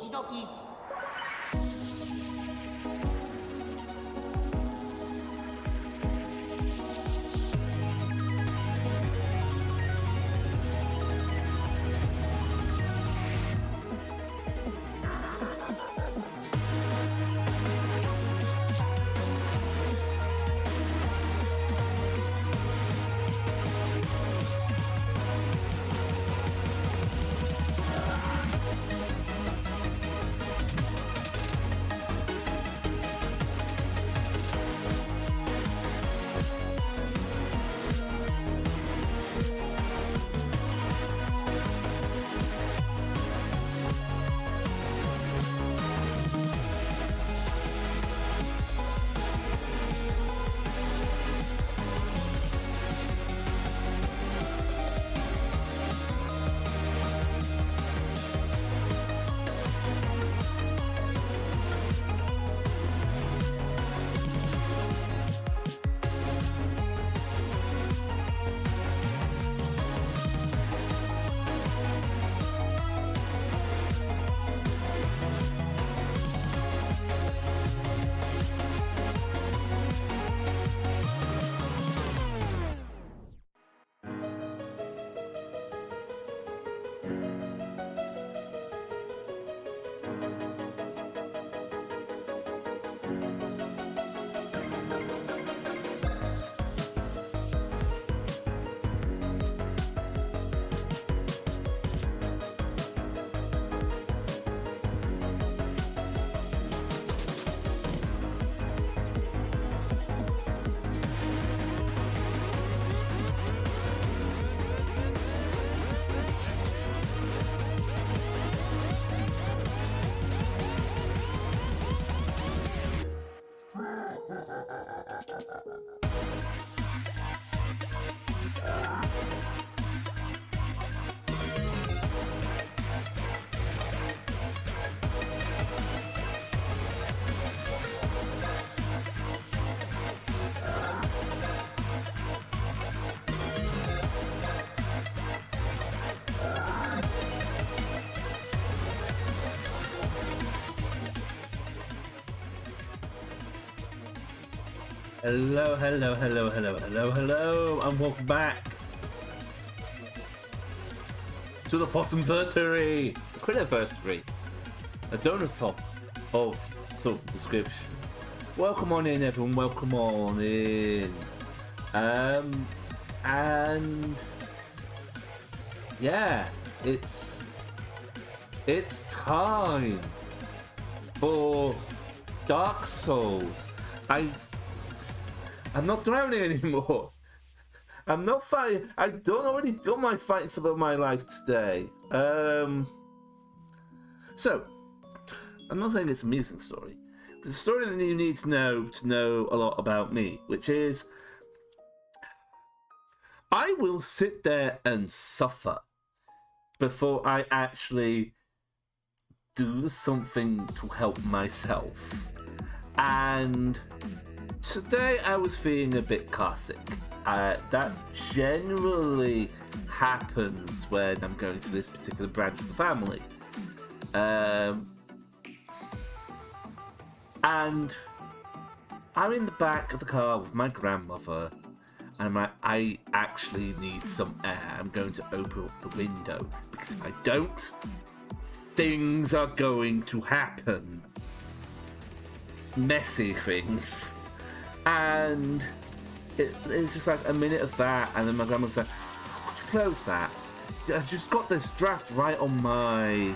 Okie dokie. Hello, and welcome back to the Possumversary, the Critterversary, a donathon of some description. Welcome on in, everyone. Welcome on in. And yeah, it's time for Dark Souls. I'm not drowning anymore. I'm not fighting. I've already done my fighting for my life today. So, I'm not saying it's an amusing story, but it's a story that you need to know a lot about me, which is I will sit there and suffer before I actually do something to help myself. And today I was feeling a bit classic. That generally happens when I'm going to this particular branch of the family. And I'm in the back of the car with my grandmother, and I'm like, I actually need some air. I'm going to open up the window, because if I don't, things are going to happen. Messy things. And it's just like a minute of that, and then my grandmother's like, oh, could you close that? I just got this draft right on my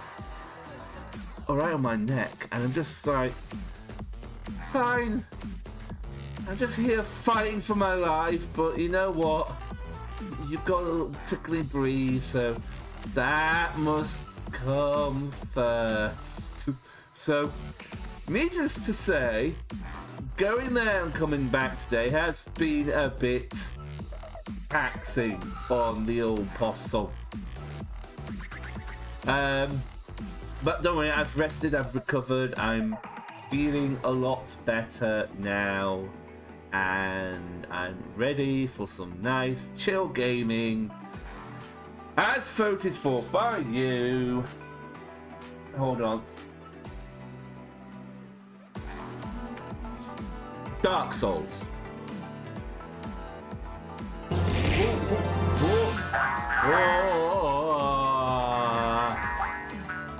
neck, and I'm just like, fine. I'm just here fighting for my life, but you know what? You've got a little tickly breeze, so that must come first. So, needless to say, going there and coming back today has been a bit taxing on the old possum. But don't worry, I've rested, I've recovered, I'm feeling a lot better now, and I'm ready for some nice chill gaming, as voted for by you. Hold on. Dark Souls.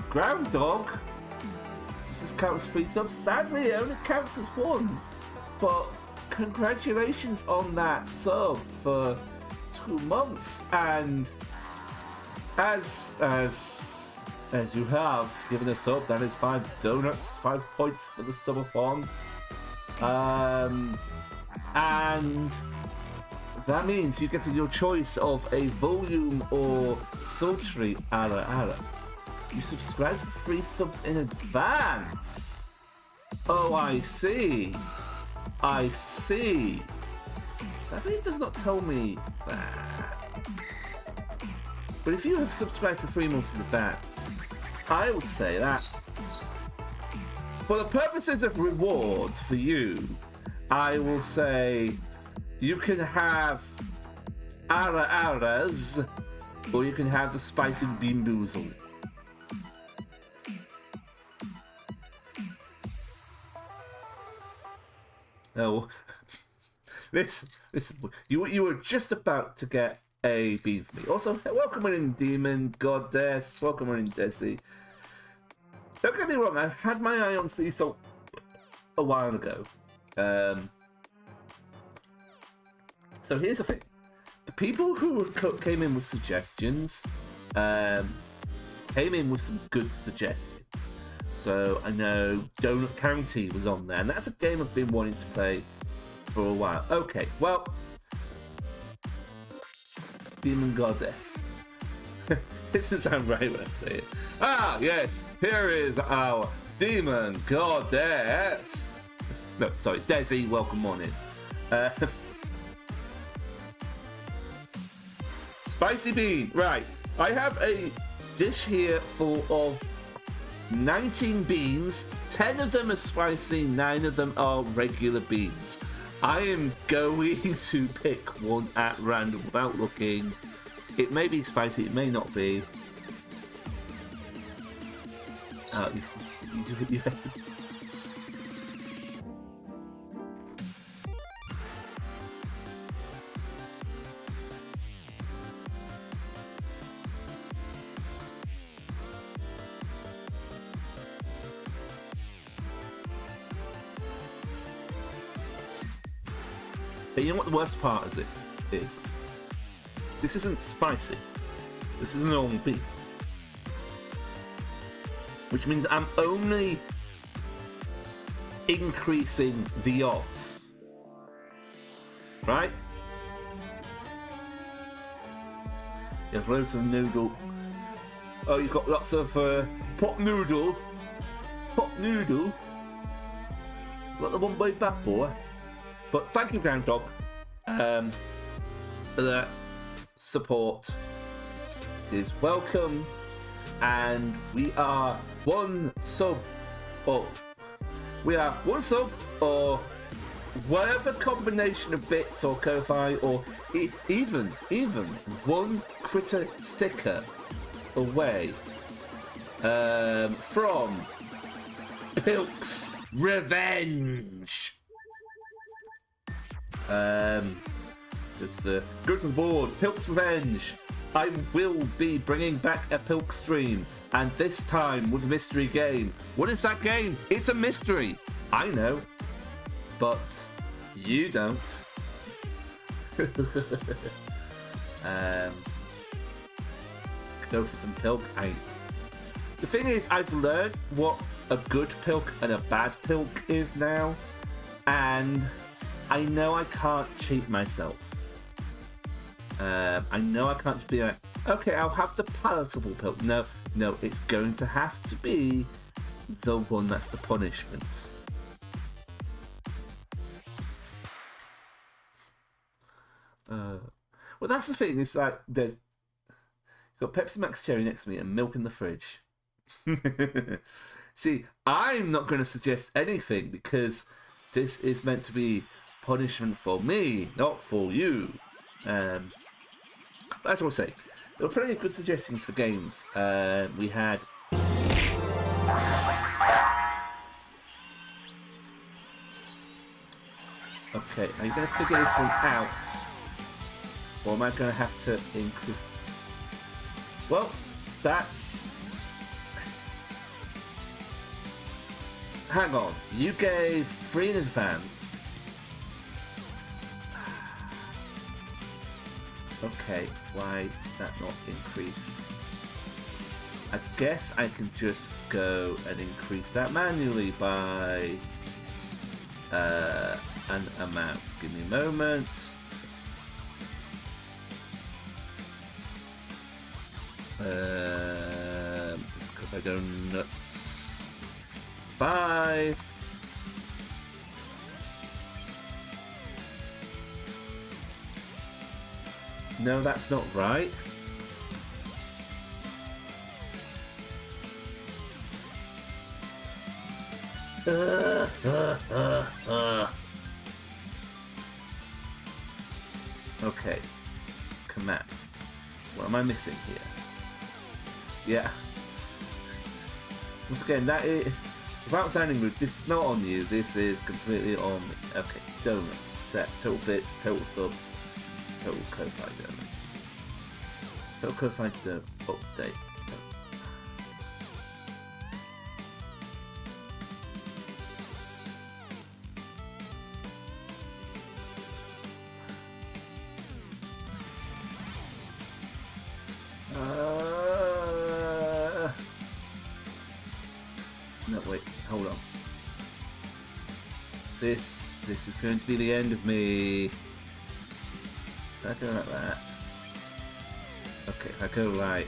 Groundhog. Does this count as 3 subs? Sadly, it only counts as 1. But congratulations on that sub for 2 months, and as you have given a sub, that is 5 donuts, 5 points for the subathon. And that means you get your choice of a volume or sultry ara ara. You subscribe for 3 subs in advance. Oh, I see. I see. Sadly, it does not tell me that. But if you have subscribed for 3 months in advance, I would say that for the purposes of rewards for you, I will say you can have ara aras, or you can have the spicy bean boozle. Oh, listen, you were just about to get a bean for me. Also, welcome in Demon Goddess, welcome in Desi. Don't get me wrong, I had my eye on sea salt a while ago. So here's the thing: the people who came in with suggestions came in with some good suggestions. So I know Donut County was on there, and that's a game I've been wanting to play for a while. Okay, well, Demon Goddess. It doesn't sound right when I say it. Ah, yes, here is our Demon Goddess. No, sorry, Desi, welcome on in. Spicy bean, right. I have a dish here full of 19 beans, 10 of them are spicy, 9 of them are regular beans. I am going to pick one at random without looking. It may be spicy, it may not be. But you know what the worst part of this is? This isn't spicy. This is a normal bean. Which means I'm only increasing the odds. Right? You have loads of noodle. Oh, you've got lots of pot noodle. Pot noodle. Got the one by bad boy. But thank you, Groundhog, for that support. It is welcome, and we are one sub, or whatever combination of bits or Ko-Fi, or even one critter sticker away from Pilk's Revenge. Go to the board. Pilk's Revenge. I will be bringing back a Pilk stream, and this time with a mystery game. What is that game? It's a mystery. I know, but you don't. Go for some Pilk. The thing is, I've learned what a good Pilk and a bad Pilk is now, and I know I can't cheat myself. I know I can't be like, okay, I'll have the palatable Pilk. No, it's going to have to be the one that's the punishment. Well, that's the thing. It's like you've got Pepsi Max Cherry next to me and milk in the fridge. See, I'm not going to suggest anything because this is meant to be punishment for me, not for you. That's what I say. There were plenty of good suggestions for games. We had Okay, are you going to figure this one out? Or am I going to have to increase... Well, that's... Hang on, you gave 3 in advance. Okay, why did that not increase? I guess I can just go and increase that manually by an amount. Give me a moment. Because I go nuts. 5. No, that's not right. Okay. Commands. What am I missing here? Yeah. Once again, that is... Without sounding rude, this is not on you. This is completely on me. Okay. Donuts. Set. Total bits. Total subs. Total codified donuts. Total codified donut. Update. No, wait, hold on. This is going to be the end of me. If I go like that. Okay, if I go like...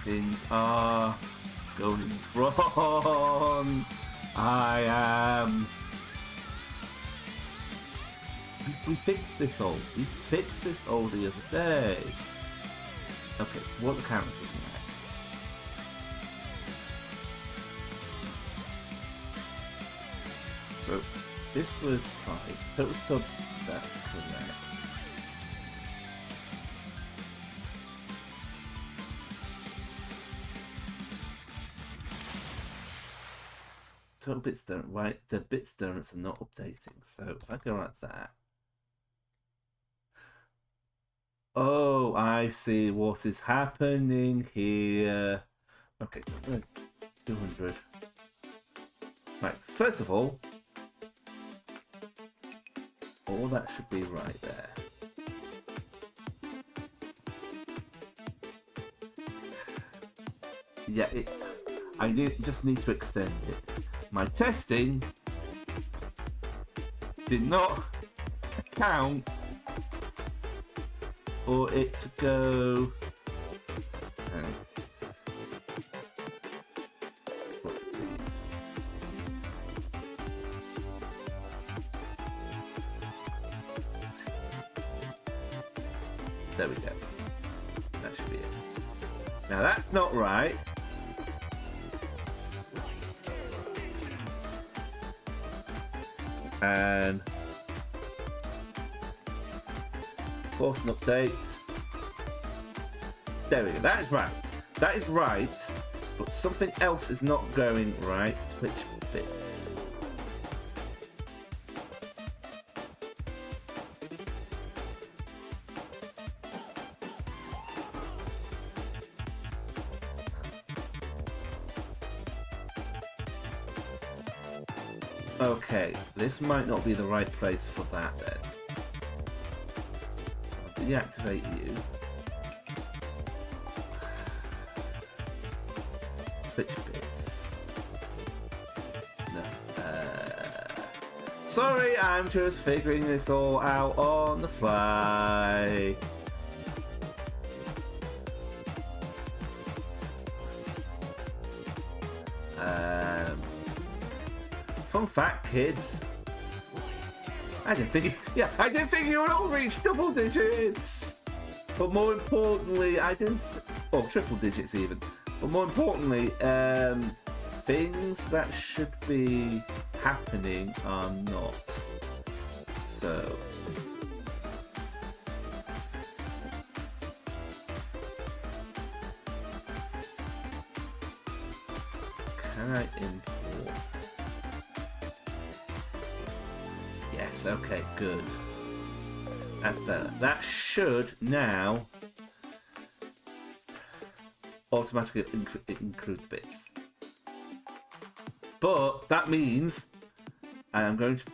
Things are going wrong. I am... We fixed this all. We fixed this all the other day. Okay, what the camera's looking at. So, this was 5. Total subs, that's correct. Total bits don't... Why the bits donuts are not updating. So, if I go like that... Oh, I see what is happening here. Okay, so 200. Right, first of all that should be right there. Yeah, just need to extend it. My testing did not account for it to go... Properties. There we go. That should be it. Now that's not right. And force an update. There we go. That is right. That is right. But something else is not going right. Twitch bits. Okay, this might not be the right place for that then. So I'll deactivate you. Twitch bits. No. Sorry, I'm just figuring this all out on the fly. Fun fact, kids. I didn't think you would all reach double digits. But more importantly, or triple digits even. But more importantly, things that should be happening are not. So can I import? Yes, okay, good. That's better. That should now automatically include the bits. But that means, and I'm going to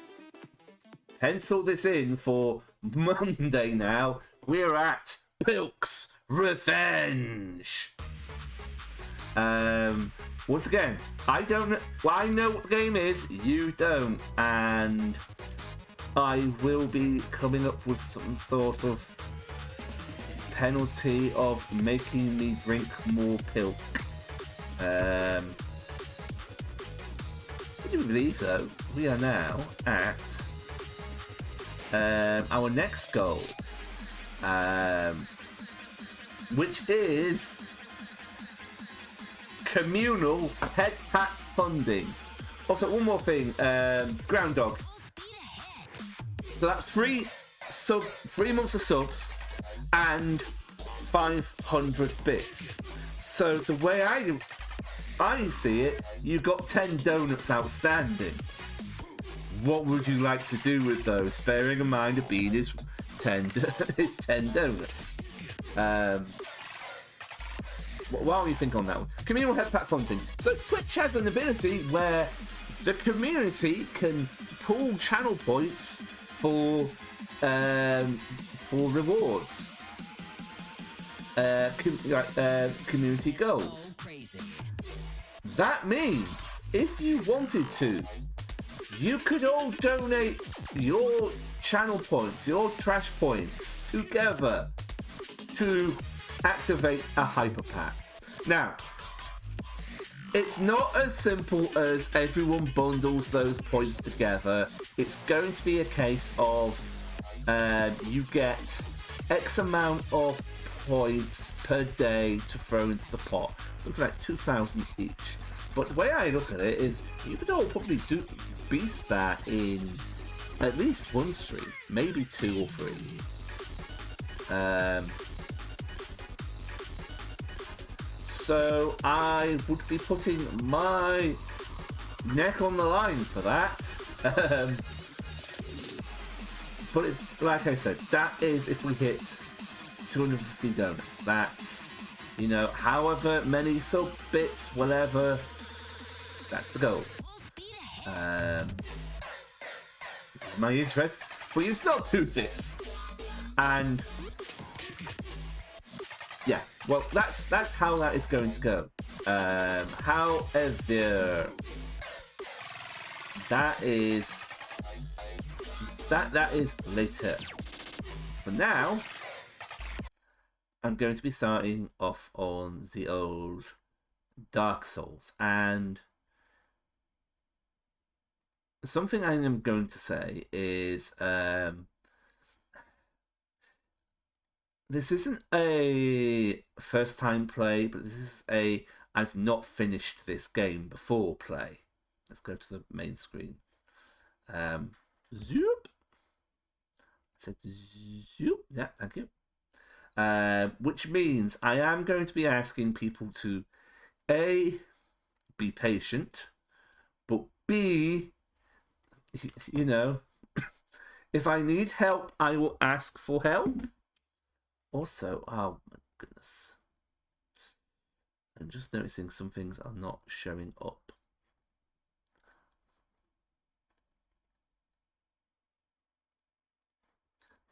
pencil this in for Monday now, we're at Pilk's Revenge. Once again, I don't know. Well, I know what the game is, you don't, and I will be coming up with some sort of penalty of making me drink more Pilk. Would you believe, though, we are now at our next goal, which is communal head pat funding. Also, one more thing, Groundhog. So that's 3 months of subs and 500 bits. So the way I see it, you've got 10 donuts outstanding. What would you like to do with those? Bearing in mind a bean is 10 donuts. Why don't you think on that one? Communal head pat funding. So Twitch has an ability where the community can pool channel points for rewards, community goals. That means if you wanted to, you could all donate your channel points, your trash points together to activate a hyper pack. Now, it's not as simple as everyone bundles those points together. It's going to be a case of you get X amount of points per day to throw into the pot. Something like 2,000 each. But the way I look at it is you could all probably beast that in at least one stream, maybe 2 or 3. So I would be putting my neck on the line for that. But like I said, that is if we hit 250 donuts. That's, however many subs, bits, whatever. That's the goal. This is my interest for you to not do this. And yeah, well, that's how that is going to go. However, that is later. For now, I'm going to be starting off on the old Dark Souls, and something I am going to say is this isn't a first time play, but this is a I've not finished this game before play. Let's go to the main screen. Zoop. I said zoop. Yeah, thank you. Which means I am going to be asking people to A, be patient, but B, if I need help, I will ask for help. Also, oh my goodness, I'm just noticing some things are not showing up.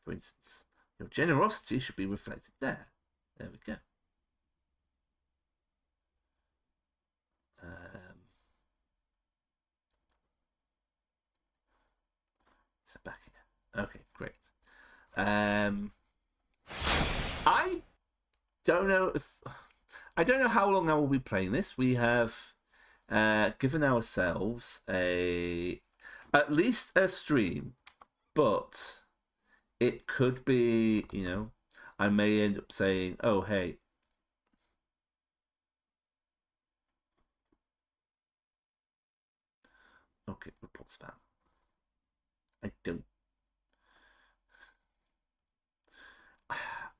For instance, your generosity should be reflected there. There we go. So back here. Okay, great. I don't know how long I will be playing this. We have given ourselves at least a stream, but it could be, I may end up saying, oh, hey, Okay, report spam. I don't.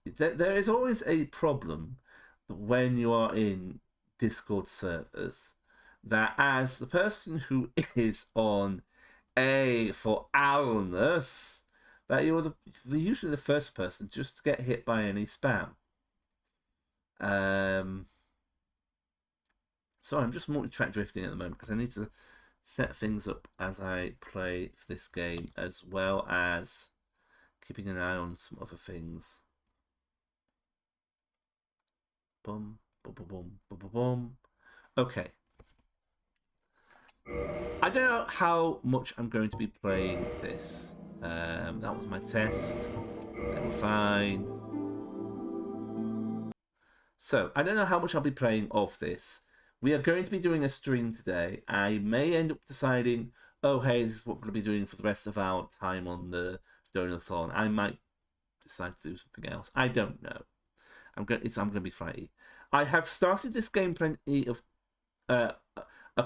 There is always a problem when you are in Discord servers that as the person who is on A for owlness, that you're usually the first person just to get hit by any spam. Sorry, I'm just multi-track drifting at the moment because I need to set things up as I play for this game, as well as keeping an eye on some other things. Boom, boom, boom, boom, boom, boom, boom. Okay. I don't know how much I'm going to be playing this. That was my test. They were fine. So, I don't know how much I'll be playing of this. We are going to be doing a stream today. I may end up deciding, oh, hey, this is what we're going to be doing for the rest of our time on the Donathon. I might decide to do something else. I don't know. I'm going to be flighty. I have started this game plenty of a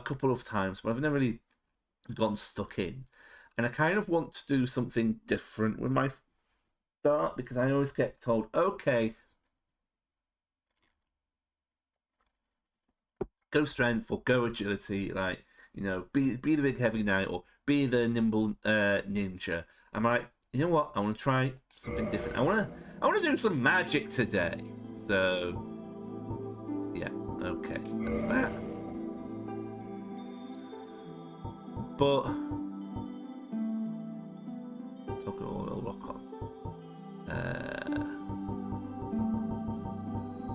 couple of times, but I've never really gotten stuck in. And I kind of want to do something different with my start because I always get told, okay, go strength or go agility, like, you know, be the big heavy knight or be the nimble ninja. I'm like, you know what? I want to try something different. I want to do some magic today. So, yeah, okay, that's that. But talk oil lock on.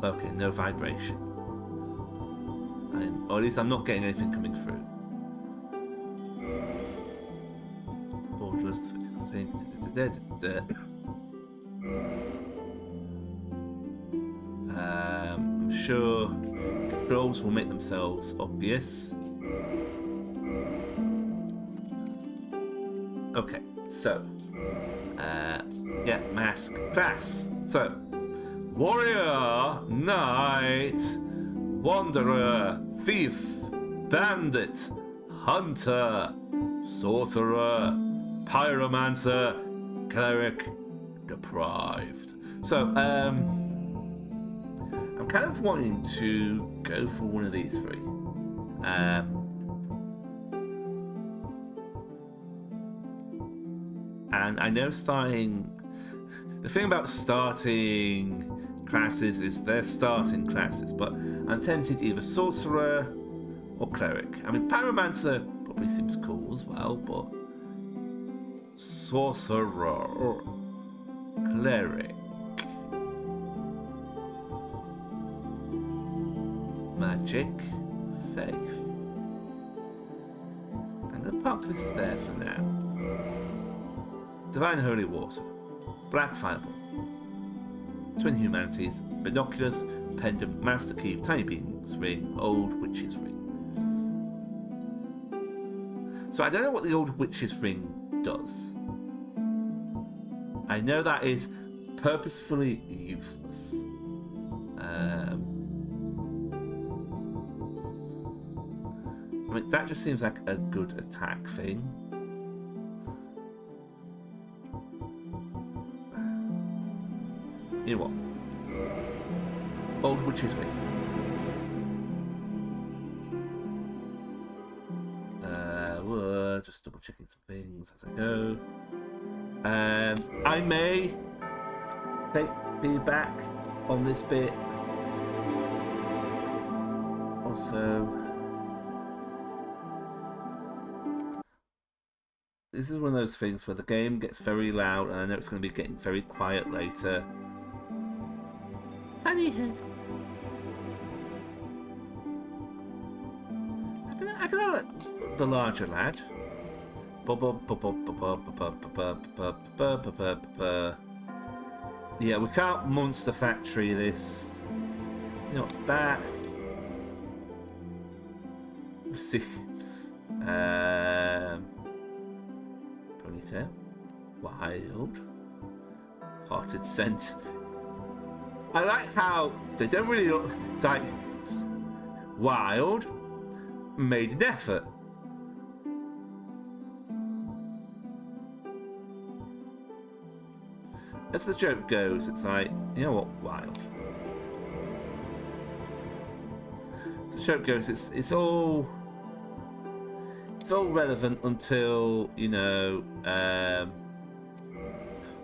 Okay, no vibration. Or at least I'm not getting anything coming through. Borderless. I'm sure controls will make themselves obvious. Okay, so yeah, mask class. So warrior, knight, wanderer, thief, bandit, hunter, sorcerer, pyromancer, cleric, deprived. So I'm kind of wanting to go for one of these three. And I know the thing about starting classes is they're starting classes, but I'm tempted either sorcerer or cleric. I mean, pyromancer probably seems cool as well, but sorcerer or cleric. Magic, faith. I'm going to park this there for now. Divine Holy Water, Black Fireball, Twin Humanities, Binoculars, Pendant, Master Key, Tiny Beings Ring, Old Witch's Ring. So I don't know what the Old Witch's Ring does. I know that is purposefully useless. I mean, that just seems like a good attack thing. You know what? Old Witch's Ring. We're just double checking some things as I go. I may take feedback on this bit. Also, this is one of those things where the game gets very loud, and I know it's going to be getting very quiet later. Tiny head. I can let the larger lad. Yeah, we can't Monster Factory this. You know that. Let's see. Ponytail. Wild. Parted scent. I like how they don't really look. It's like wild, made an effort. as the joke goes, it's like, you know what, wild. As the joke goes, it's all relevant until, you know,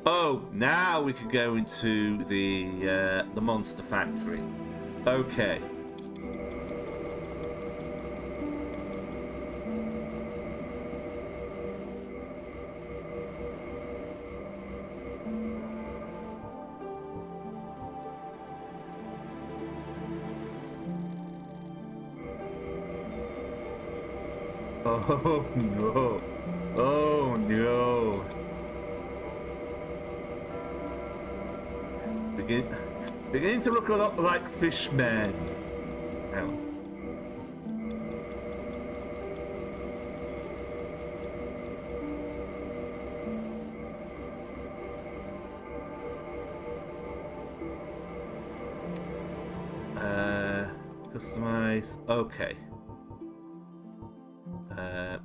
oh, now we can go into the monster factory. Okay. Oh no. Oh no. Beginning to look a lot like Fishman. Now. Customize. Okay.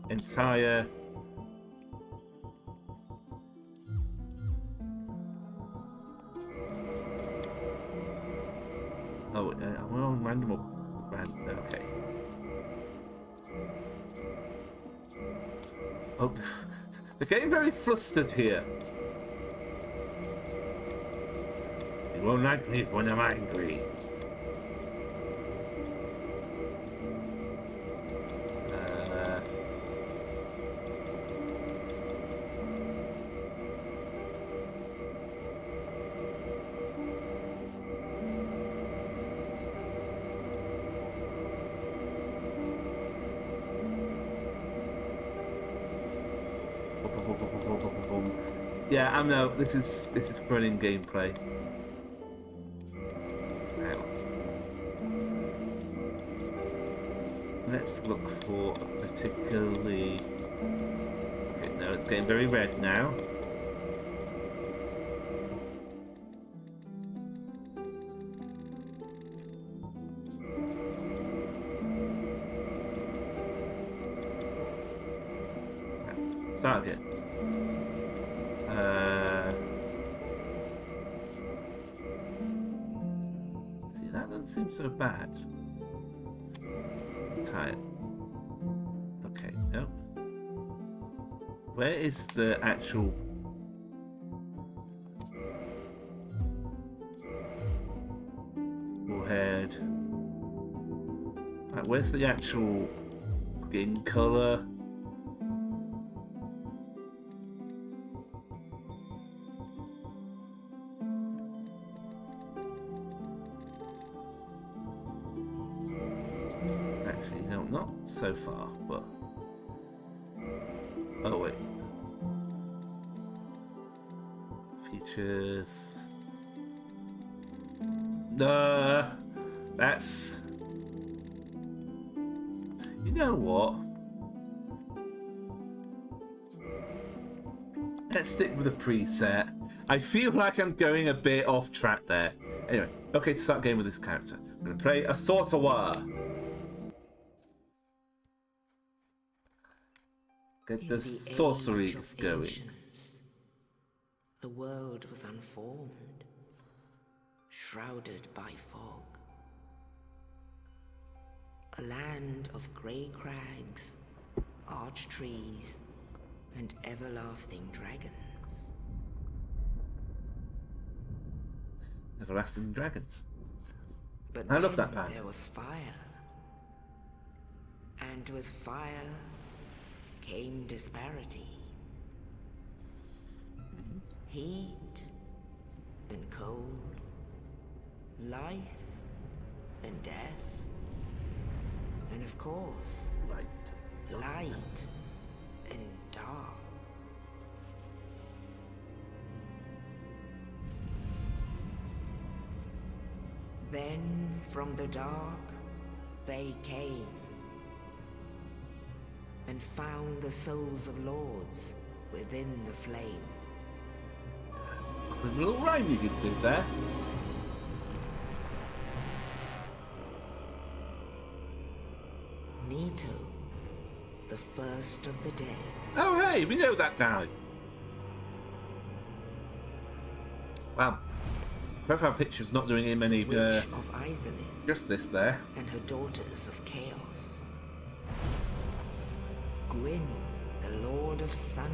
Entire. Oh, we're on random. Okay. Oh, they're getting very flustered here. You won't like me when I'm angry. Yeah, I know this is brilliant gameplay. Now, let's look for a particularly. Okay, no, it's getting very red now. Start again. See, that doesn't seem so bad. Tired. Okay, no. Where is the actual... forehead? Right, where's the actual skin color? So far, but oh wait, features. That's, you know what? Let's stick with the preset. I feel like I'm going a bit off track there. Anyway, okay, to start game with this character, I'm gonna play a sorcerer. Get the sorceries going. The world was unformed, shrouded by fog. A land of grey crags, arch trees, and everlasting dragons. Everlasting dragons. But I love that band. There was fire, and with fire came disparity. Heat and cold, life and death, and of course, light and dark. Then from the dark they came and found the souls of lords within the flame. A little rhyme you could do there. Nito, the first of the dead. Oh hey, we know that guy. Wow. Profile picture's not doing him any Witch of Izalith justice there. and her daughters of chaos. Gwyn, the Lord of Sunlight,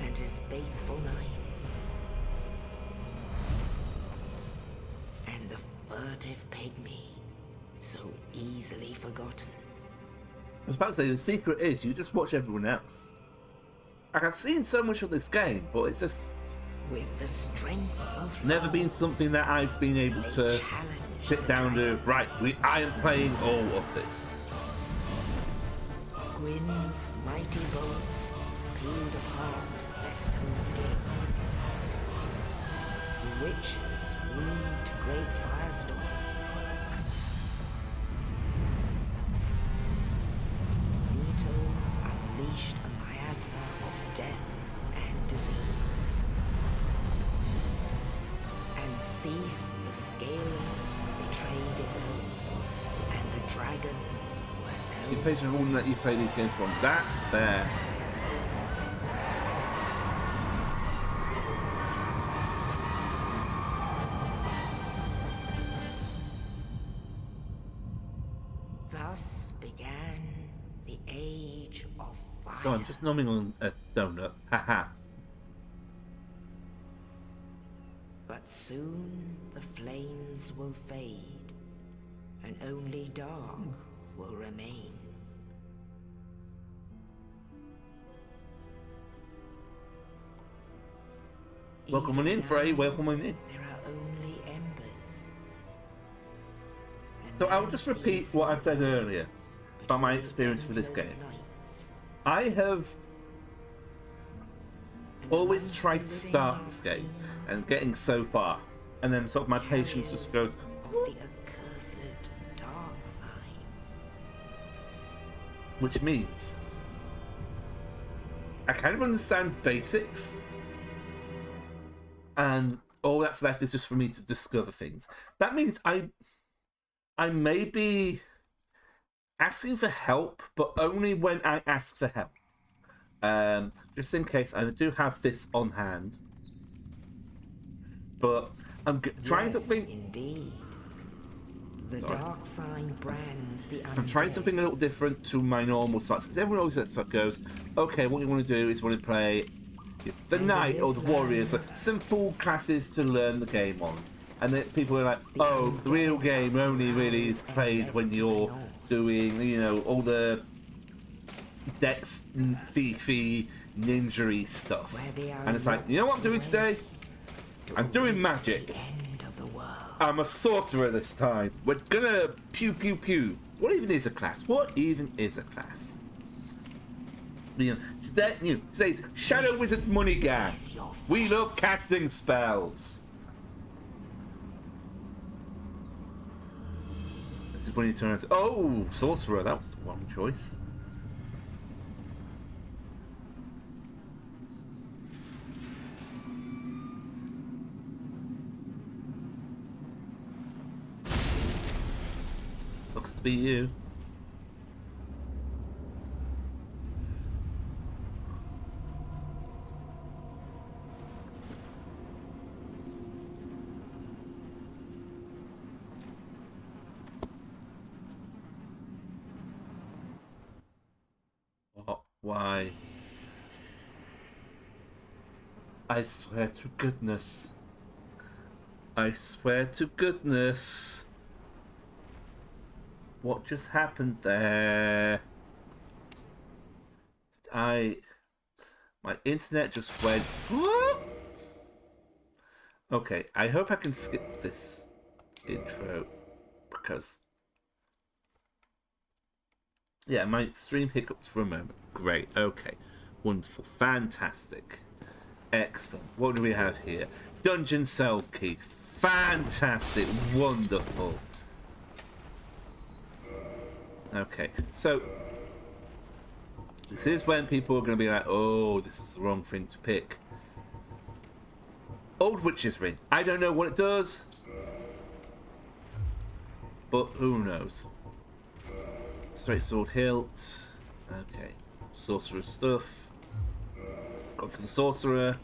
and his faithful knights. And the furtive pygmy, so easily forgotten. I was about to say, the secret is you just watch everyone else. Like, I've seen so much of this game, but it's just With the strength of never been lords, something that I've been able they to challenged sit the down to, dragons. right, I am playing all of this. Gwyn's mighty bolts peeled apart their stone scales. The witches weaved great firestorms. Nito unleashed a miasma of death and disease. And Seath the Scaleless betrayed his own, and the dragons were You no pay to everyone that you play these games from. That's fair. Thus began the Age of Fire. So I'm just numbing on a donut. Haha. But soon the flames will fade, and only dark will remain. Welcome on Even in, Frey. now, Welcome on in. There are only embers. And So I'll man just sees repeat what I said smoke, earlier but about my only experience with this endless game. nights. I have And always once tried the to living start are this game seen, and getting so far, and then sort of my patience just goes. of the accursed dark side. Which means I kind of understand basics, and all that's left is just for me to discover things. That means I may be asking for help, but only when I ask for help. Just in case, I do have this on hand, but I'm trying Yes, something. indeed. The Sorry. dark side brands the undead. I'm trying something a little different to my normal starts, because everyone always goes, okay, what you want to do is want to play the And knight in or the this warriors, land- simple classes to learn the game on. And then people are like, oh, the real game only really is played when you're doing, all the dex, thiefy, ninja-y stuff. Where they are And it's like, you know what I'm doing locked today? I'm doing await magic. The end of the world. I'm a sorcerer this time. We're gonna pew pew pew. What even is a class? What even is a class? Today's Shadow This Wizard Money is Gas. your We love casting spells. This is when you turn around and say, oh, sorcerer, that was the wrong choice. Sucks to be you. What? Why? I swear to goodness. I swear to goodness. What just happened there? My internet just went. Okay, I hope I can skip this intro because. Yeah, my stream hiccuped for a moment. Great, okay. Wonderful, fantastic. Excellent. What do we have here? Dungeon cell key. Fantastic, wonderful. Okay, so this is when people are going to be like, oh, this is the wrong thing to pick. Old Witch's Ring. I don't know what it does, but who knows? Straight sword hilt. Okay, sorcerer stuff. Gone for the sorcerer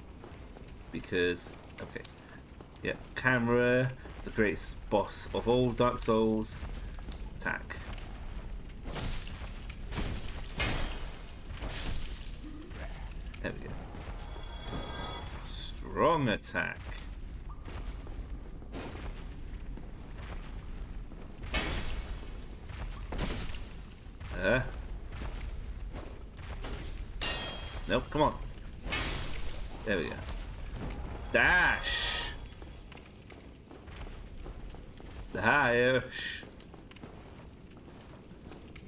because Okay. Yeah, camera, the greatest boss of all Dark Souls. Attack. There we go. Strong attack. Nope, come on. There we go. Dash! Dash!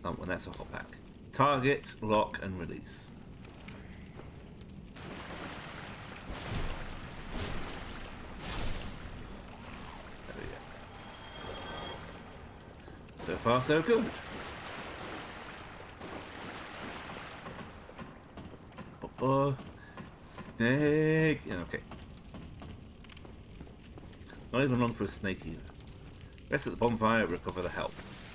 Oh, well, that's a whole pack. Target, lock, and release. There we go. So far, so good. Snake. Yeah, okay. Not even long for a snake either. Rest at the bonfire, recover the helps.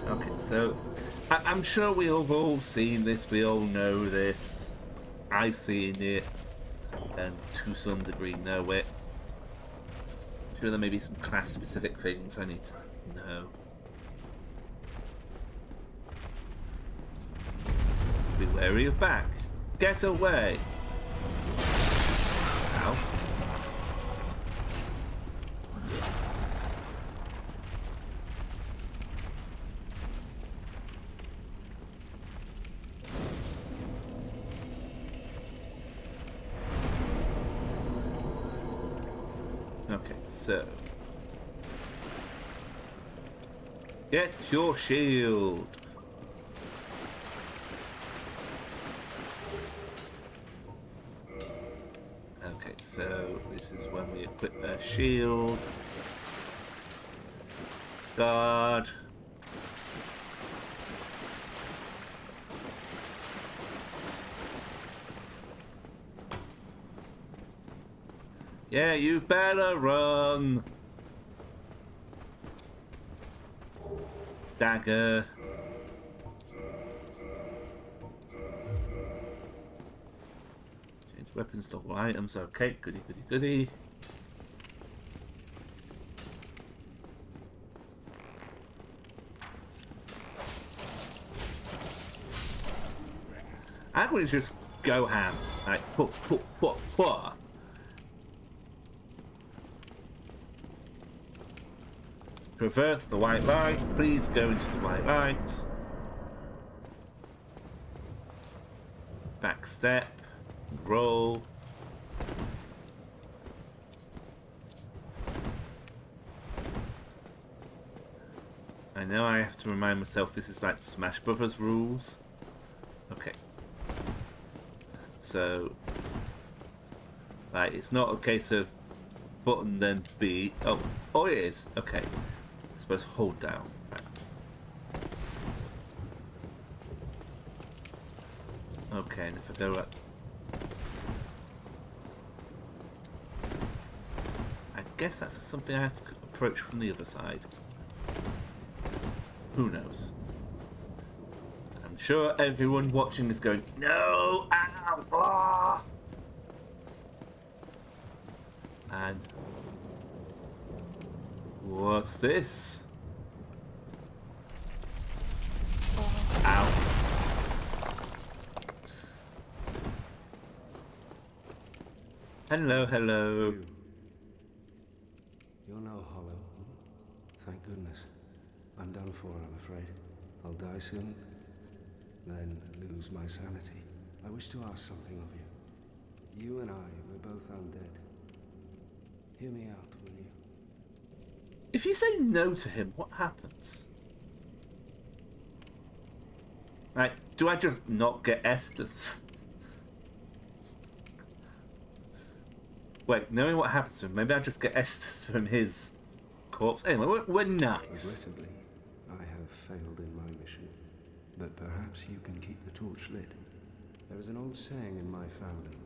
Okay, so I'm sure we have all seen this. We all know this. I've seen it, and to some degree know it. I'm sure there may be some class-specific things I need to know. Be wary of back. Get away. Ow. Okay, so get your shield. Okay, so this is when we equip our shield. Guard. Yeah, you better run. Dagger. Change weapons to all items. Okay, goody, goody, goody. I'm going to just go ham. Like, put. Traverse the white light. Please go into the white light. Back step. Roll. I know I have to remind myself this is like Smash Brothers rules. Okay. So, like, it's not a case of button then B. Oh, it is. Okay. I suppose hold down. Right. Okay, and if I go up, I guess that's something I have to approach from the other side. Who knows? I'm sure everyone watching is going, no! Ow! Ah! And what's this? Ow. Hello, hello. You're no hollow. Thank goodness. I'm done for, I'm afraid. I'll die soon, then lose my sanity. I wish to ask something of you. You and I, we're both undead. Hear me out, will you? If you say no to him, what happens? Like, do I just not get Estus? Wait, knowing what happens to him, maybe I just get Estus from his corpse. Anyway, we're nice. Regrettably, I have failed in my mission, but perhaps you can keep the torch lit. There is an old saying in my family: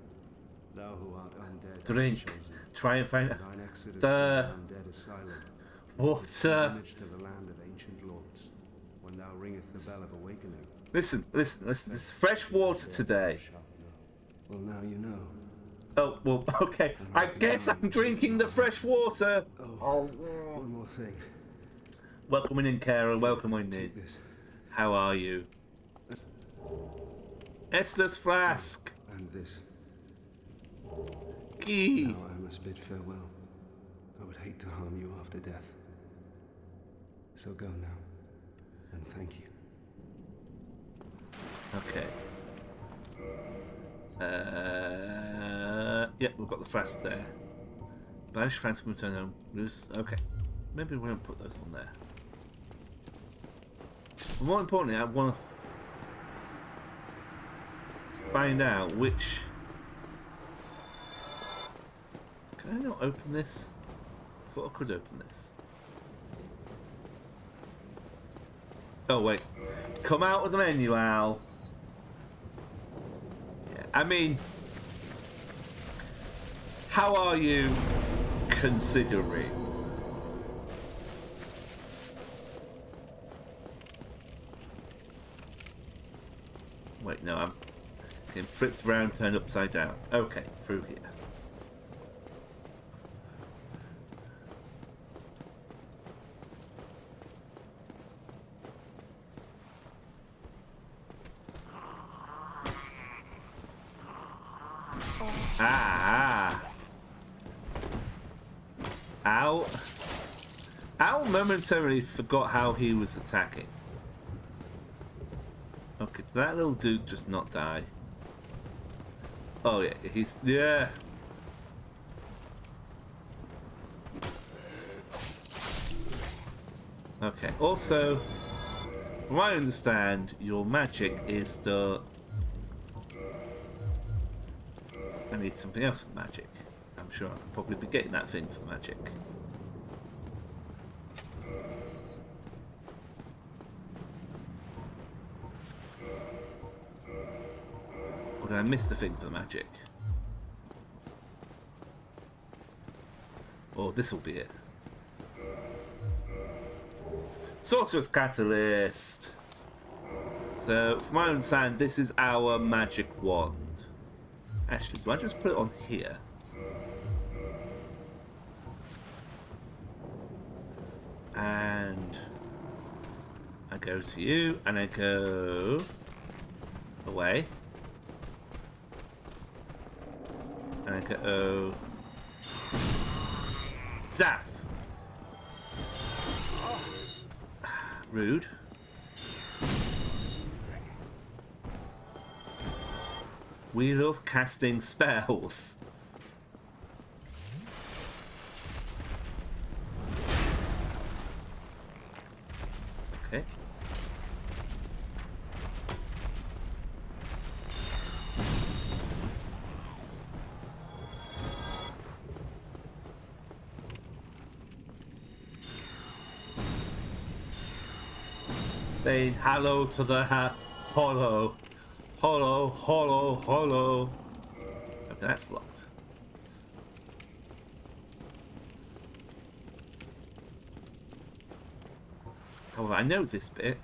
"Thou who art undead, Drink. chosen. Try and find Thine exodus the from the undead is silent. water. Image to the land of ancient lords. When thou ringeth the bell of awakening, Listen. There's fresh water today. Well, now you know. Oh, well, okay. I guess I'm drinking the fresh water. Oh, one more thing. Welcome in, Carol. Welcome in. Take this. How are you? Esther's flask. And this. Key. Now I must bid farewell. I would hate to harm you after death. So go now. And thank you. Okay. Yeah, we've got the flask there. Banish Phantom return home. Loose. Okay. Maybe we won't put those on there. But more importantly, I want to find out which. Can I not open this? I thought I could open this. Oh wait. Come out of the menu, Al. Yeah, I mean, how are you considering? Wait, no, I'm getting flipped around, turned upside down. Okay, through here. Al momentarily forgot how he was attacking. Okay, did that little dude just not die? Oh yeah, yeah. Okay, also, from what I understand, your magic is the... I need something else for magic. I'm sure I'll probably be getting that thing for magic. Or did I miss the thing for the magic? Oh, this will be it. Sorcerer's Catalyst. So, from what I understand, this is our magic wand. Actually, do I just put it on here? And I go to you, and I go away. And I go zap. Rude. We love casting spells. Okay. Saying hello to the hollow. Hollow, hollow, hollow. Okay, that's locked. However, I know this bit.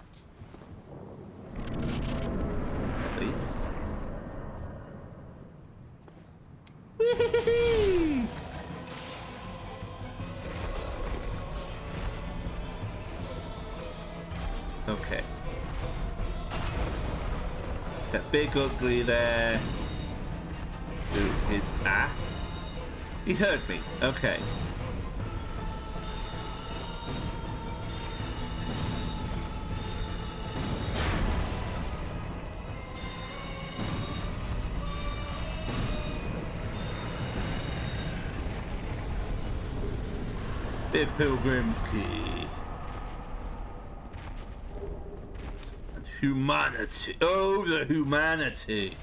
At least. Whee! Okay. That big ugly there. Do his He heard me. Okay. Big Pilgrim's Key. Humanity. Oh, the humanity.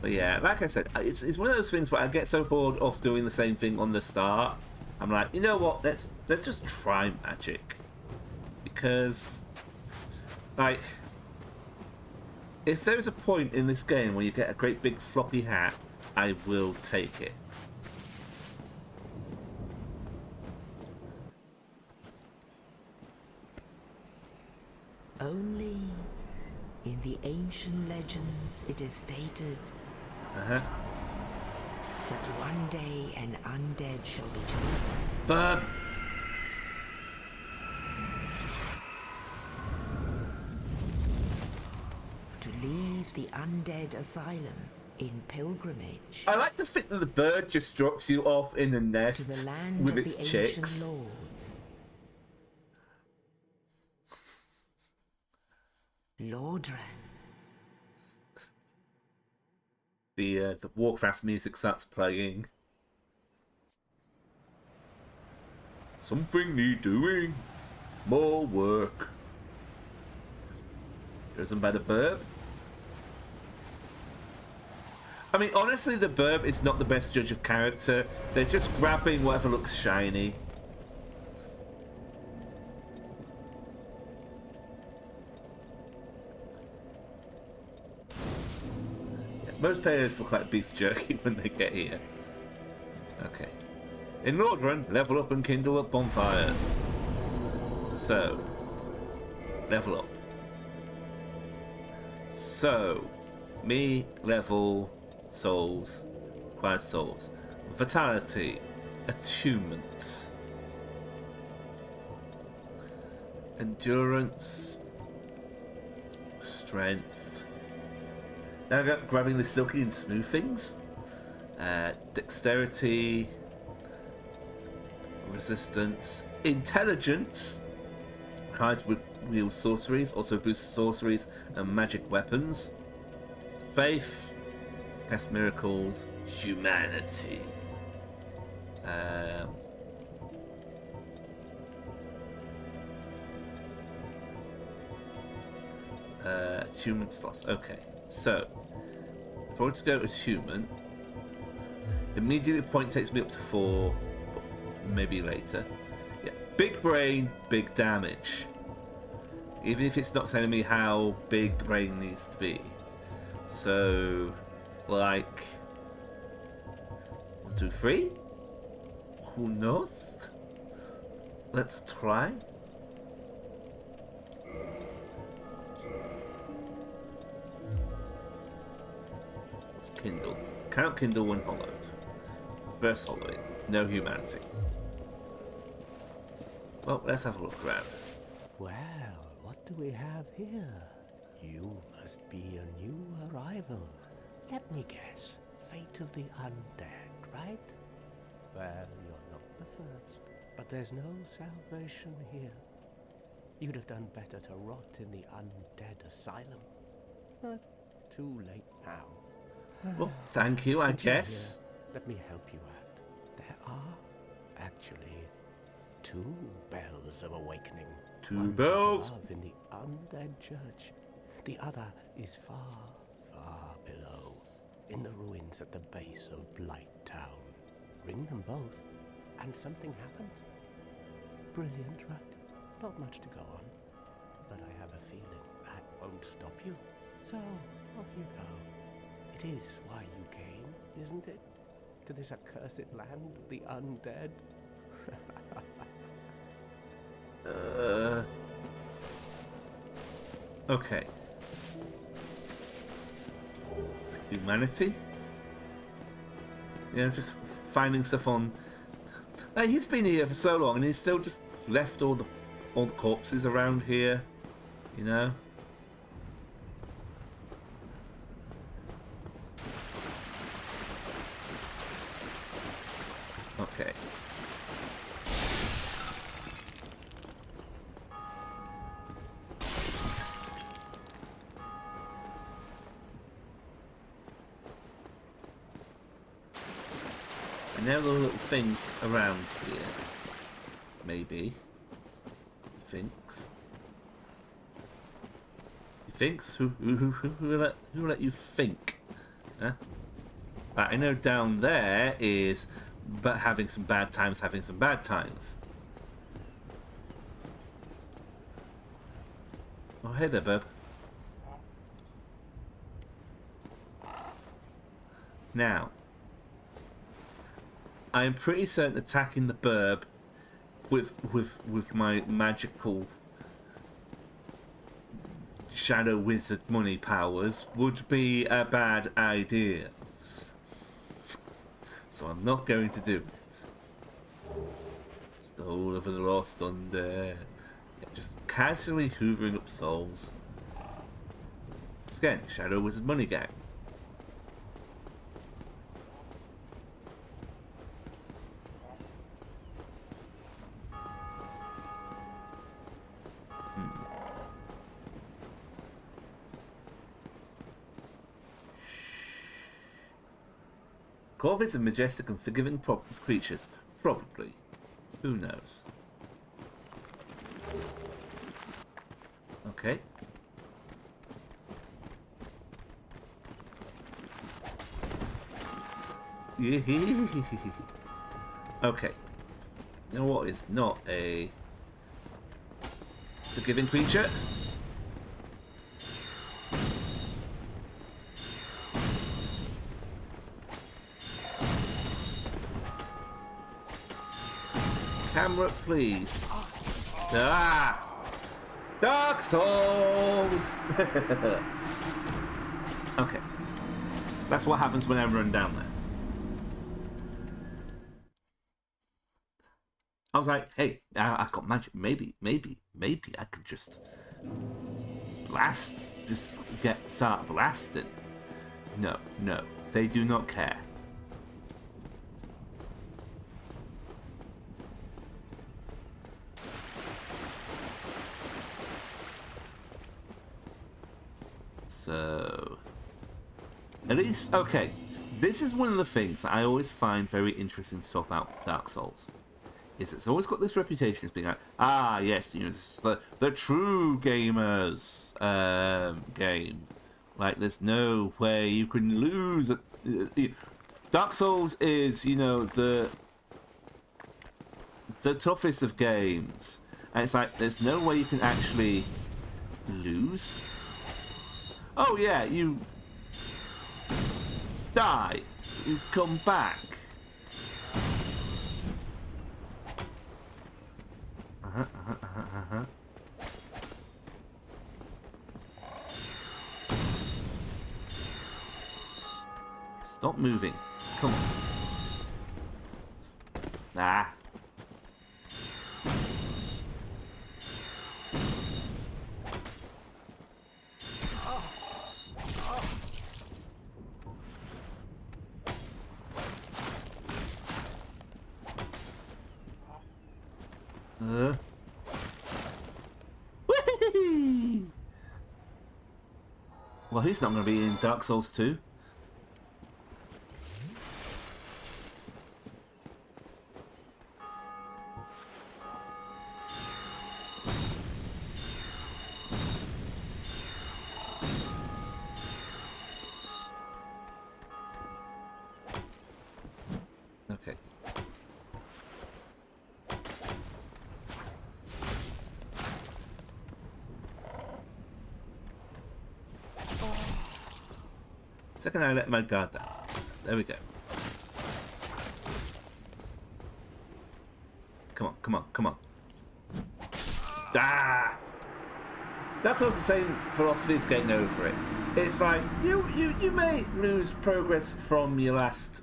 But yeah, like I said, it's one of those things where I get so bored of doing the same thing on the start. I'm like, you know what? Let's just try magic. because, like, if there's a point in this game where you get a great big floppy hat, I will take it. Only in the ancient legends it is stated Uh-huh. that one day an undead shall be chosen. Burp! To leave the undead asylum in pilgrimage I like to think that the bird just drops you off in a to the nest land with of its the chicks. ancient lords. Lordran. The Warcraft music starts playing. Something need doing. More work. Chosen by the burb. I mean, honestly, the burb is not the best judge of character. They're just grabbing whatever looks shiny. Yeah, most players look like beef jerky when they get here. Okay. In Lordran, level up and kindle up bonfires. So, level up. So, me, level, souls, acquired souls. Vitality, attunement. Endurance, strength. Now I got grabbing the silky and smooth things. Dexterity, resistance, intelligence. Hide with wield sorceries, also boosts sorceries and magic weapons. Faith, cast miracles, humanity. Attunement slots. Okay, so if I were to go attunement, immediately point takes me up to 4, but maybe later. Yeah, big brain, big damage. Even if it's not telling me how big the brain needs to be. So, like 1, 2, 3. Who knows? Let's try. What's kindle? Cannot kindle when hollowed. Reverse hollowing. No humanity. Well, let's have a look around. Well, what do we have here? You must be a new arrival. Let me guess. Fate of the undead, right? Well, you're not the first. But there's no salvation here. You'd have done better to rot in the undead asylum. But too late now. Well, thank you, I Since you're guess. here, let me help you out. There are actually 2 bells of awakening. 2 One's bells. above in the undead church. The other is far, far below, in the ruins at the base of Blight Town. Ring them both, and something happens. Brilliant, right? Not much to go on, but I have a feeling that won't stop you. So, off you go. It is why you came, isn't it? To this accursed land of the undead? Okay. Humanity? You know, just finding stuff on. Like, he's been here for so long, and he's still just left all the corpses around here. You know. Okay. And now the little things around here. Maybe. Thinks. He thinks? Who let you think? Huh? I know down there is but having some bad times. Oh, hey there, bub. Now, I am pretty certain attacking the burb with my magical shadow wizard money powers would be a bad idea. So I'm not going to do it. Soul of the Lost Undead. Yeah, just casually hoovering up souls. Once again, shadow wizard money gang. Corvids are majestic and forgiving creatures. Probably. Who knows? Okay. Okay. You know what is not a forgiving creature? Camera, please. Ah! Dark Souls! Okay. That's what happens when I run down there. I was like, hey, I've got magic. Maybe I could just blast, start blasting. No, they do not care. So, at least, okay, this is one of the things that I always find very interesting to talk about Dark Souls. Is it's always got this reputation as being like, ah, yes, you know, this is the true gamers game. Like, there's no way you can lose. Dark Souls is, you know, the toughest of games, and it's like there's no way you can actually lose. Oh yeah, you die, you come back. Stop moving. Come on. Ah. Whee! Well, he's not going to be in Dark Souls 2. Okay. Second, I let my guard down. There we go. Come on, come on, come on. Ah! Dark Souls is the same philosophy as getting over it. It's like, you may lose progress from your last,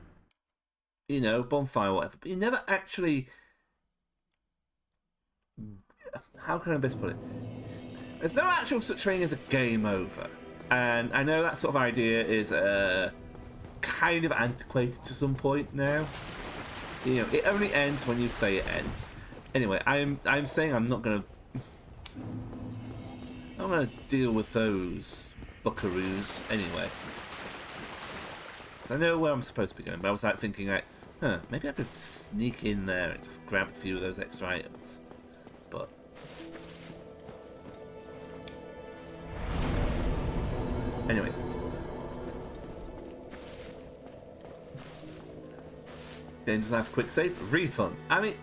you know, bonfire or whatever, but you never actually... How can I best put it? There's no actual such thing as a game over. And I know that sort of idea is kind of antiquated to some point now. You know, it only ends when you say it ends. Anyway, I'm saying I'm not gonna deal with those buckaroos anyway. Because I know where I'm supposed to be going, but I was like thinking like, maybe I could sneak in there and just grab a few of those extra items. But anyway. Game doesn't have quick save. Refund. I mean...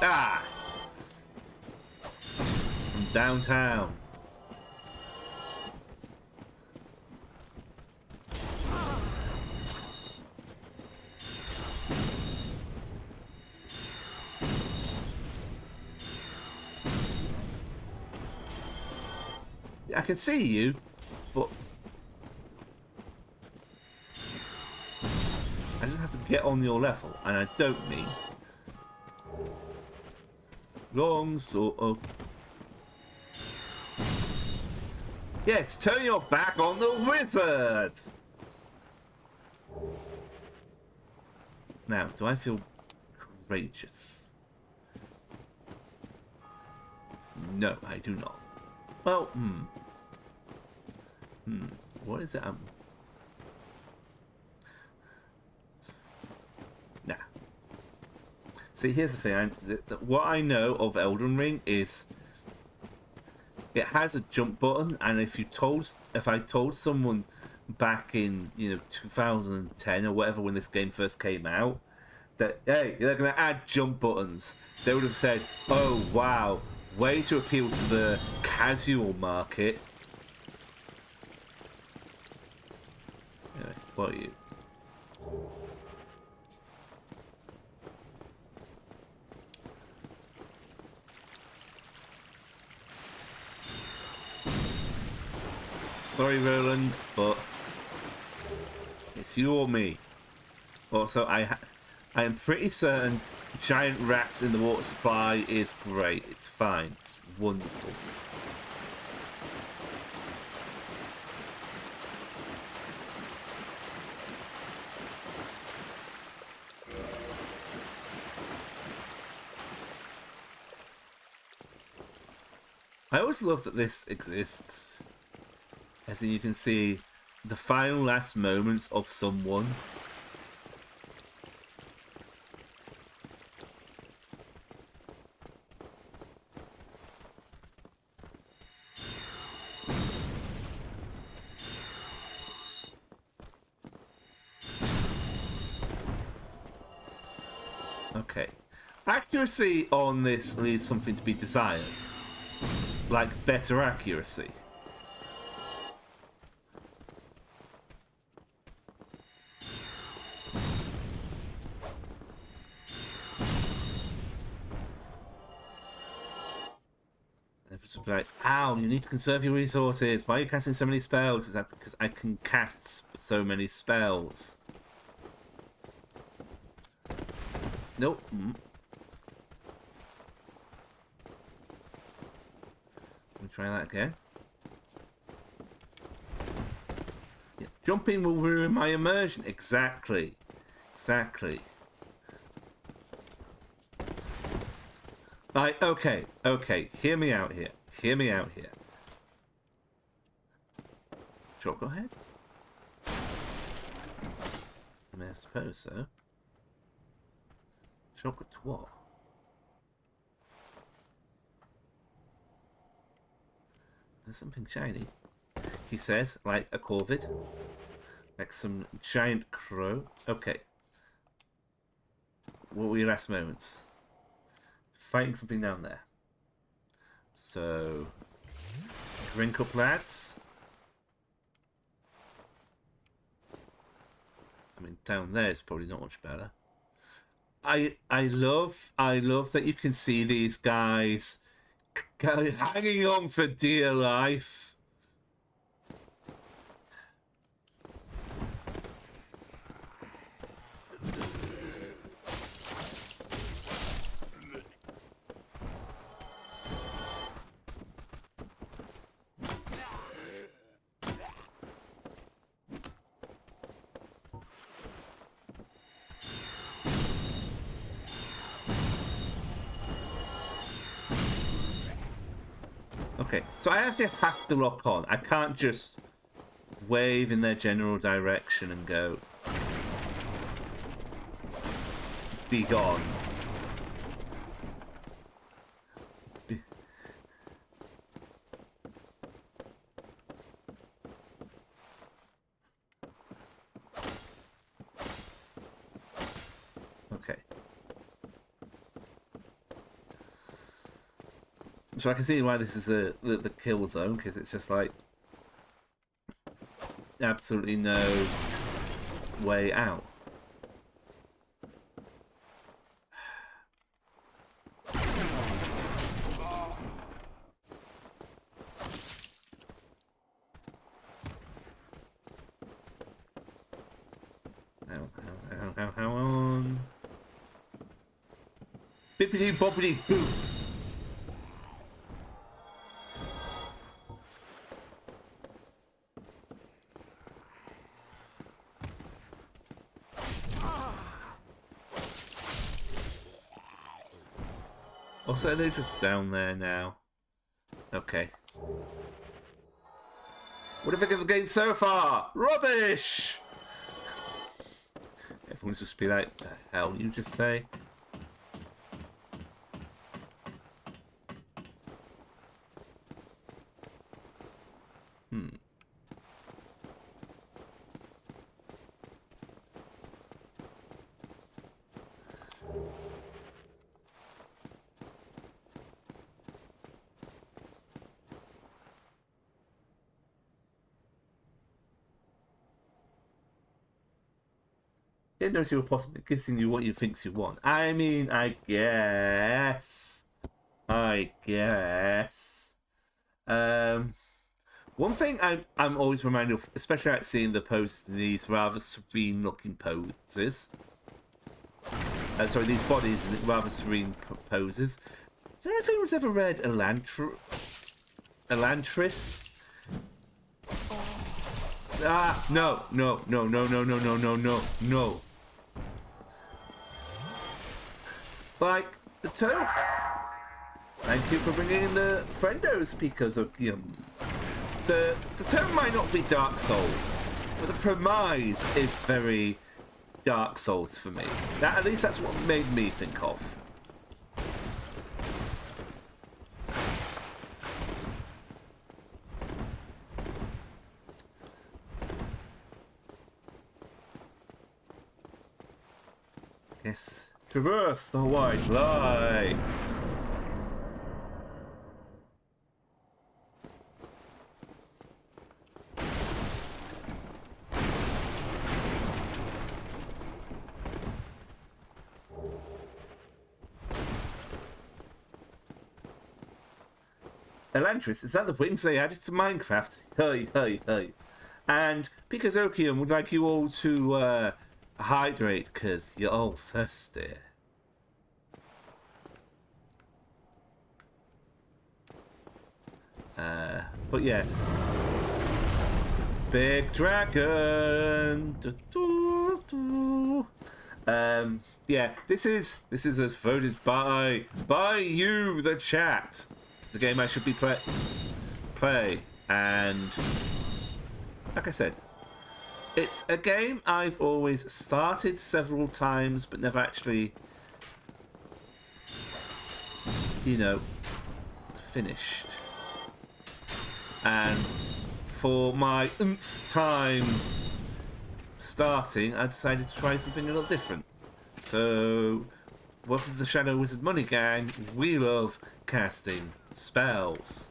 Ah! From downtown. I can see you, but I just have to get on your level, and I don't mean long sort of. Yes, turn your back on the wizard. Now, do I feel courageous? No, I do not. Well, what is it? Nah. See, here's the thing. What I know of Elden Ring is it has a jump button, and if I told someone back in 2010 or whatever when this game first came out that hey, they're gonna add jump buttons, they would have said, "Oh wow, way to appeal to the casual market." Anyway, what are you? Sorry, Roland, but it's you or me. Also, I am pretty certain giant rats in the water supply is great. It's fine. It's wonderful. I always love that this exists. As in, you can see the final last moments of someone. Okay. Accuracy on this leaves something to be desired. Like better accuracy. Like, ow, you need to conserve your resources. Why are you casting so many spells? Is that because I can cast so many spells? Nope. Let me try that again. Yeah, jumping will ruin my immersion. Exactly. Exactly. Okay. Hear me out here. Hear me out here. Sure, go ahead. I mean, I suppose so. Chocolate what? There's something shiny. He says, like a corvid. Like some giant crow. Okay. What were your last moments? Fighting something down there. So, drink up, lads. I mean, down there is probably not much better. I love that you can see these guys hanging on for dear life. Okay, so I actually have to lock on. I can't just wave in their general direction and go, be gone. Okay. So I can see why this is the kill zone, because it's just like absolutely no way out. How on. Bippity boppity boop. Also, they're just down there now. Okay. What have I given the game so far? Rubbish! Everyone's just be like, the hell you just say? It knows you were possibly giving you what you thinks you want. I mean, I guess. One thing I'm always reminded of, especially like seeing the posts in these rather serene looking poses. Sorry, these bodies in rather serene poses. I don't know if anyone's ever read Elantris. Ah, no. Like, the toad. Thank you for bringing in the friendos, because of the term might not be Dark Souls, but the premise is very Dark Souls for me. At least that's what made me think of. Yes. Traverse the white light. Elantris, is that the wings they added to Minecraft? Hey. And Pikazokium would like you all to hydrate, because you're all thirsty. But yeah. Big dragon. Yeah, this is as voted by you, the chat. The game I should be play, and like I said, it's a game I've always started several times, but never actually, finished. And for my nth time starting, I decided to try something a little different. So, welcome to the Shadow Wizard Money Gang. We love casting spells.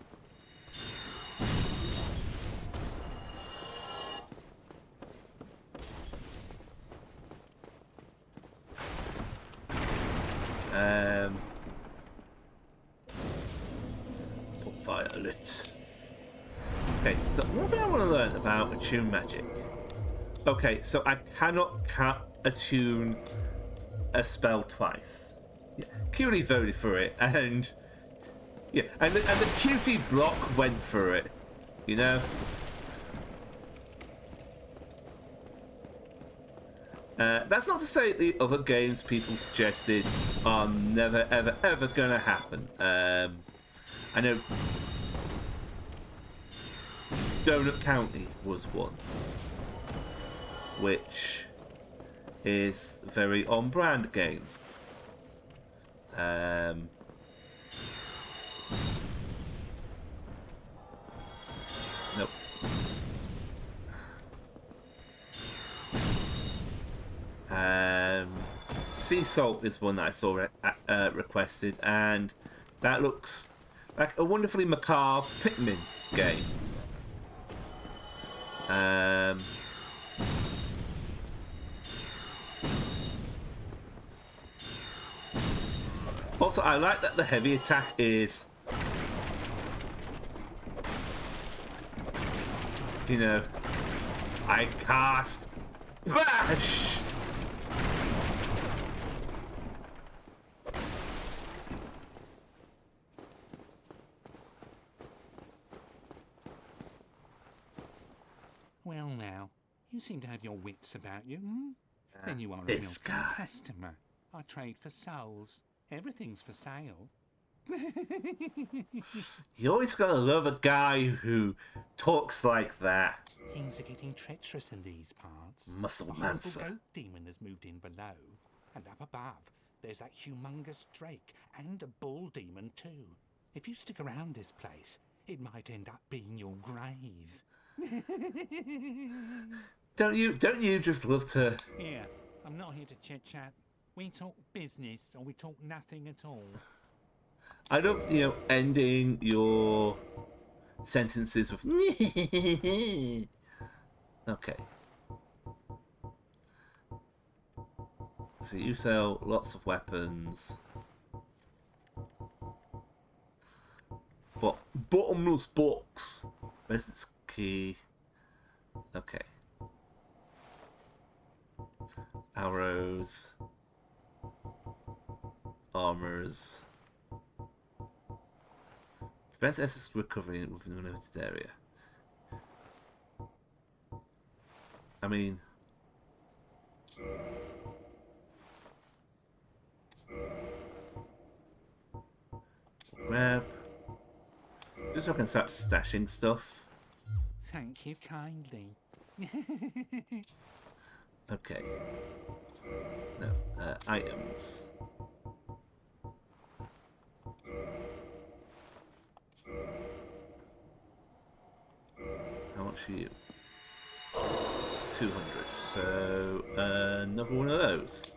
Put fire lit. Okay, so one thing I want to learn about attune magic. Okay, so I cannot attune a spell twice. Yeah, Cutie voted for it, and yeah, and the cutie block went for it. That's not to say the other games people suggested are never, ever gonna happen. I know Donut County was one, which is a very on-brand game. Nope. Sea Salt is one that I saw requested, and that looks Like a wonderfully macabre Pikmin game. Also, I like that the heavy attack is, you know, I cast Bash! Well now, you seem to have your wits about you, hmm? Then you are a This milking guy. customer. I trade for souls. Everything's for sale. You always gotta love a guy who talks like that. Things are getting treacherous in these parts. Muscle A horrible mancer. goat demon has moved in below. And up above, there's that humongous drake and a bull demon too. If you stick around this place, it might end up being your grave. Don't you just love to... Here, I'm not here to chit-chat. We talk business or we talk nothing at all. I love, you know, ending your sentences with... Okay. So you sell lots of weapons. But bottomless box. Residence key. Okay. Arrows. Armors. Prevents essence recovery within a limited area. I mean... Grab. Just so I can start stashing stuff. Thank you kindly. Okay. No, items. How much are you? 200. So, another one of those.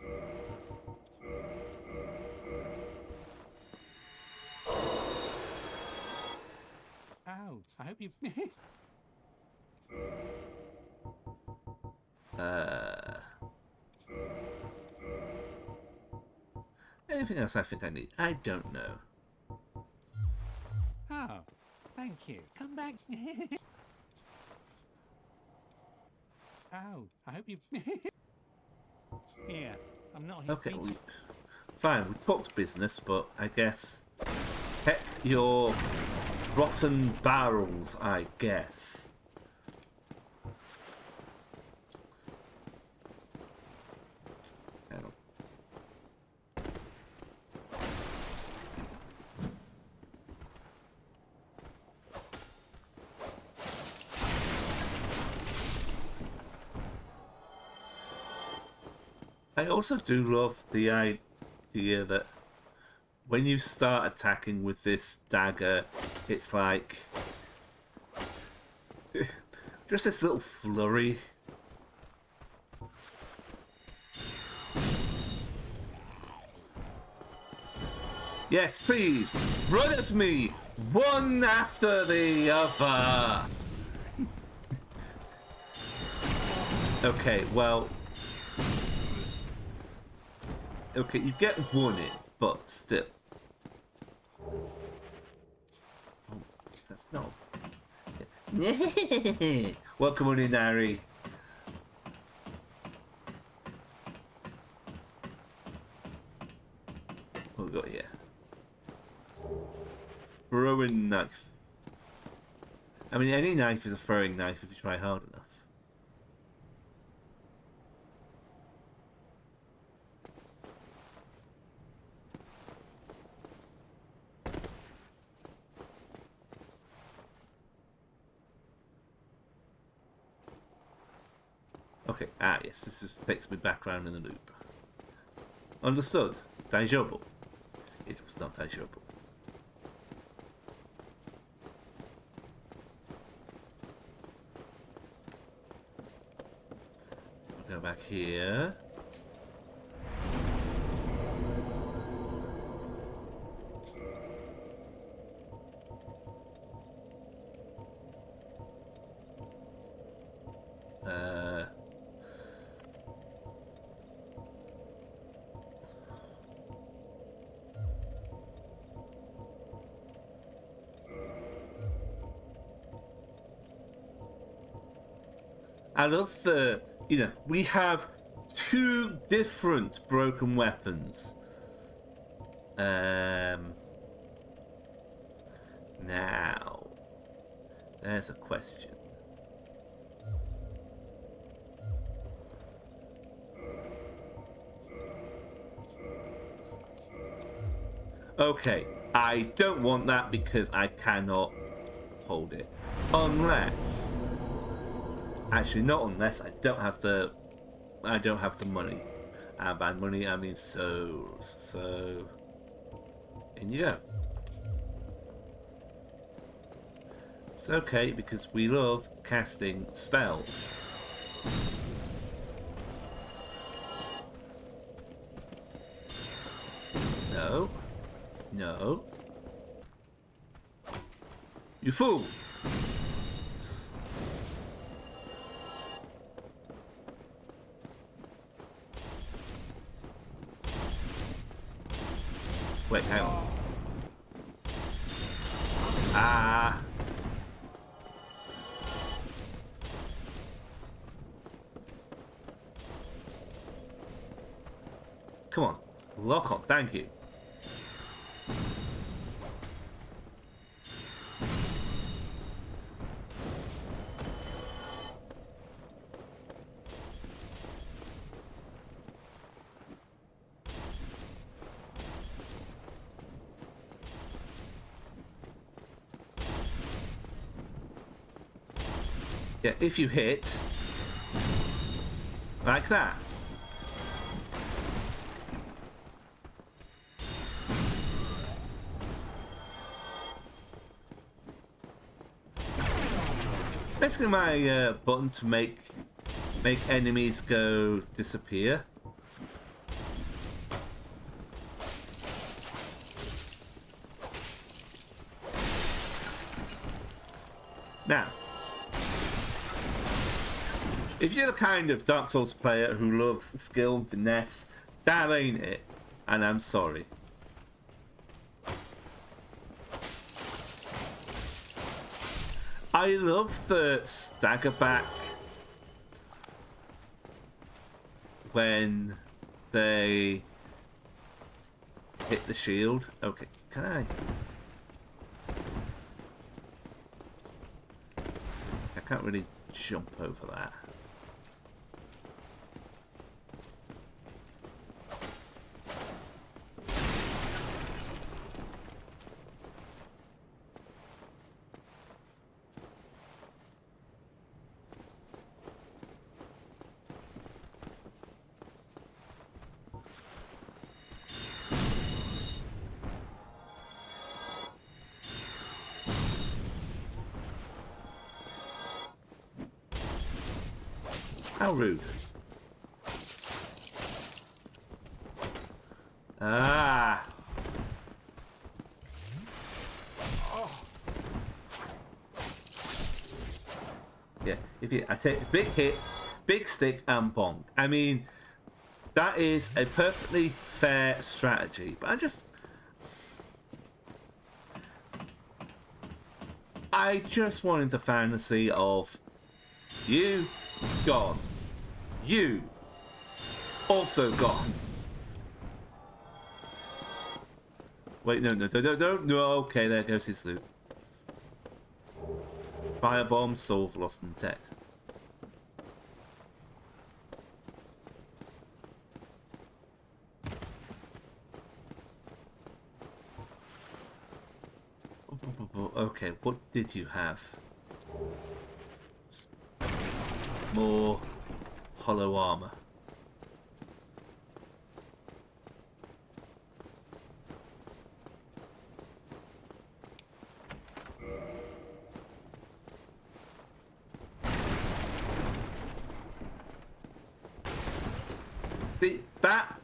Oh, I hope you... Anything else I think I need? I don't know. Oh, thank you. Come back. Oh, I hope you... Here, I'm not here. Okay, fine, we talked business, but I guess... Heck your rotten barrels, I guess. Hang on. I also do love the idea that when you start attacking with this dagger, it's like just this little flurry. Yes, please, run at me, one after the other. Okay, well... Okay, you get one in, but still. Oh, that's not... Welcome on in, Harry. What have we got here? Throwing knife. I mean, any knife is a throwing knife if you try hard enough. Okay, yes, this just takes me back round in the loop. Understood. Daijoubu. It was not Daijoubu. Go back here. I love the, you know, we have 2 different broken weapons. Now, there's a question. Okay, I don't want that because I cannot hold it. Unless... Actually, not unless I don't have the money. And by money, I mean souls. So, in you go. It's okay because we love casting spells. No. No. You fool! Wait, hang on. Ah. Come on. Lock on, thank you. Yeah, if you hit like that. Basically my button to make enemies go disappear. Now, if you're the kind of Dark Souls player who loves skill and finesse, that ain't it, and I'm sorry. I love the stagger back when they hit the shield. Okay, can I can't really jump over that. How rude. Ah. Yeah, I take a big hit, big stick and bonk. I mean, that is a perfectly fair strategy, but I just wanted the fantasy of you gone. You also gone. Wait, no. Okay, there goes his loot. Firebomb, soul lost and dead. Okay, what did you have? More hollow armor.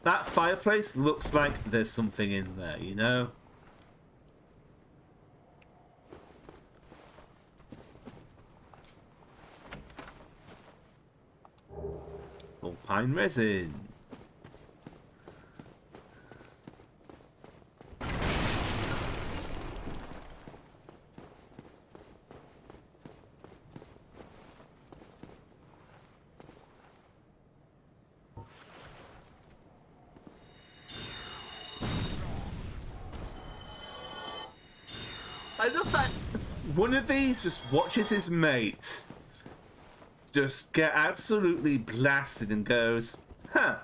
That fireplace looks like there's something in there, you know? pine resin. I love that one of these just watches his mate just get absolutely blasted and goes, huh.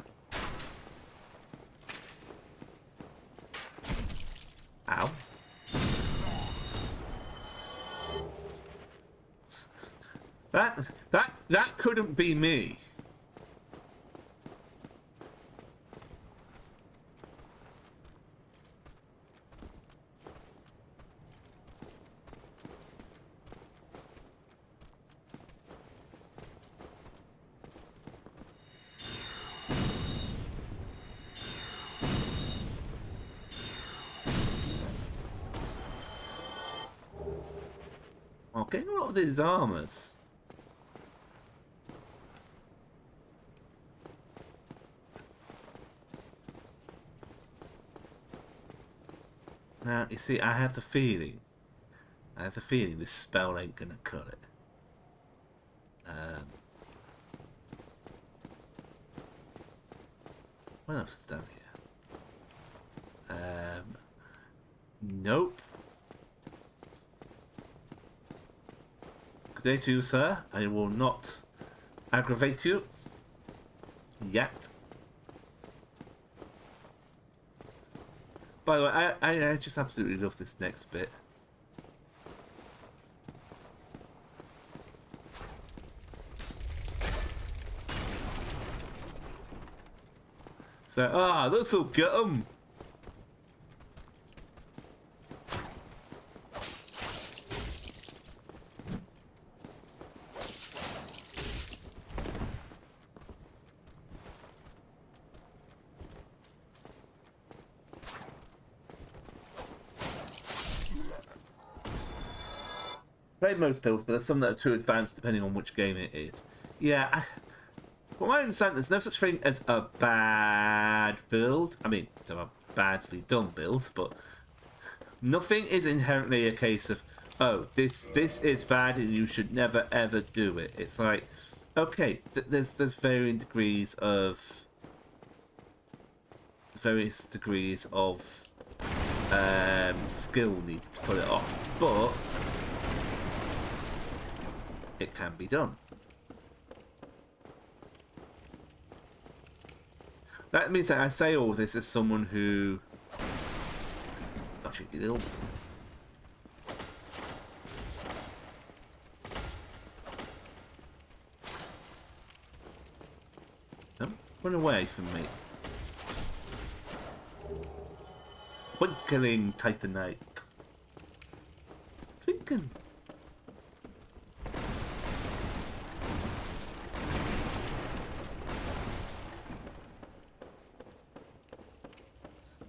Ow. That couldn't be me. I'm getting a lot of these armors. Now, you see, I have the feeling this spell ain't gonna cut it. What else is down here? Nope. Good day to you, sir. I will not aggravate you yet. By the way, I just absolutely love this next bit. So, this'll get 'em. Played most builds, but there's some that are too advanced depending on which game it is. Yeah, from what I understand, there's no such thing as a bad build. I mean, there are badly done builds, but nothing is inherently a case of, oh, this is bad and you should never ever do it. It's like, okay, there's varying degrees of skill needed to pull it off, but it can be done. That means that I say all this as someone who... Gosh, you little... No, run away from me. Twinkling Titanite. Twinkling.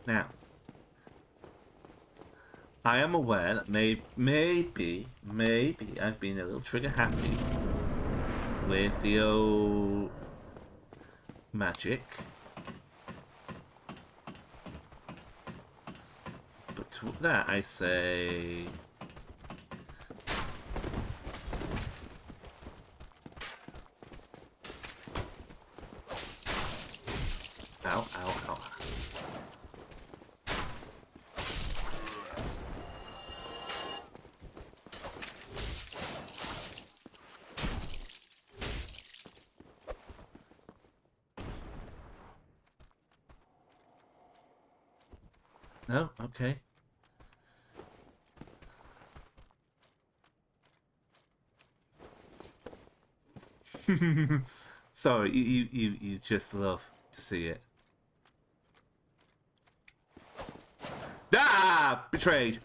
Now, I am aware that maybe I've been a little trigger happy with the old magic, but to that I say, ow, ow, ow. No? Okay. Sorry, you just love to see it. Ah! Betrayed!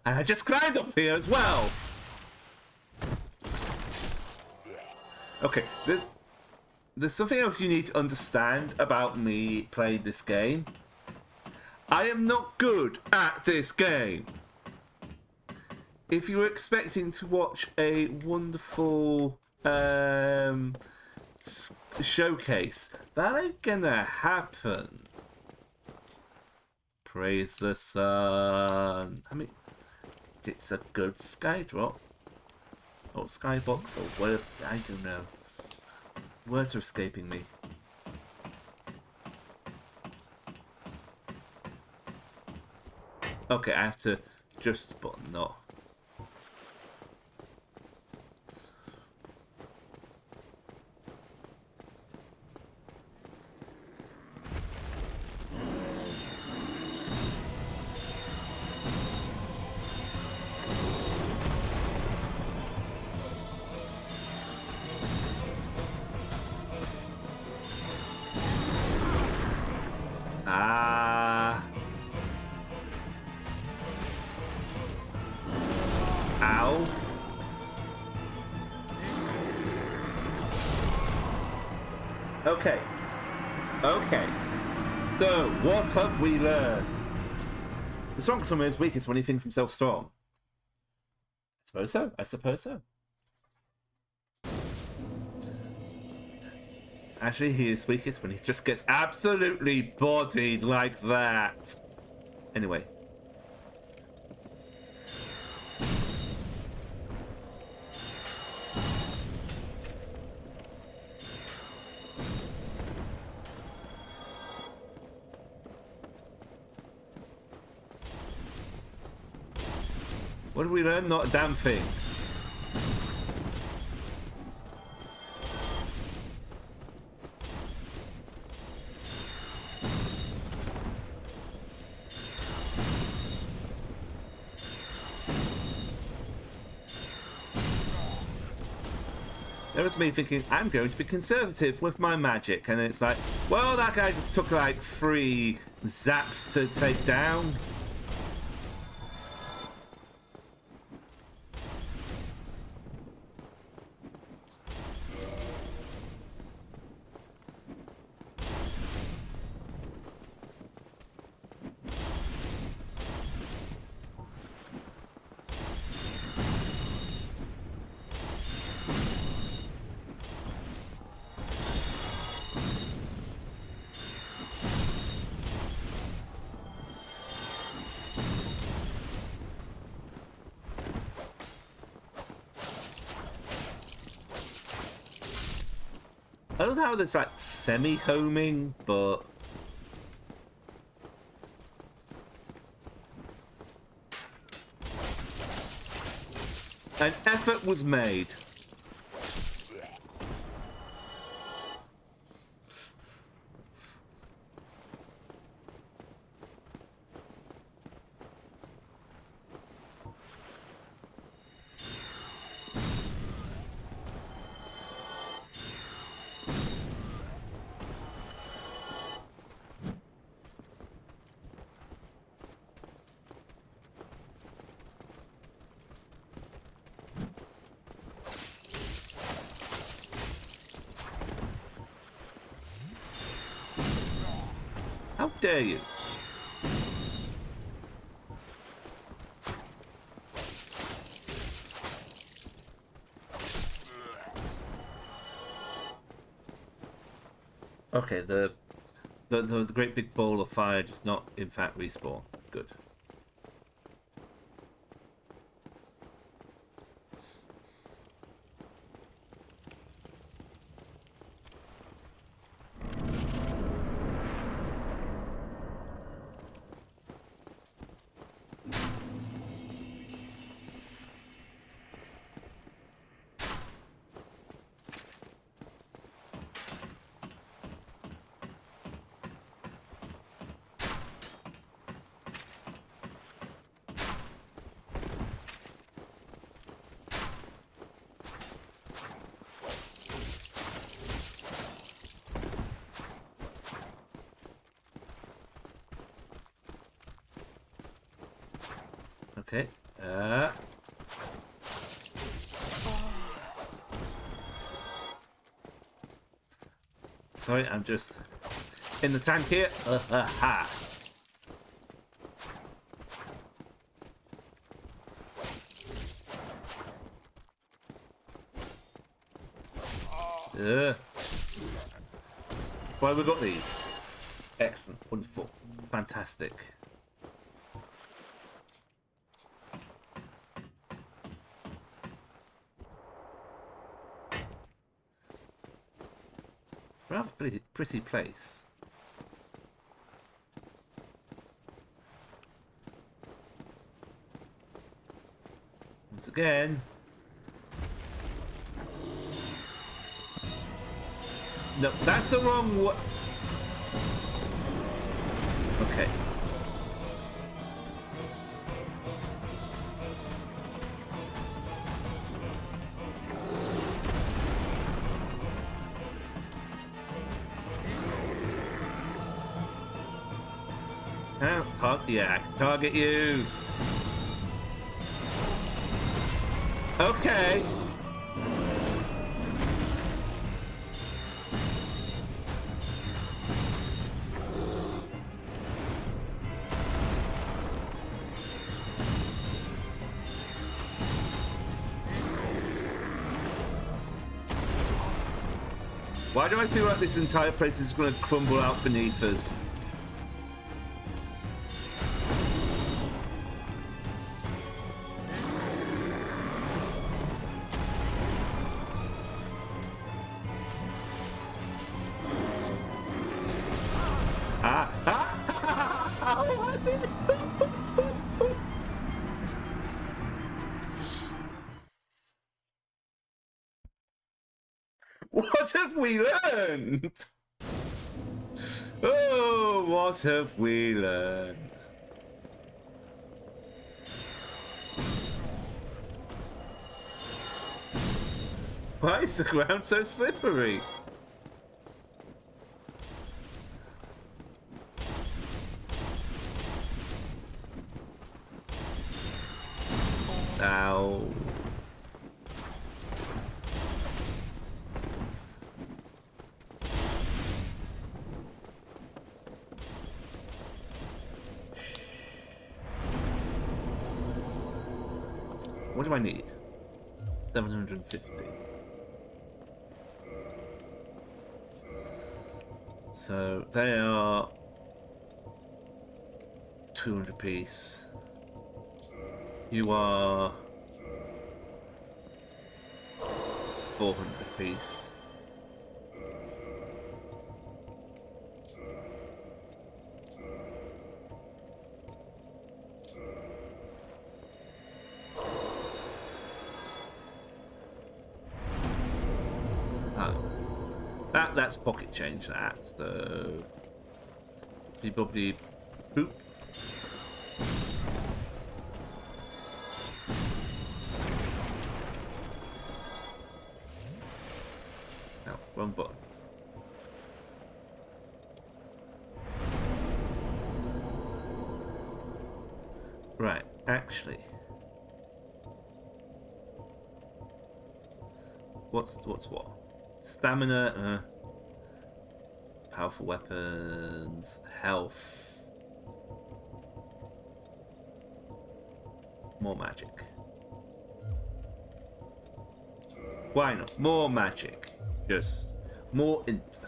I just climbed up here as well! Okay, there's something else you need to understand about me playing this game. I am not good at this game. if you were expecting to watch a wonderful showcase, that ain't gonna happen. Praise the sun. I mean, it's a good sky drop. Or skybox, or whatever. I don't know. Words are escaping me. Okay, I have to adjust the button, no. Ow. Okay. Okay. So, what have we learned? The strongest one is weakest when he thinks himself strong. I suppose so. I suppose so. Actually, he is weakest when he just gets absolutely bodied like that. Anyway. What did we learn? Not a damn thing. There was me thinking, I'm going to be conservative with my magic. And it's like, well, that guy just took like 3 zaps to take down. I don't know how there's like semi-homing, but an effort was made. How dare you? Okay, the great big ball of fire does not in fact respawn. Good. Okay. Sorry, I'm just in the tank here. Ha. Why have we got these? Excellent, wonderful, fantastic. Rather pretty place. Once again. No, that's the wrong one. Okay. Yeah, I can target you. Okay. Why do I feel like this entire place is going to crumble out beneath us? What have we learned? Oh, what have we learned? Why is the ground so slippery? Ow. What do I need? 750. So they are 200 piece. You are 400 piece. That's pocket change, that, so you probably boop. No, wrong button. Right, actually. What's what? Stamina, powerful weapons, health, more magic. Why not? More magic. Just more int.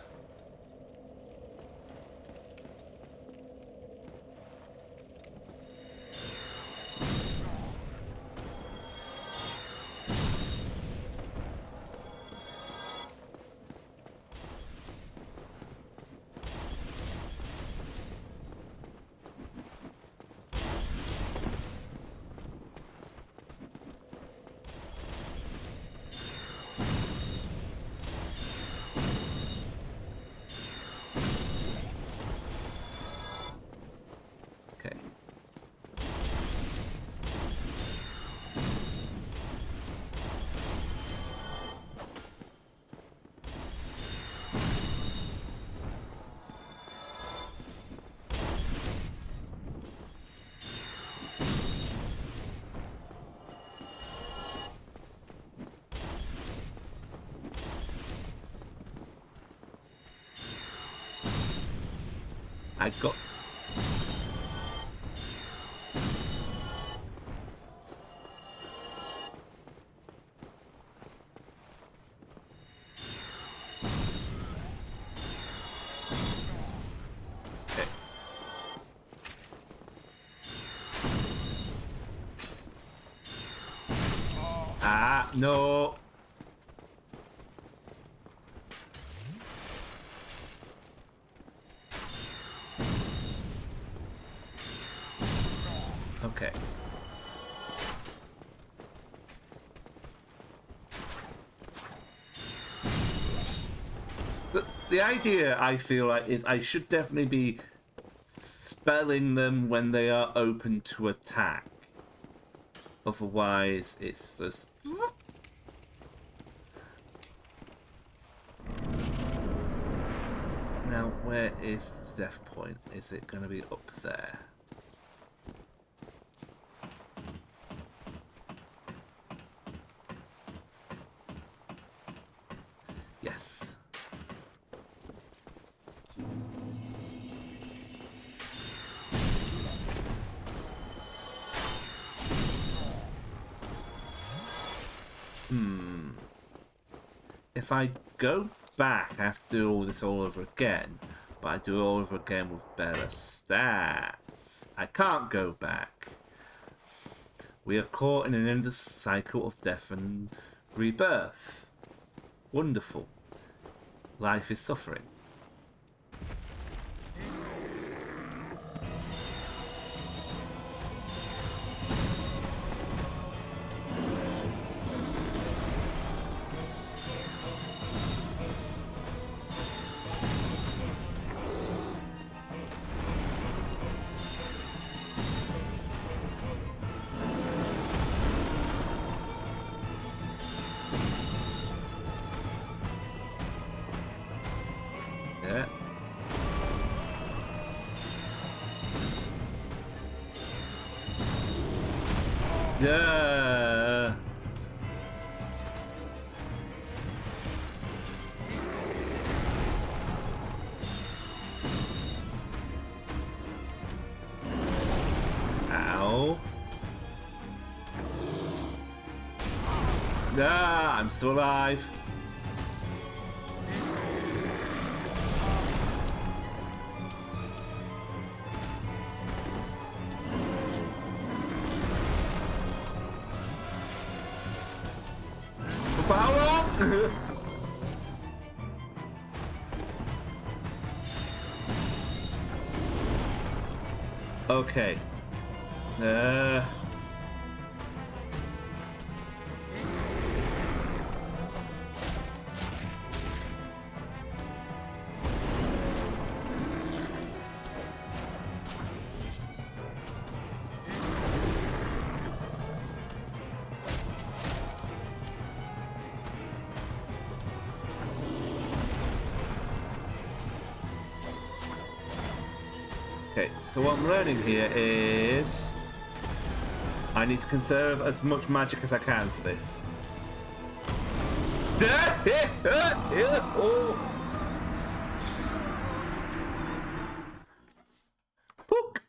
I got. No. Okay. The idea, I feel like, is I should definitely be spelling them when they are open to attack. Otherwise, it's just... Now, where is the death point? Is it going to be up there? Yes. If I go back, I have to do all this all over again. But I do it all over again with better stats. I can't go back. We are caught in an endless cycle of death and rebirth. Wonderful. Life is suffering. Yeah. Yeah. Ow. Ah, I'm still alive. Power! Okay. Okay, so what I'm learning here is I need to conserve as much magic as I can for this. Hook.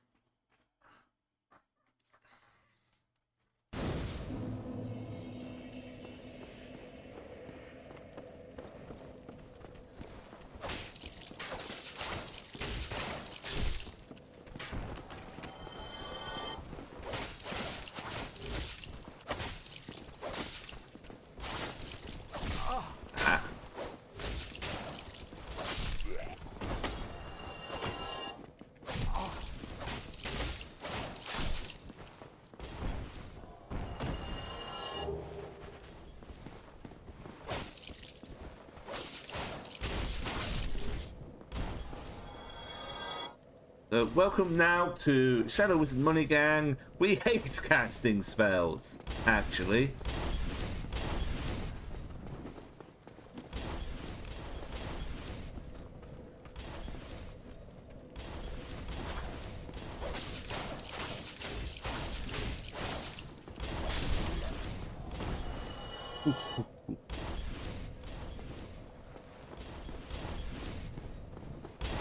Welcome now to Shadow Wizard Money Gang. We hate casting spells, actually.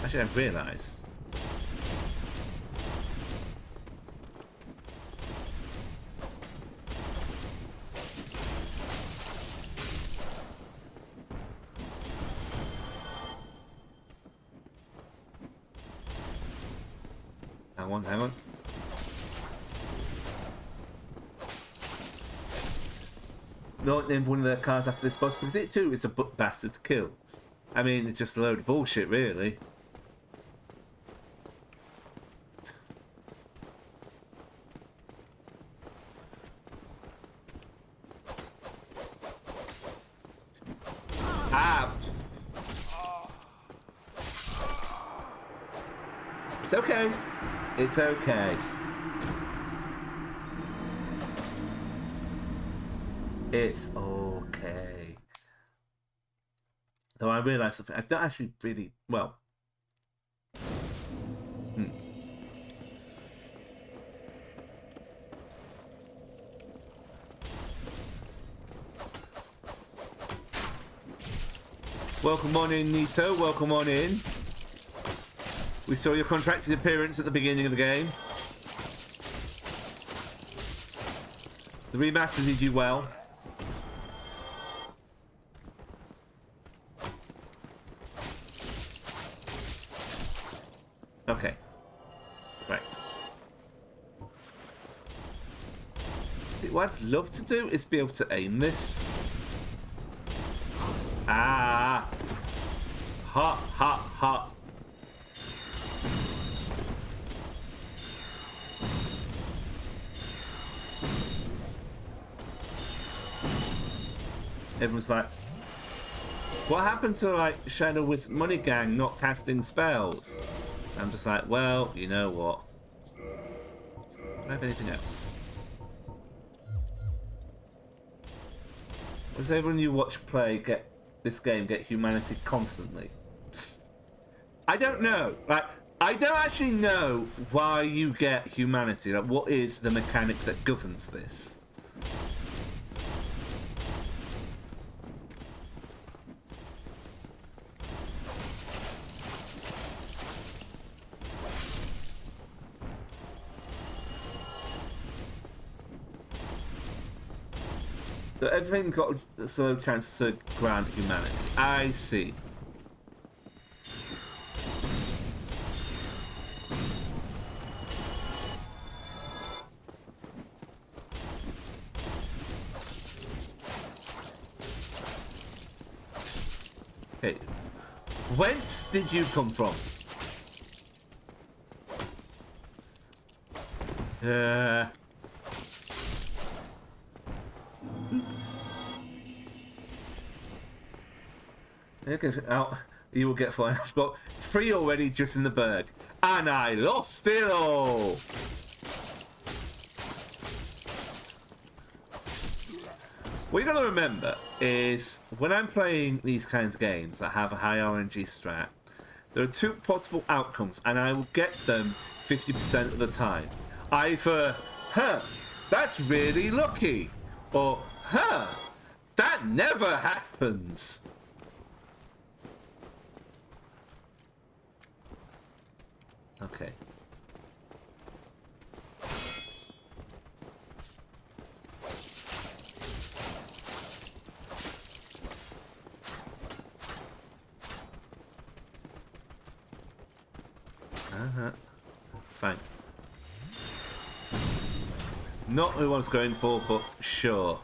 Actually, I realised. Hang on. not named one of their cars after this boss because it too is a bastard to kill. I mean, it's just a load of bullshit, really. Ah! It's okay. It's okay. It's okay. Though I realise something. I don't actually really... Well... Welcome on in, Nito. Welcome on in. We saw your contracted appearance at the beginning of the game. The remaster did you well. Okay. Right. What I'd love to do is be able to aim this. Ah! Ha, ha, ha. Everyone's like, what happened to, like, Shadow with Money Gang not casting spells? I'm just like, well, you know what? Do I have anything else? Does everyone you watch play get this game get humanity constantly? I don't know. Like, I don't actually know why you get humanity. Like, what is the mechanic that governs this? So everything got a slow chance to grant humanity. I see. Okay. Whence did you come from? Okay, out. You will get fine. I've got 3 already just in the bag. And I lost it all! What you gotta remember is, when I'm playing these kinds of games that have a high RNG strat, there are 2 possible outcomes, and I will get them 50% of the time. Either, huh, that's really lucky, or, huh, that never happens. Okay. Fine. Not who I was going for, but sure.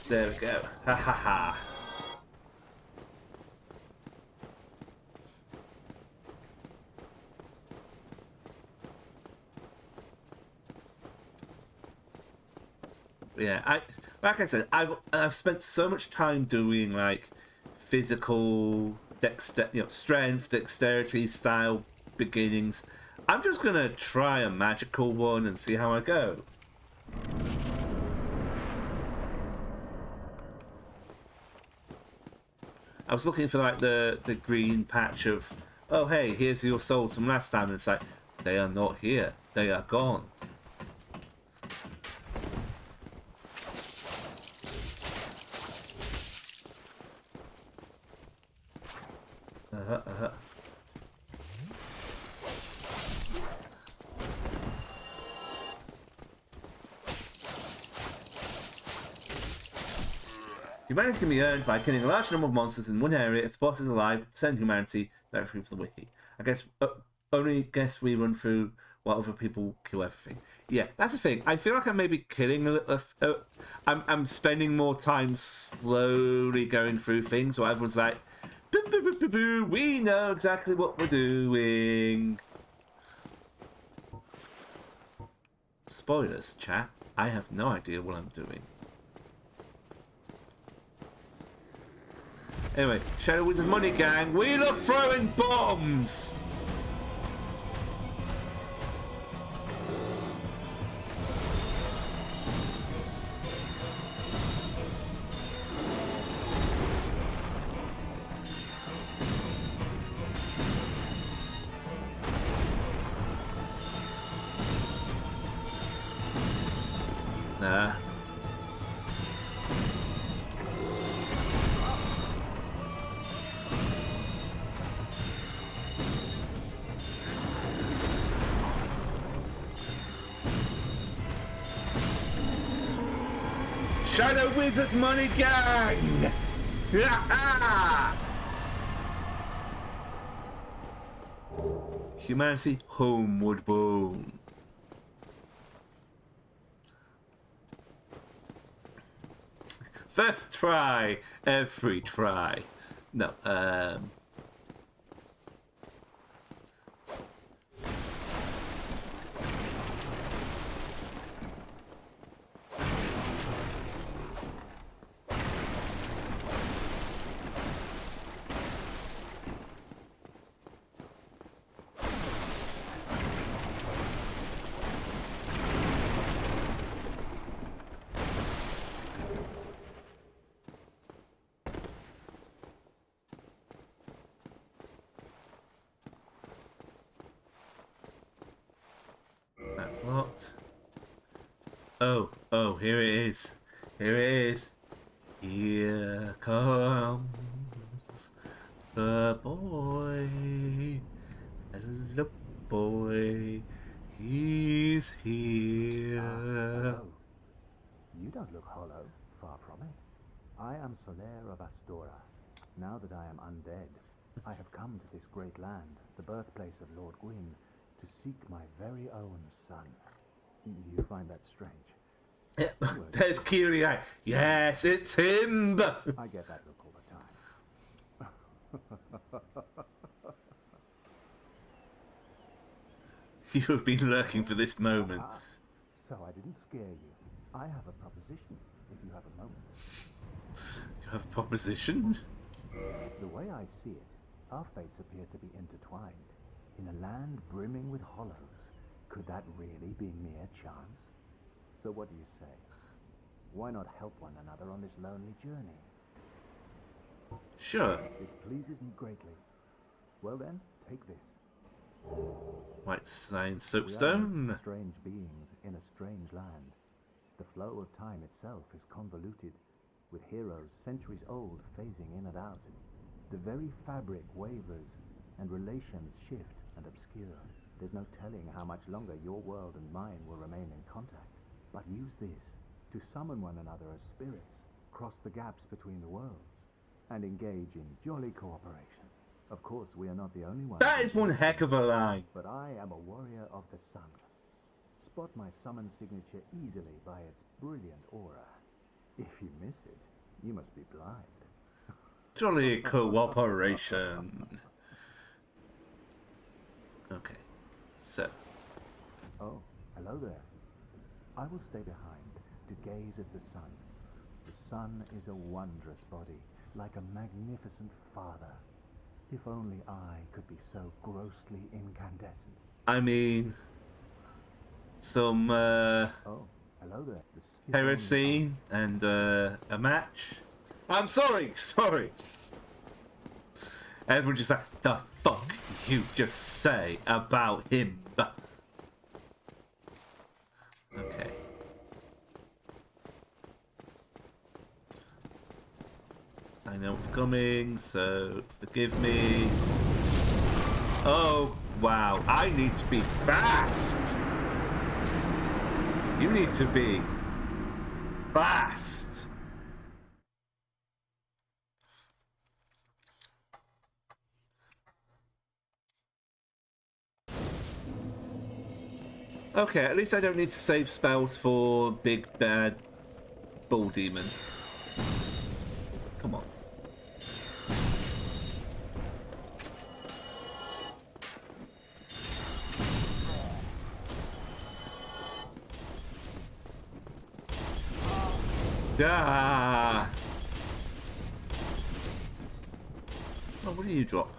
There we go. Ha ha ha. Yeah, like I said, I've spent so much time doing like physical strength, dexterity style beginnings. I'm just gonna try a magical one and see how I go. I was looking for like the green patch of, oh hey, here's your souls from last time, and it's like, they are not here, they are gone. Humanity can be earned by killing a large number of monsters in one area. If the boss is alive, send humanity directly for the wiki. I guess only guess we run through while other people kill everything. Yeah, that's the thing. I feel like I'm maybe killing a little. I'm spending more time slowly going through things, so everyone's like, boo, boo, boo, boo, boo, we know exactly what we're doing. Spoilers, chat. I have no idea what I'm doing. Anyway, Shadow Wizard Money Gang, we love throwing bombs! Nah. Shadow Wizard Money Gang! Humanity Homeward Bound. First try, every try. No, that's locked. Oh, here it is. Here it is. Here comes the boy. Hello, boy. He's here. Hello. You don't look hollow, far from it. I am Solaire of Astora. Now that I am undead, I have come to this great land, the birthplace of Lord Gwyn, to seek my very own son. You find that strange? There's Kyrie. Yes, it's him. I get that look all the time. You have been lurking for this moment. So I didn't scare you. I have a proposition, if you have a moment. You have a proposition? The way I see it, our fates appear to be intertwined. In a land brimming with hollows, could that really be mere chance? So what do you say? Why not help one another on this lonely journey? Sure. This pleases me greatly. Well then, take this. White Sign We are Soapstone. strange beings in a strange land. The flow of time itself is convoluted, with heroes centuries old phasing in and out. The very fabric wavers, and relations shift and obscure. There's no telling how much longer your world and mine will remain in contact. But use this to summon one another as spirits, cross the gaps between the worlds, and engage in jolly cooperation. Of course, we are not the only ones. That is one heck of a lie. But I am a warrior of the sun. Spot my summon signature easily by its brilliant aura. If you miss it, you must be blind. Jolly cooperation. Okay, so. Oh, hello there. I will stay behind to gaze at the sun. The sun is a wondrous body, like a magnificent father. If only I could be so grossly incandescent. I mean, some Oh, hello there. The heresy and a match. I'm sorry. Everyone just like, the fuck you just say about him? Okay. I know what's coming, so forgive me. Oh, wow. I need to be fast. You need to be fast. Okay, at least I don't need to save spells for big bad bull demon. Come on. Ah! Oh, what do you drop?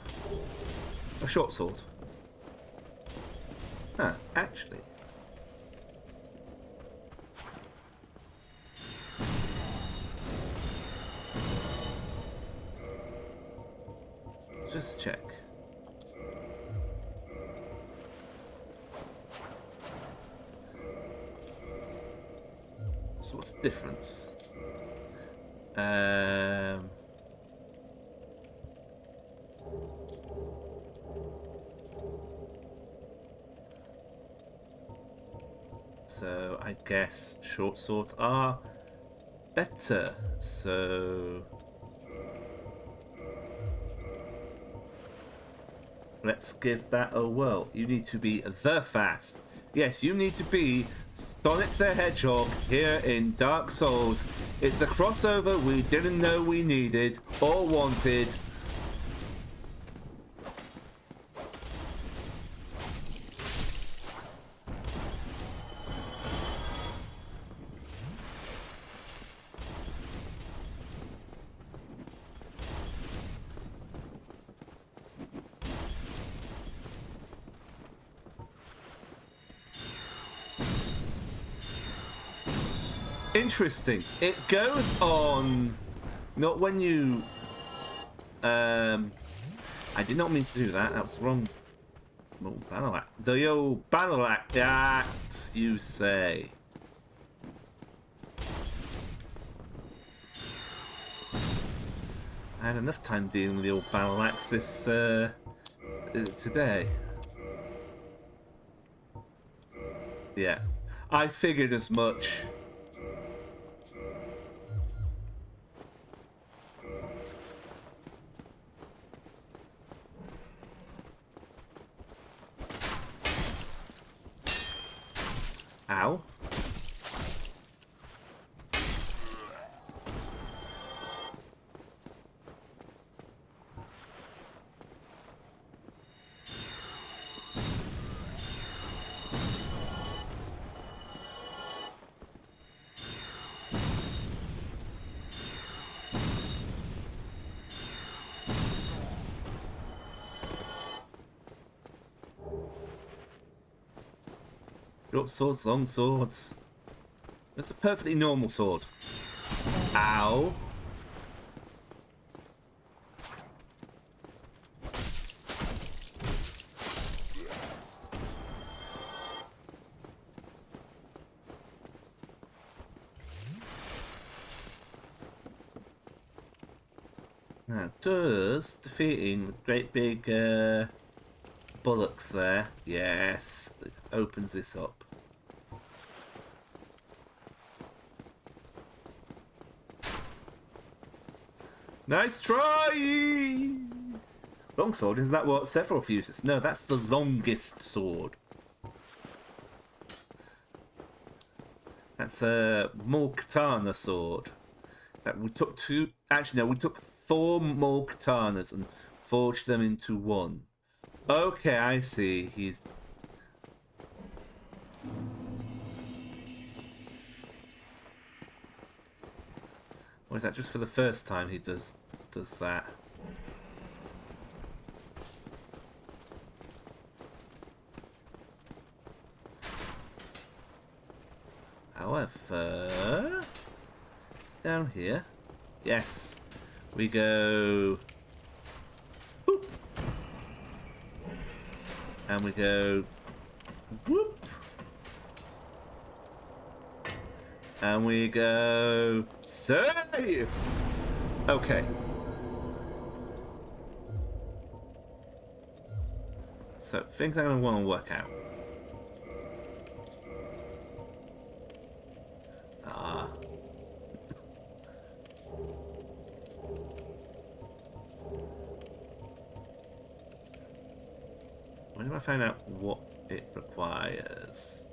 A short sword. Huh, actually. Just check. So what's the difference? So I guess short swords are better. So let's give that a whirl. You need to be the fast. Yes, you need to be Sonic the Hedgehog here in Dark Souls. It's the crossover we didn't know we needed or wanted. Interesting. It goes on. Not when you. I did not mean to do that. That was the wrong. Oh, battle axe. The old battle axe, you say. I had enough time dealing with the old battle axe this today. Yeah, I figured as much. Ow. Short swords, long swords. That's a perfectly normal sword. Ow. Now, does defeating the great big bullocks there? Yes, it opens this up. Nice try! Longsword, is that what Sephiroth uses? No, that's the longest sword. That's a Katana sword. That we took two. Actually, no, we took 4 more katanas and forged them into one. Okay, I see. He's. Or is that just for the first time he does that? However, it's down here. Yes, we go. Boop. And we go. Whoop. And we go. Safe! Okay. So, things I'm going to want to work out. When do I find out what it requires?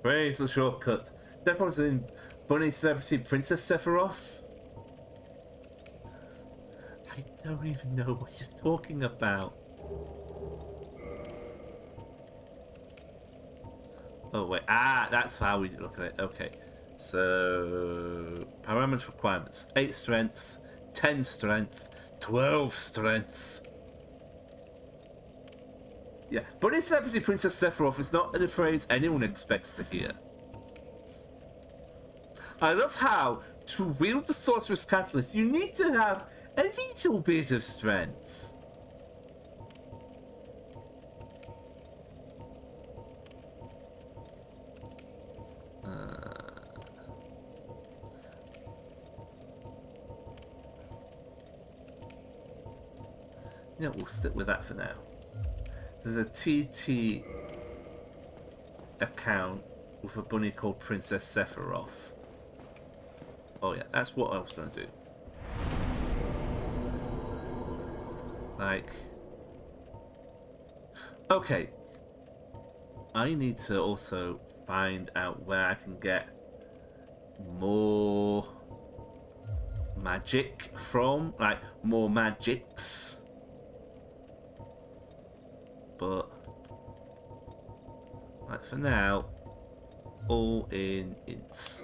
Praise the shortcut. Sephiroth's in Bunny Celebrity Princess Sephiroth? I don't even know what you're talking about. Oh wait, that's how we look at it. Okay, so parameter requirements: 8 strength, 10 strength, 12 strength. Yeah, Bunny Celebrity Princess Sephiroth is not the phrase anyone expects to hear. I love how, to wield the Sorcerer's Catalyst, you need to have a little bit of strength. Yeah, we'll stick with that for now. There's a TT account with a bunny called Princess Sephiroth. Oh yeah, that's what I was going to do. Like... Okay. I need to also find out where I can get more magic from. Like, more magics. But like for now, all in ints.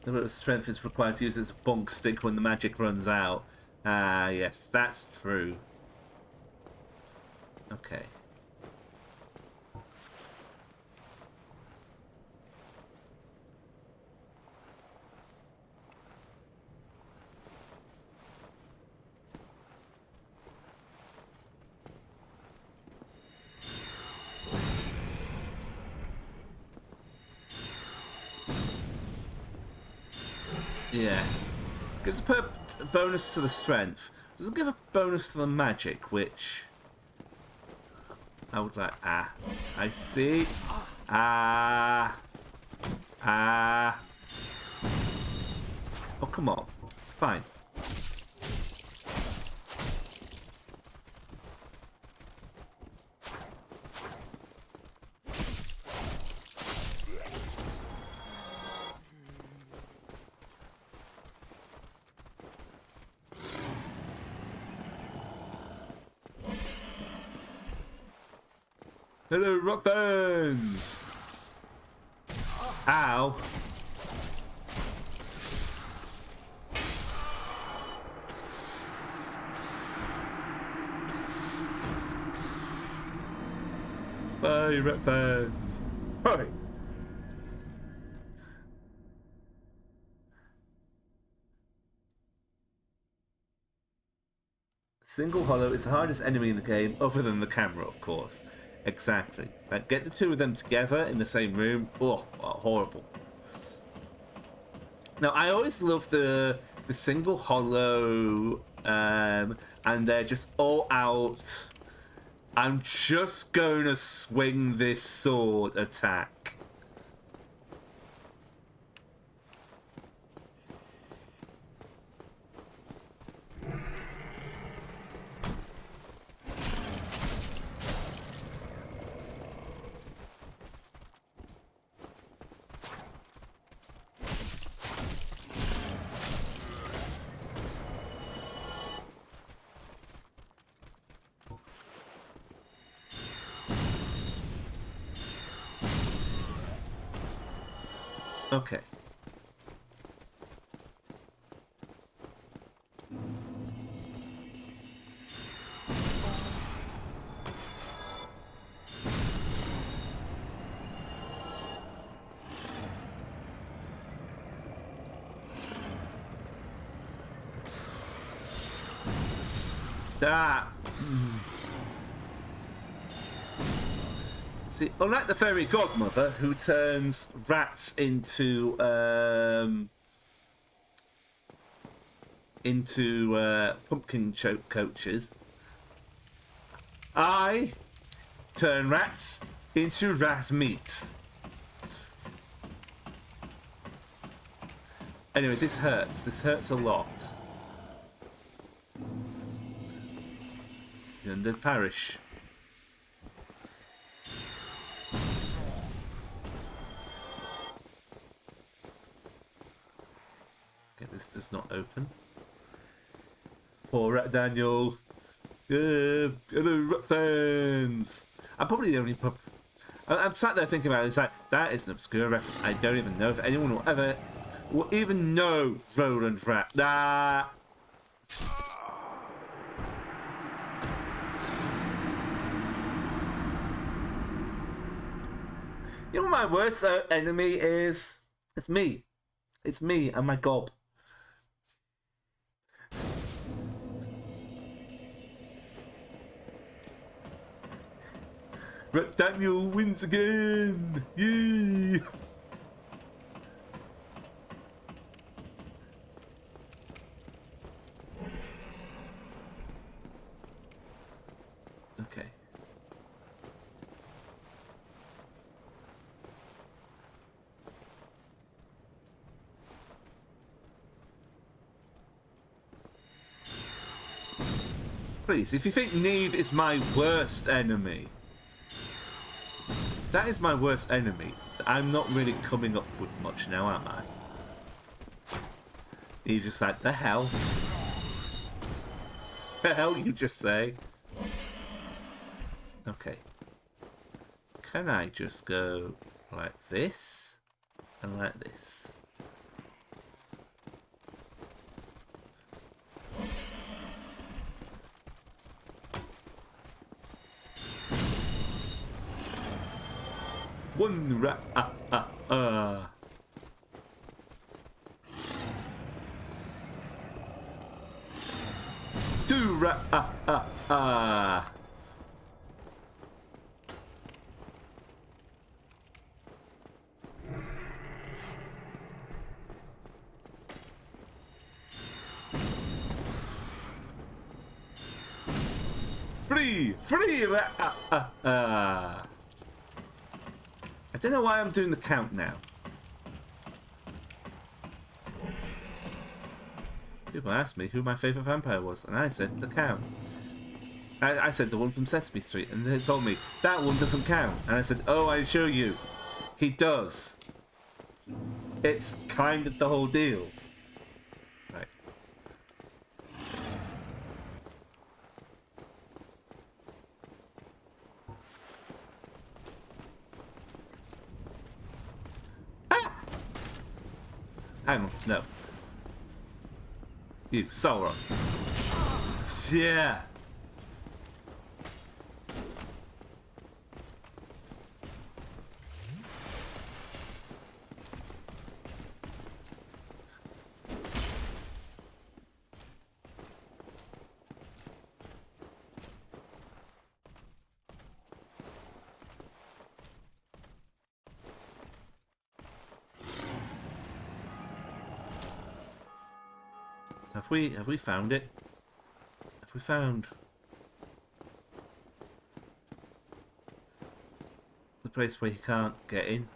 The bit of strength is required to use its bonk stick when the magic runs out. Ah, yes, that's true. Okay. Yeah. Gives a bonus to the strength. Doesn't give a bonus to the magic, which... I would like... Ah. I see. Ah. Ah. Oh, come on. Fine. Hello, Rothans! Ow. Bye, Rothans! Hi! Single Hollow is the hardest enemy in the game, other than the camera, of course. Exactly. Like, get the two of them together in the same room. Oh, horrible. Now, I always love the Single Hollow, and they're just all out. I'm just going to swing this sword attack. Okay. Ah. See, unlike the fairy godmother, who turns rats into pumpkin coaches, I turn rats into rat meat. Anyway, this hurts. This hurts a lot. The undead parish. Okay, this does not open. Poor Rat Daniel. Hello, Rat fans. I'm probably the only I'm sat there thinking about it. It's like, that is an obscure reference. I don't even know if anyone will even know Roland Rat. Nah. You know what my worst enemy is? It's me. It's me and my gob. Rat Daniel wins again! Yay! Okay. Please, if you think Neve is my worst enemy, that is my worst enemy. I'm not really coming up with much now, am I? He's just like, the hell? The hell you just say? Okay. Can I just go like this and like this? One rat, Two rat, Free rat, I don't know why I'm doing the count now. People asked me who my favourite vampire was, and I said the Count. I said the one from Sesame Street, and they told me that one doesn't count. And I said, oh, I assure you, he does. It's kind of the whole deal. Right. Ah! Hang on, no. You, Sauron. Yeah. Have we found it? Have we found the place where you can't get in?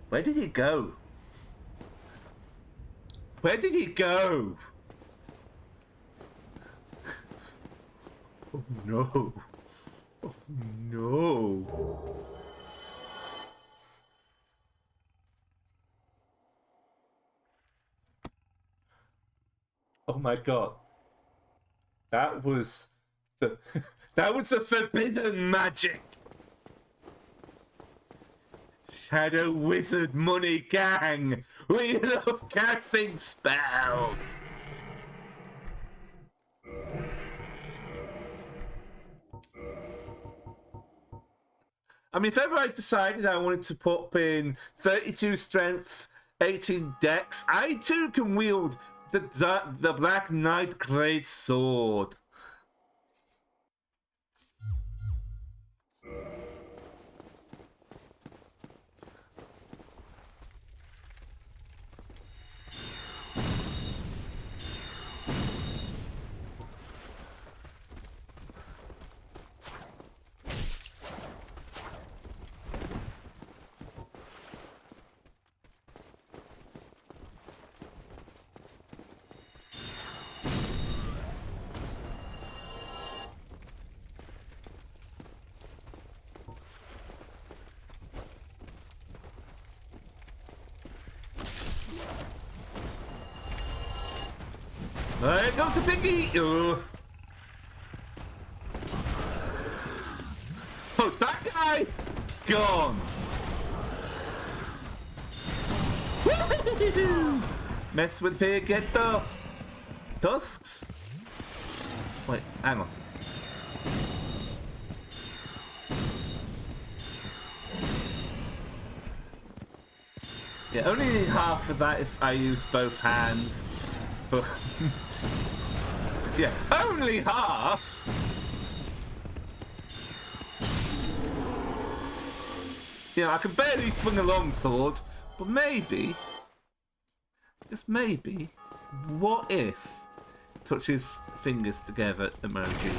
Where did he go? Where did he go? Oh no. Oh no. Oh my god. That was the that was the forbidden magic. Shadow Wizard Money Gang. We love casting spells. I mean, if ever I decided I wanted to put in 32 strength, 18 dex, I too can wield the Black Knight Great Sword. There goes a piggy! Oh, that guy! Gone! Mess with pig, get the tusks. Wait, hang on. Yeah, only half of that if I use both hands. But yeah, only half. Yeah, I can barely swing a longsword, but maybe, just maybe, what if touch his fingers together emoji?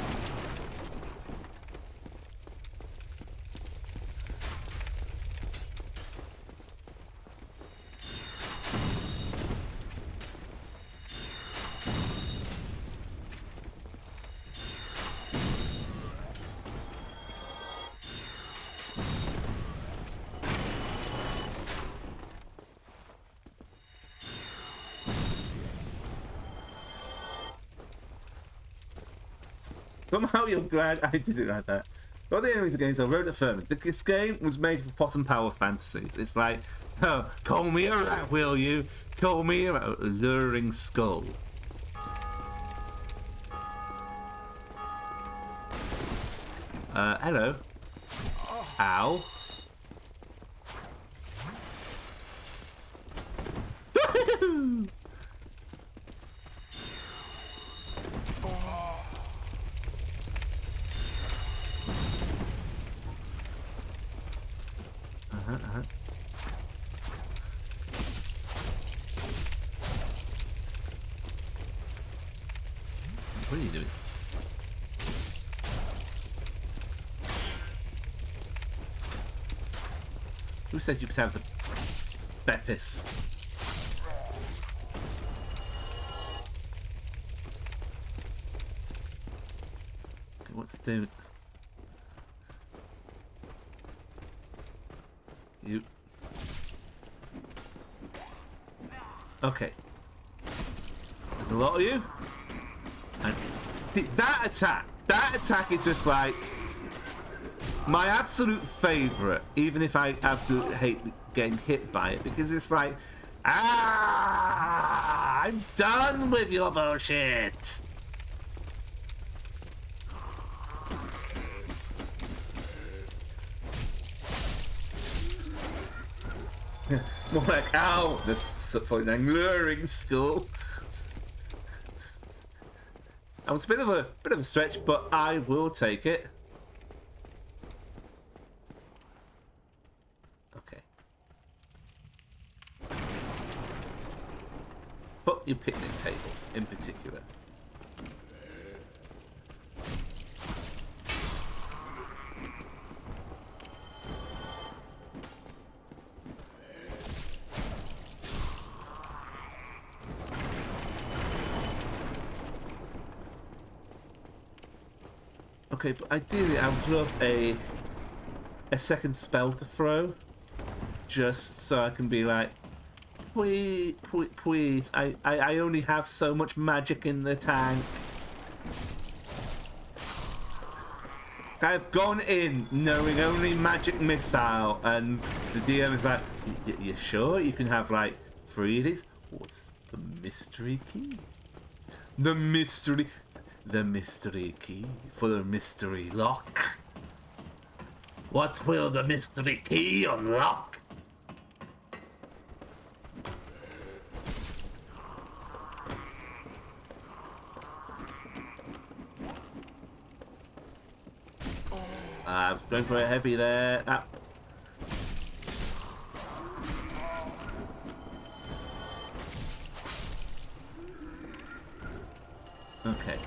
Somehow you're glad I did it like that. Got the enemies against, I wrote it firmly. This game was made for Possum Power Fantasies. It's like, oh, call me a rat, will you? Call me a rat, luring skull. Hello. Ow. What are you doing? Who said you could have the Beppis? Okay, what's the... You... Okay. There's a lot of you. And that attack is just like my absolute favourite, even if I absolutely hate getting hit by it, because it's like, I'm done with your bullshit. More like, ow, this fucking luring skull. That was a bit of a stretch, but I will take it. Okay. But your picnic table in particular. Okay, but ideally I would love a second spell to throw, just so I can be like, please, I only have so much magic in the tank. I've gone in knowing only magic missile, and the DM is like, you sure you can have like 3 of these? What's the mystery key? The mystery key for the mystery lock. What will the mystery key unlock? I was going for a heavy there. Ah. Okay.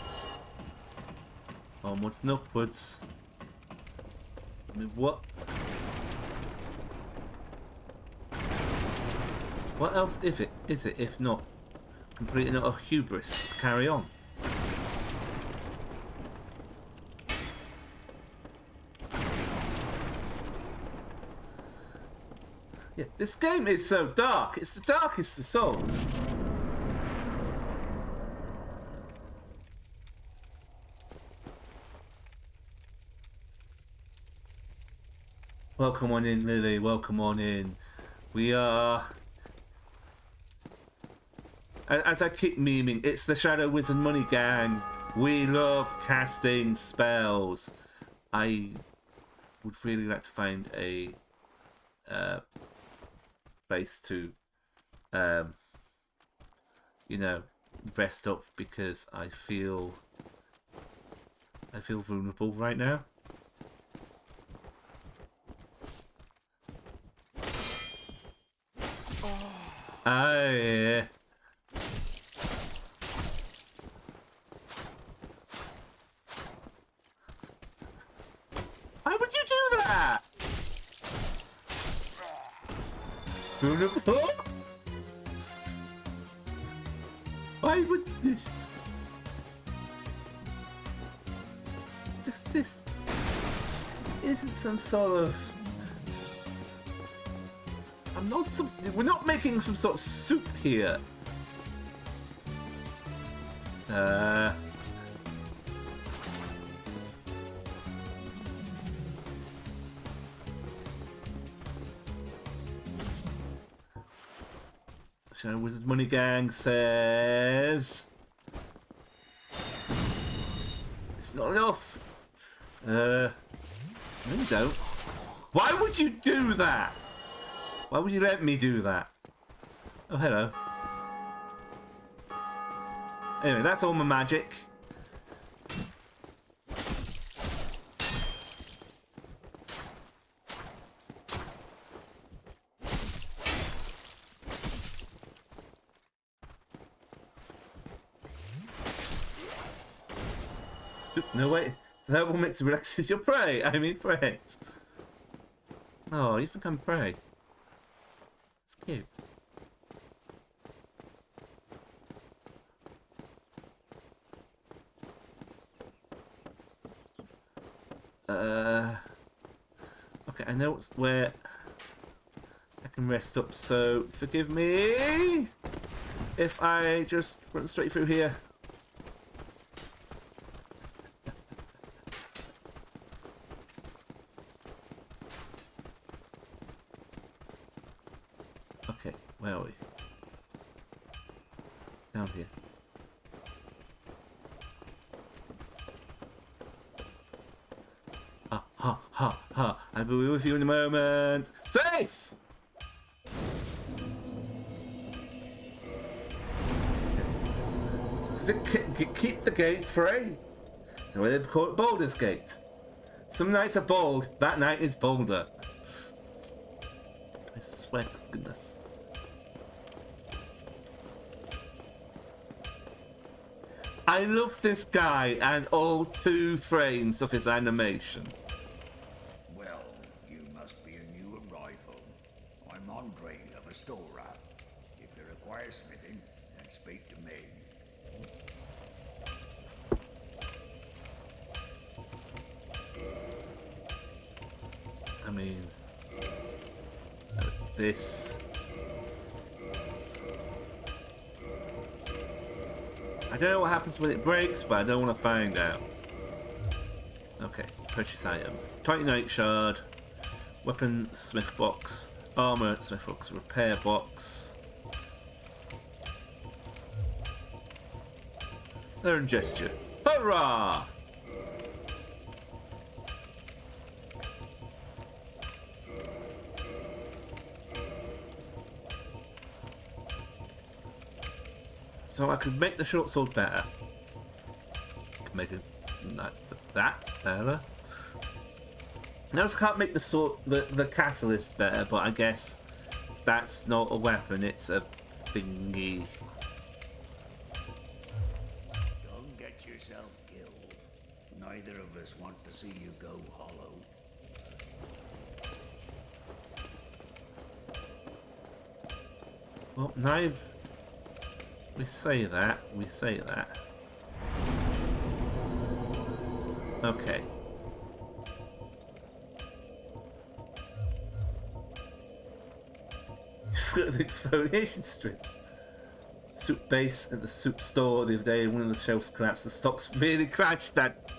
Onwards and upwards. I mean, what else is it if not completing a hubris to carry on? Yeah, this game is so dark. It's the darkest of Souls. Welcome on in, Lily. Welcome on in. We are... As I keep memeing, it's the Shadow Wizard Money Gang. We love casting spells. I would really like to find a place to, you know, rest up, because I feel vulnerable right now. Oh yeah. Why would you do that? Vulnerable? Why would you... This isn't some sort of... We're not making some sort of soup here. Shadow Wizard Money Gang says it's not enough. No, you don't. Why would you do that? Why would you let me do that? Oh, hello. Anyway, that's all my magic. No, wait. The herbal mix relaxes your prey. I mean, friends. Oh, you think I'm prey? It's cute. Okay, I know where I can rest up, so forgive me if I just run straight through here. Okay, where are we? Down here. Ha ha ha ha! I'll be with you in a moment. Safe! Does it keep the gate free? So why they call it Boulder's Gate. Some nights are bold, that night is bolder. I swear to goodness. I love this guy and all 2 frames of his animation. Well, you must be a new arrival. I'm Andre of Astora. If you require smithing, then speak to me. I mean, this. I don't know what happens when it breaks, but I don't want to find out. Okay, purchase item. 29 shard, weapon smith box, armor smith box, repair box. Learn gesture. Hurrah! So I could make the short sword better. I could make it that better. Now I can't make the sword, the catalyst better, but I guess that's not a weapon, it's a thingy. Don't get yourself killed. Neither of us want to see you go hollow. Well, now we say that. Okay. The exfoliation strips. Soup base at the soup store the other day. One of the shelves collapsed. The stocks really crashed. That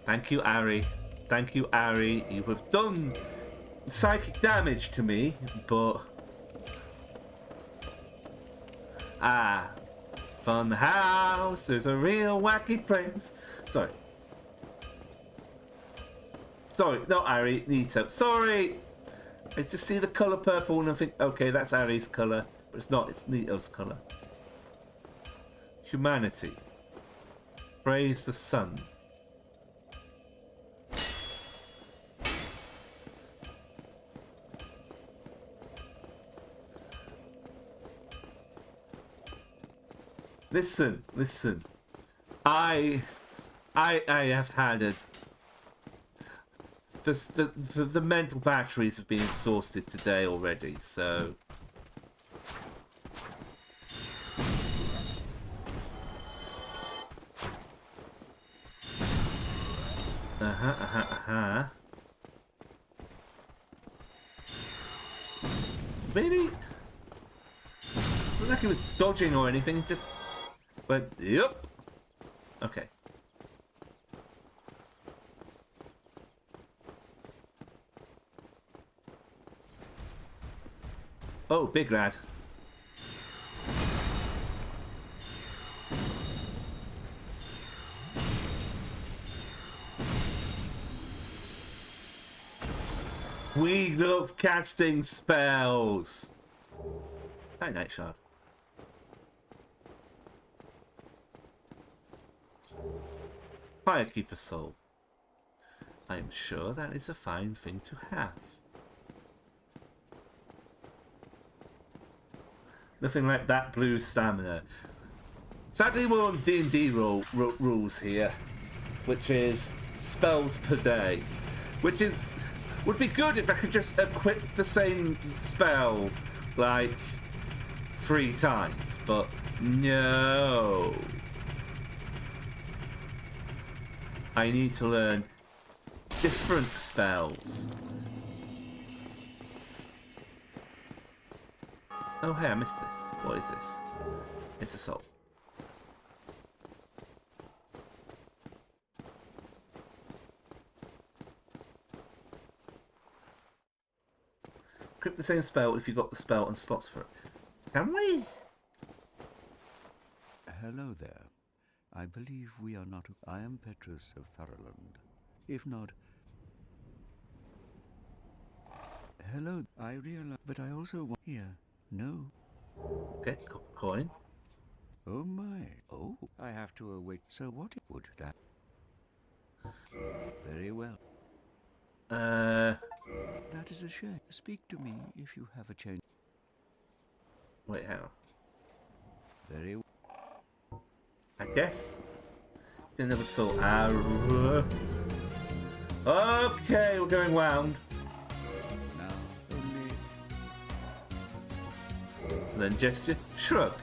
Thank you, Ari. Thank you, Ari. You have done psychic damage to me, but... Ah. Fun house is a real wacky place. Sorry. Sorry, not Ari, Nito. Sorry! I just see the colour purple and I think, okay, that's Ari's colour. But it's not, it's Nito's colour. Humanity. Praise the sun. Listen, listen. I have had a... The mental batteries have been exhausted today already, so... Really? It's not like he was dodging or anything, it just went, yep. Okay. Oh, big lad. We love casting spells. Hi, Nightshard. Firekeeper soul. I am sure that is a fine thing to have. Nothing like that blue stamina. Sadly, we're on D&D rules here, which is spells per day, which is would be good if I could just equip the same spell like 3 times, but no. I need to learn different spells. Oh, hey, I missed this. What is this? It's a soul. Equip the same spell if you got the spell and slots for it. Can we? Hello there. I believe we are not... I am Petrus of Thoroland. If not... Hello, I realize... But I also want... Here. No. Okay, coin. Oh my. Oh, I have to await. So what would that... Very well. That is a shame. Speak to me if you have a change. Wait, how? Very well. I guess. Another soul arrow. Okay, we're going round. Now, only... And then gesture, shrug.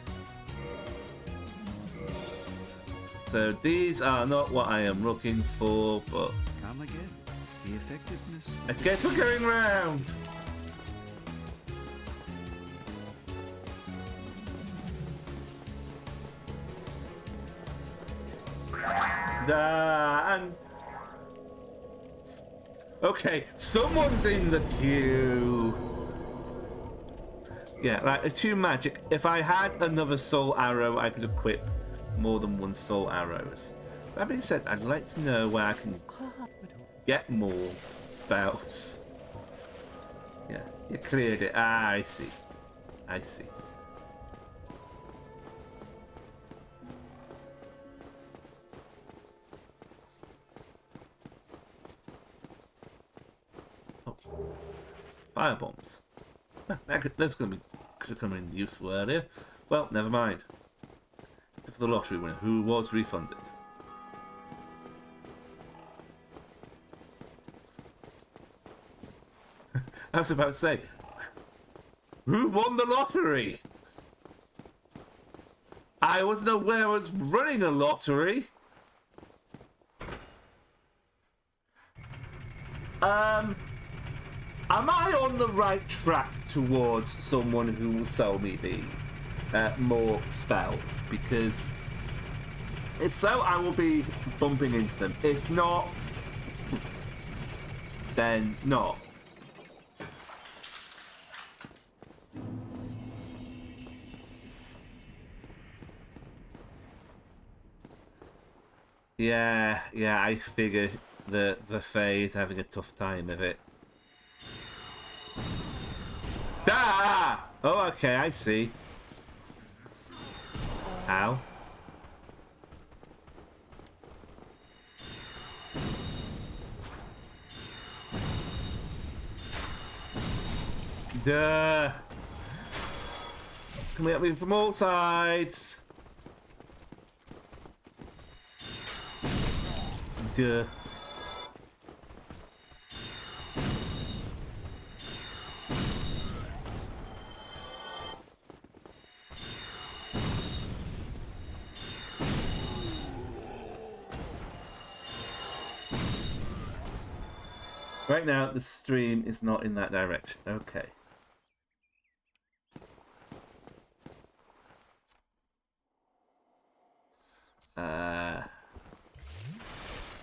So these are not what I am looking for, but... Come again. The effectiveness... I guess we're going round. And... Okay, someone's in the queue. Yeah, like, attune magic. If I had another soul arrow, I could equip more than 1 soul arrows. That being said, I'd like to know where I can get more spells. Yeah, you cleared it. Ah, I see. I see. Oh. Fire bombs. That's going to could have come in useful earlier. Well, never mind. Except for the lottery winner, who was refunded. I was about to say, who won the lottery? I wasn't aware I was running a lottery. Am I on the right track towards someone who will sell me the more spells? Because if so, I will be bumping into them. If not, then not. Yeah, I figured the Fae is having a tough time of it. Ah! Oh, okay, I see. Ow. Duh. Coming at me from all sides. Duh. Right now, the stream is not in that direction. Okay.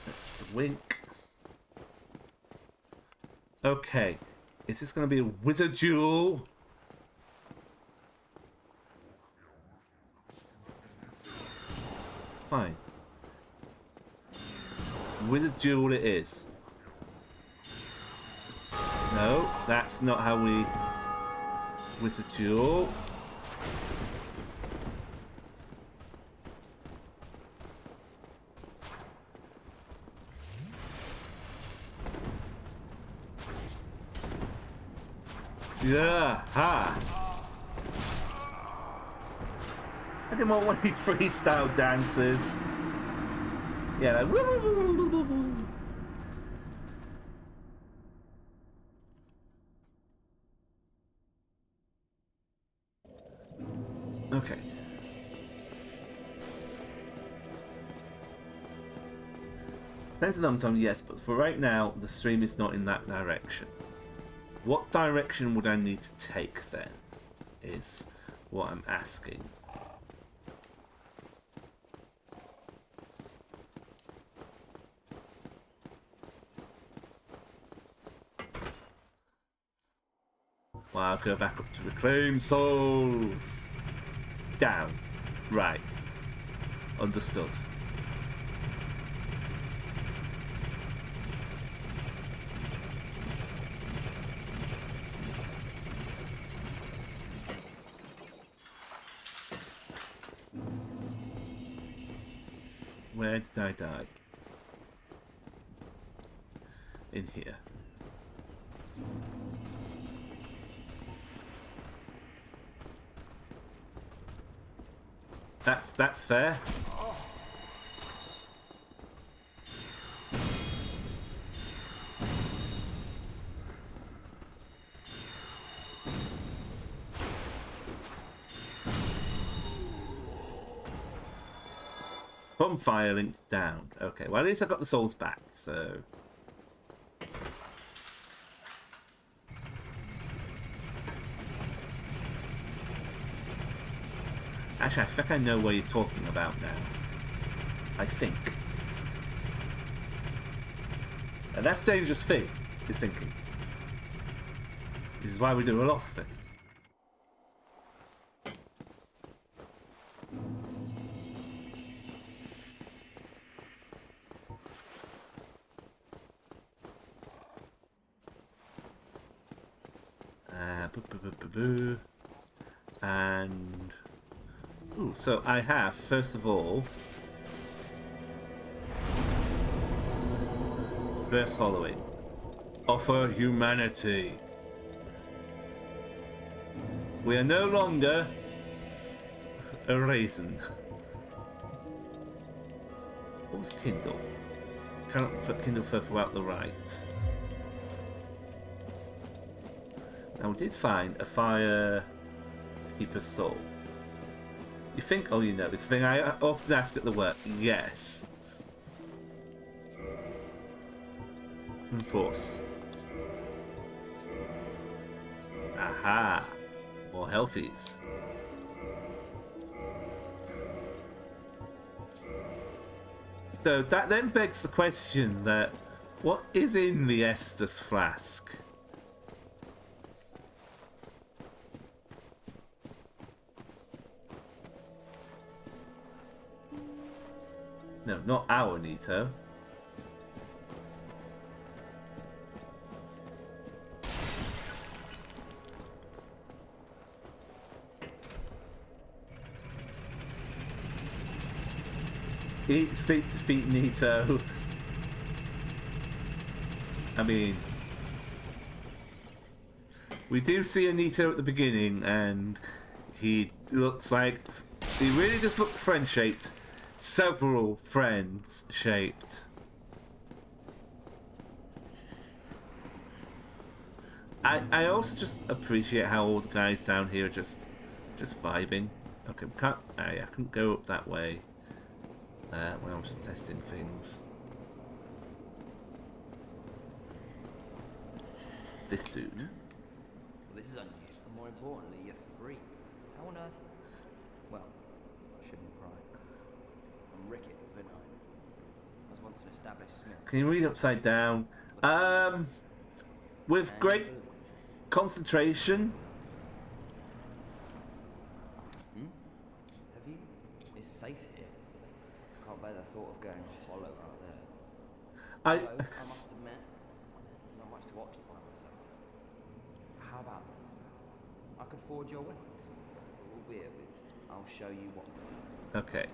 That's the wink. Okay. Is this going to be a wizard duel? Fine. Wizard duel it is. No, that's not how we wizard duel. Yeah, ha! I didn't want one of these freestyle dances. Yeah, like, woo, woo, woo, woo, woo, woo. Okay. Depends on time, yes, but for right now, the stream is not in that direction. What direction would I need to take then? Is what I'm asking. Well, I'll go back up to reclaim souls. Down. Right. Understood. Where did I die? In here. That's fair. Bonfire link down. Okay, well at least I got the souls back, so. Actually, I think I know what you're talking about now. I think. And that's a dangerous thing, is thinking. Which is why we do a lot of it. And ooh, so I have first of all verse hollowing. Offer humanity. We are no longer a raisin. What was Kindle? Cannot put Kindle further out the right. Now we did find a fire keeper's soul. You think, oh you know, it's a thing I often ask at the work. Yes. Enforce. Aha. More healthies. So that then begs the question that What is in the Estus flask? No, not our Nito. Eat, sleep, defeat Nito. I mean, we do see a Nito at the beginning, and he looks like he really does look friend-shaped. Several friends shaped. I also just appreciate how all the guys down here are just vibing. Okay, we can't. I couldn't go up that way when I was testing things. It's this dude. Well, this is unusual, and more importantly, you're free. How on earth? Well, I shouldn't pry. I'm Rickett of Vinheim. I was once an established smith. Can you read upside down? With great concentration. Have you? It's safe here. Can't bear the thought of going hollow out there. Although, I must admit, not much to occupy myself. How about this? I could forge your weapons, albeit with I'll show you what. Okay.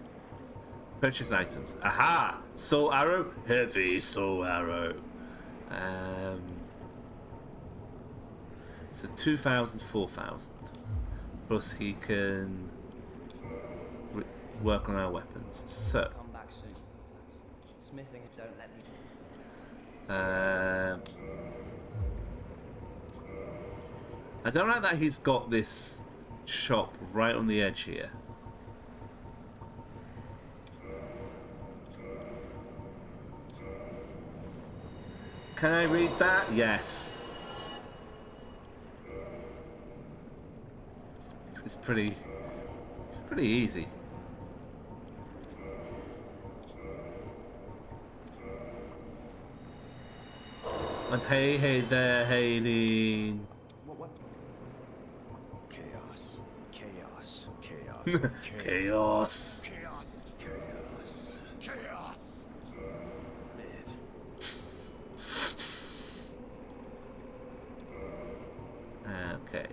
Purchase items. Aha! Soul arrow. Heavy soul arrow. So 2,000, 4,000. Plus he can work on our weapons. So. Come back soon. Smithing it don't let me. I don't like that he's got this shop right on the edge here. Can I read that? Yes. It's pretty easy. And hey there, Haylene. What? Chaos. Chaos. Chaos. Chaos. Chaos. Chaos. Chaos. Okay.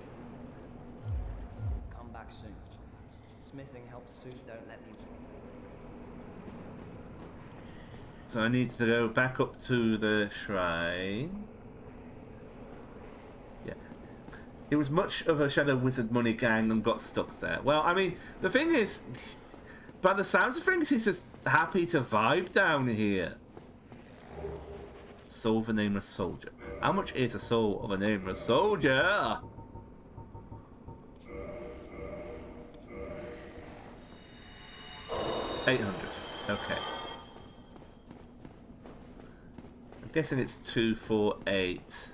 Come back soon. Smithing helps suit don't let me. So I need to go back up to the shrine. Yeah. It was much of a Shadow Wizard money gang and got stuck there. Well, I mean, the thing is, by the sounds of things, he's just happy to vibe down here. Soul of a Nameless Soldier. How much is a soul of a nameless soldier? $800. Okay. I'm guessing it's 248.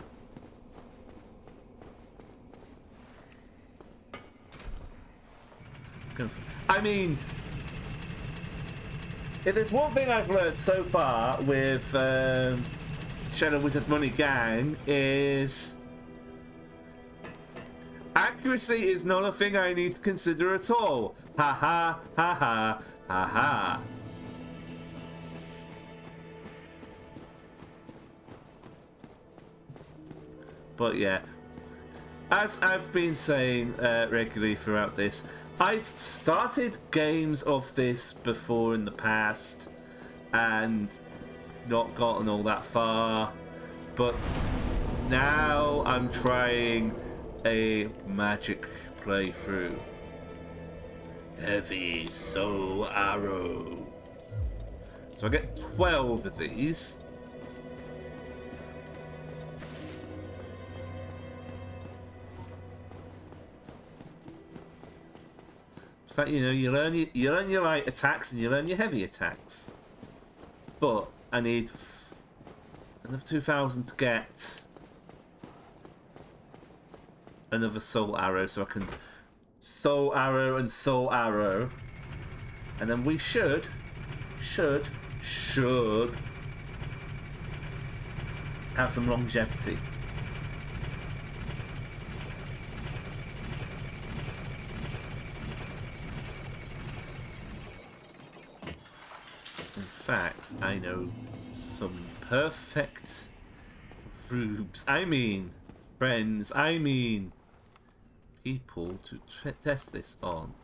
I mean, if there's one thing I've learned so far with Shadow Wizard Money Gang is accuracy is not a thing I need to consider at all. Ha ha ha ha ha ha. But yeah, as I've been saying regularly throughout this, I've started games of this before in the past and not gotten all that far, but now I'm trying a magic playthrough. Heavy soul arrow. So I get 12 of these. So you know, you learn your light attacks and you learn your heavy attacks. But I need another 2,000 to get another soul arrow, so I can soul arrow and soul arrow, and then we should have some longevity. In fact, I know some perfect rubes. I mean, friends. I mean, people to test this on.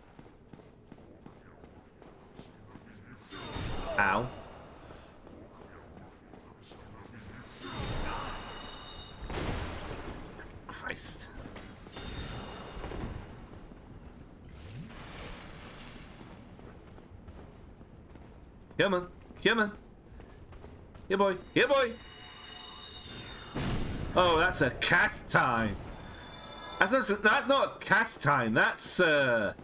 Ow. Christ. Come on. Come on. Here, boy. Here, boy. Oh, that's a cast time. That's not cast time. That's, Ow.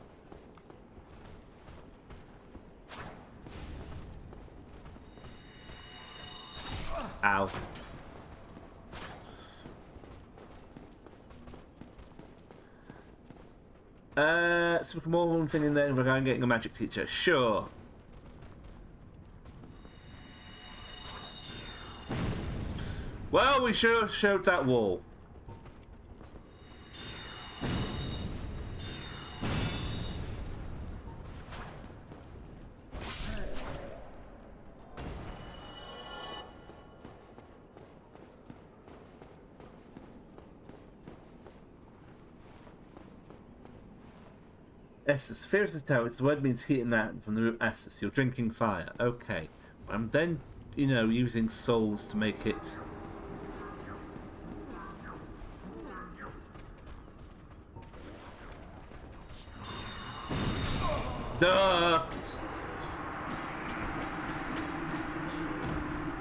So we can more one thing in there regarding getting a magic teacher. Sure. Well, we sure showed that wall. Estus, fear of the tower. The word means heat and that from the root Estus. You're drinking fire. Okay. I'm then, you know, using souls to make it. Duh!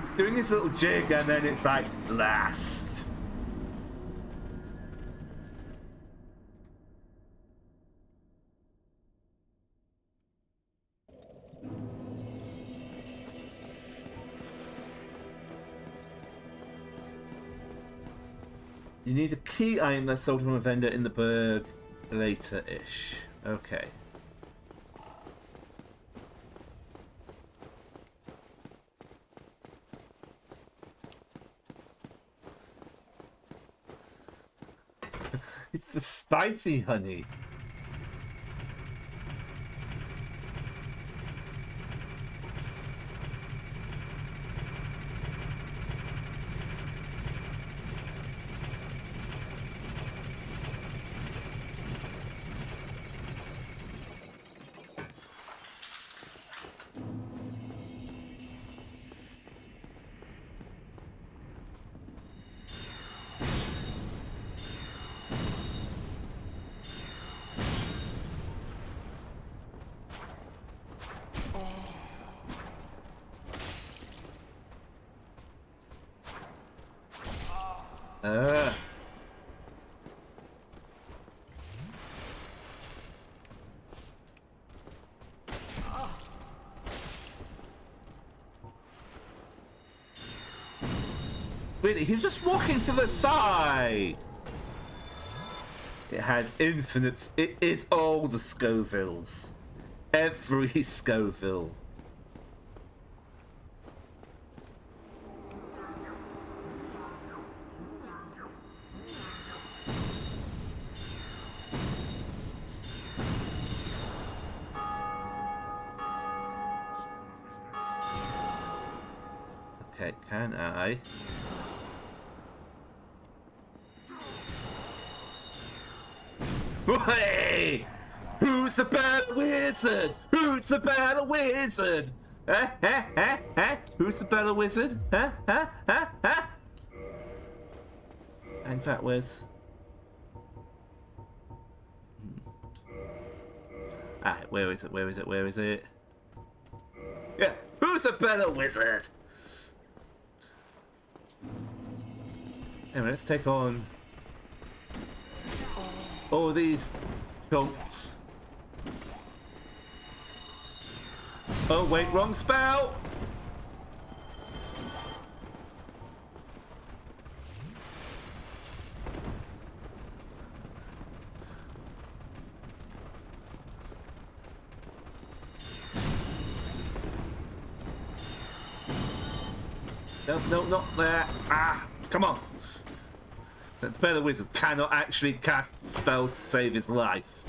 It's doing this little jig and then it's like, blast! You need a key item that's sold from a vendor in the burg later-ish. Okay. It's the spicy honey. Really, he's just walking to the side. It has infinite. It is all the Scovilles. Every Scoville. Okay, can I? Hey! Who's the better wizard? Who's the better wizard? Who's the better wizard? In fact, where's... where is it? Where is it? Where is it? Yeah, who's the better wizard? Anyway, let's take on all these chumps. Oh wait, wrong spell! No, no, not there. Ah, Come on. So the better wizard cannot actually cast spells to save his life.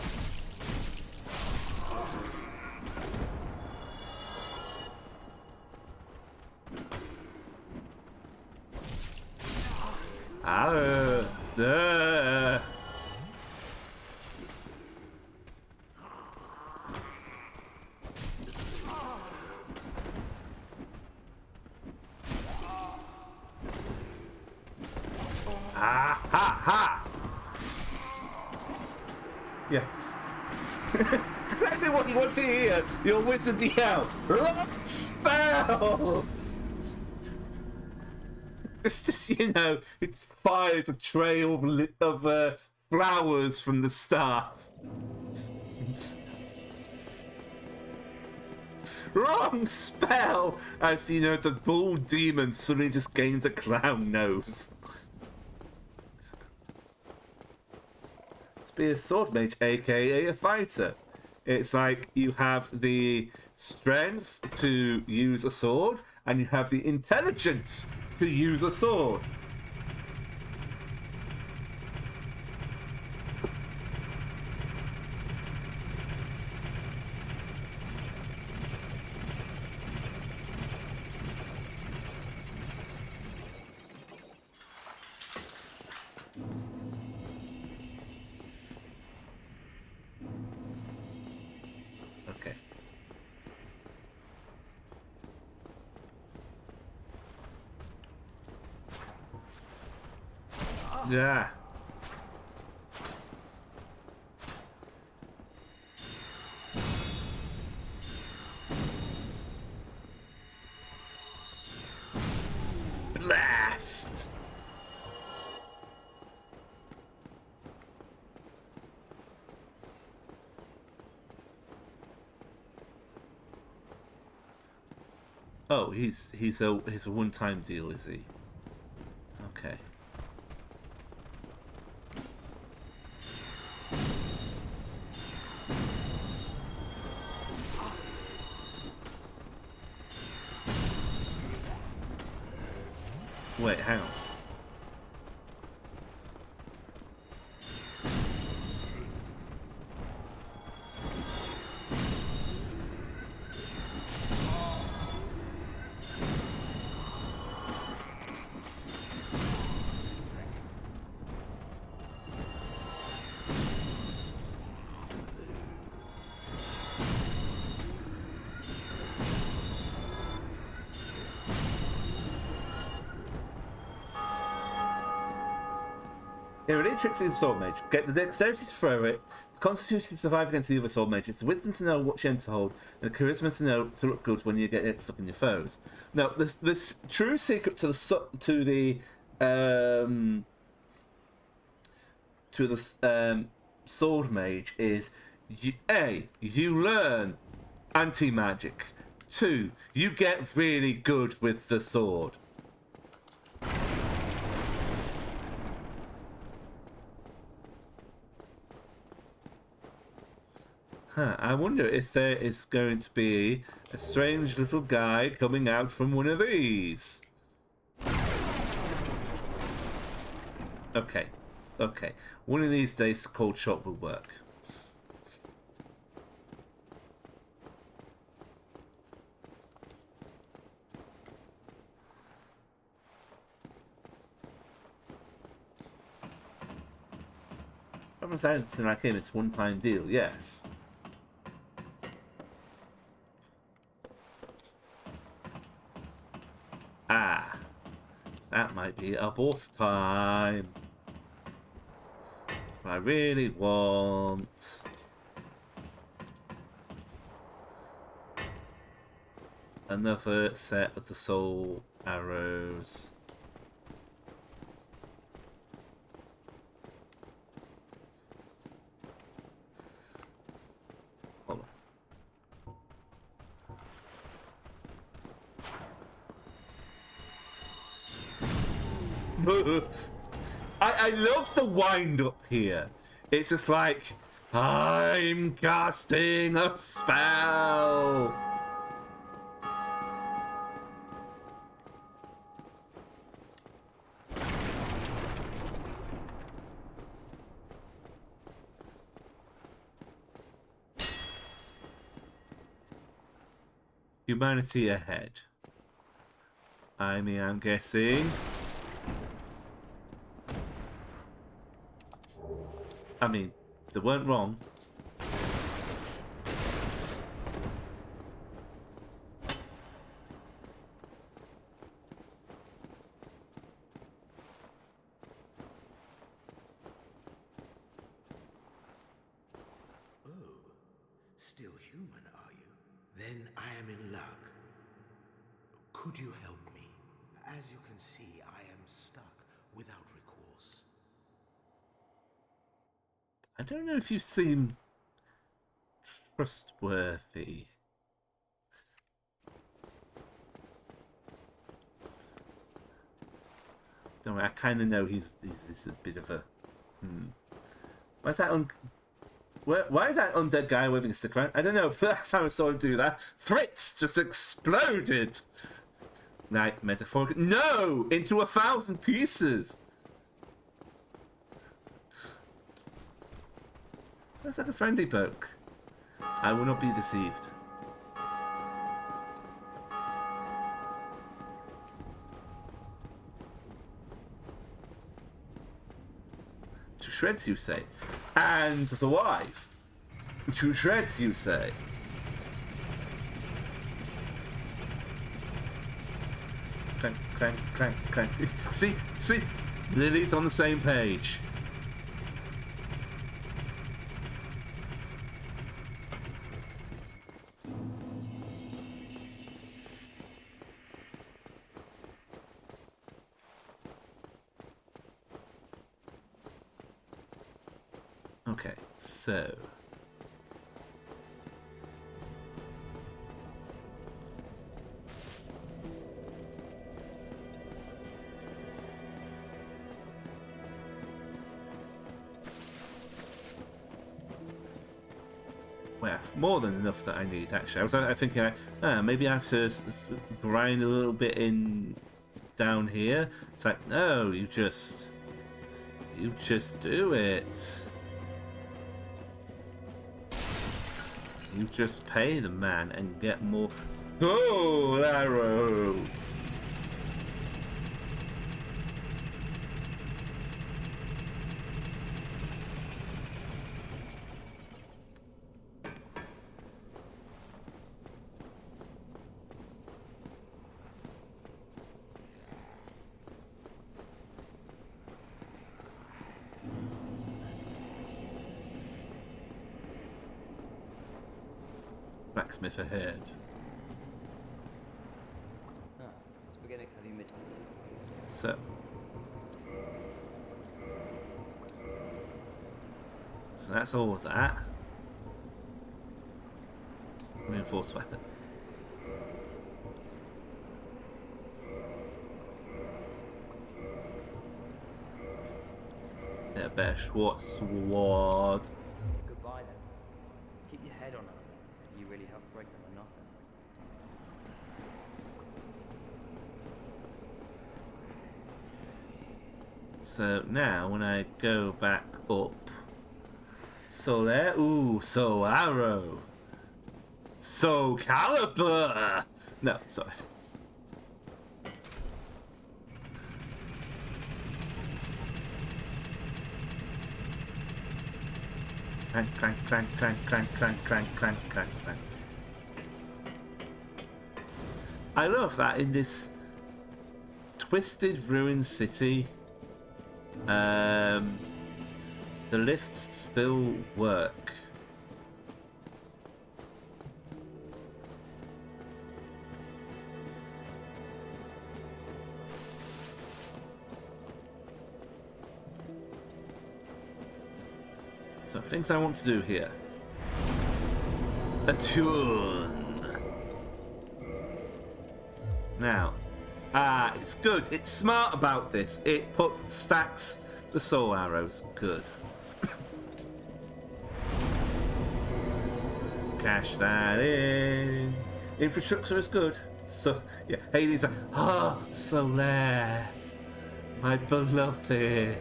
Yes. Exactly what you want to hear. Your wizard yell. Wrong spell. It's just, you know, it fires a trail of flowers from the staff. Wrong spell! As, you know, the bull demon suddenly just gains a clown nose. Be a sword mage, aka a fighter. It's like you have the strength to use a sword, and you have the intelligence to use a sword. Okay. Yeah. Blast! Oh, he's a one-time deal, is he? Okay. Wait, hang on. Yeah, really tricksy sword mage. Get the dexterity to throw it, the constitution to survive against the other sword mages, the wisdom to know what gem to hold, and the charisma to know to look good when you get it stuck in your foes. Now, this true secret to the sword mage is you learn anti-magic. 2, you get really good with the sword. I wonder if there is going to be a strange little guy coming out from one of these. Okay. One of these days the cold shot will work. From anything like him, it's one-time deal, yes. That might be a boss time. But I really want another set of the soul arrows. Hold on. I love the wind up here. It's just like, I'm casting a spell. Humanity ahead. I mean, I'm guessing. I mean, they weren't wrong. Still human, are you? Then I am in luck. Could you help me? As you can see, I am stuck without recourse. I don't know if you seem trustworthy. Don't worry, I kind of know he's a bit of a. Why's that why is that undead guy waving a stick around? I don't know, but that's how I saw him do that. Fritz just exploded! Like, metaphorically. No! Into 1,000 pieces! Sounds like a friendly poke. I will not be deceived. To shreds, you say? And the wife. To shreds, you say? Clank, clank, clank, clank. See? Lily's on the same page. Okay, so well, more than enough that I need actually. I was thinking, maybe I have to grind a little bit in down here. It's like, no, you just do it. You just pay the man and get more soul arrows. Blacksmith ahead. Spaghetti, have you made? So that's all of that. Reinforced weapon. Yeah, better Schwartz sword. Goodbye then. Keep your head on out there. You really helped break the monotony. So now when I go back up, so there, ooh, so arrow, so caliber. No, sorry. Clank, clank, clank, clank, clank, clank, clank, clank, clank, clank. I love that in this twisted ruined city, the lifts still work. So things I want to do here. Attune. Now, it's good. It's smart about this. It stacks the soul arrows. Good. Cash that in. Infrastructure is good. So yeah, Hades. Solaire, my beloved.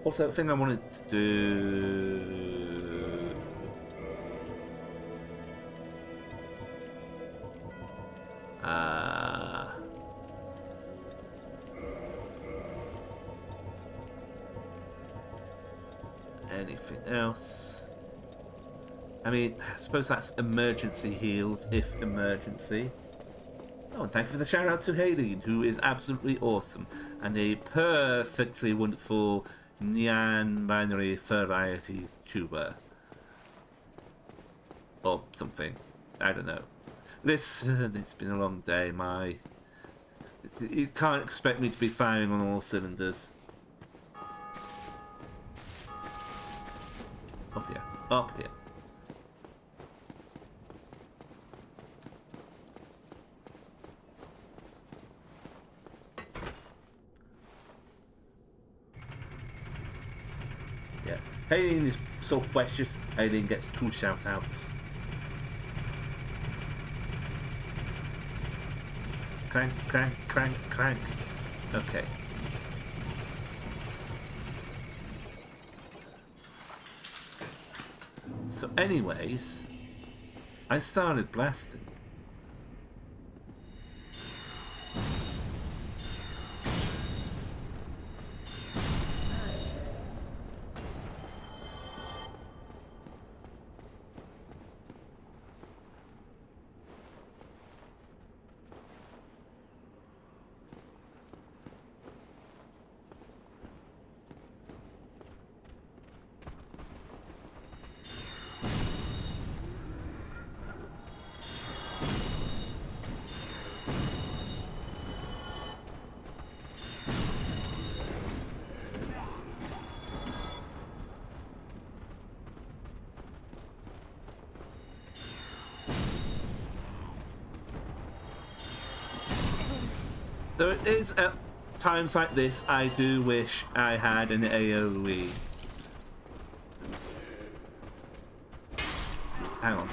Also, the thing I wanted to do. anything else? I mean, I suppose that's emergency heals, if emergency. Oh, and thank you for the shout out to Haylene, who is absolutely awesome and a perfectly wonderful non-binary variety tuber. Or something. I don't know. Listen, it's been a long day, You can't expect me to be firing on all cylinders. Up here. Up here. Yeah. Haylene is so precious. Haylene gets 2 shout-outs. Clank, clank, clank, clank. Okay. So anyways, I started blasting. There is at times like this I do wish I had an AoE. Hang on.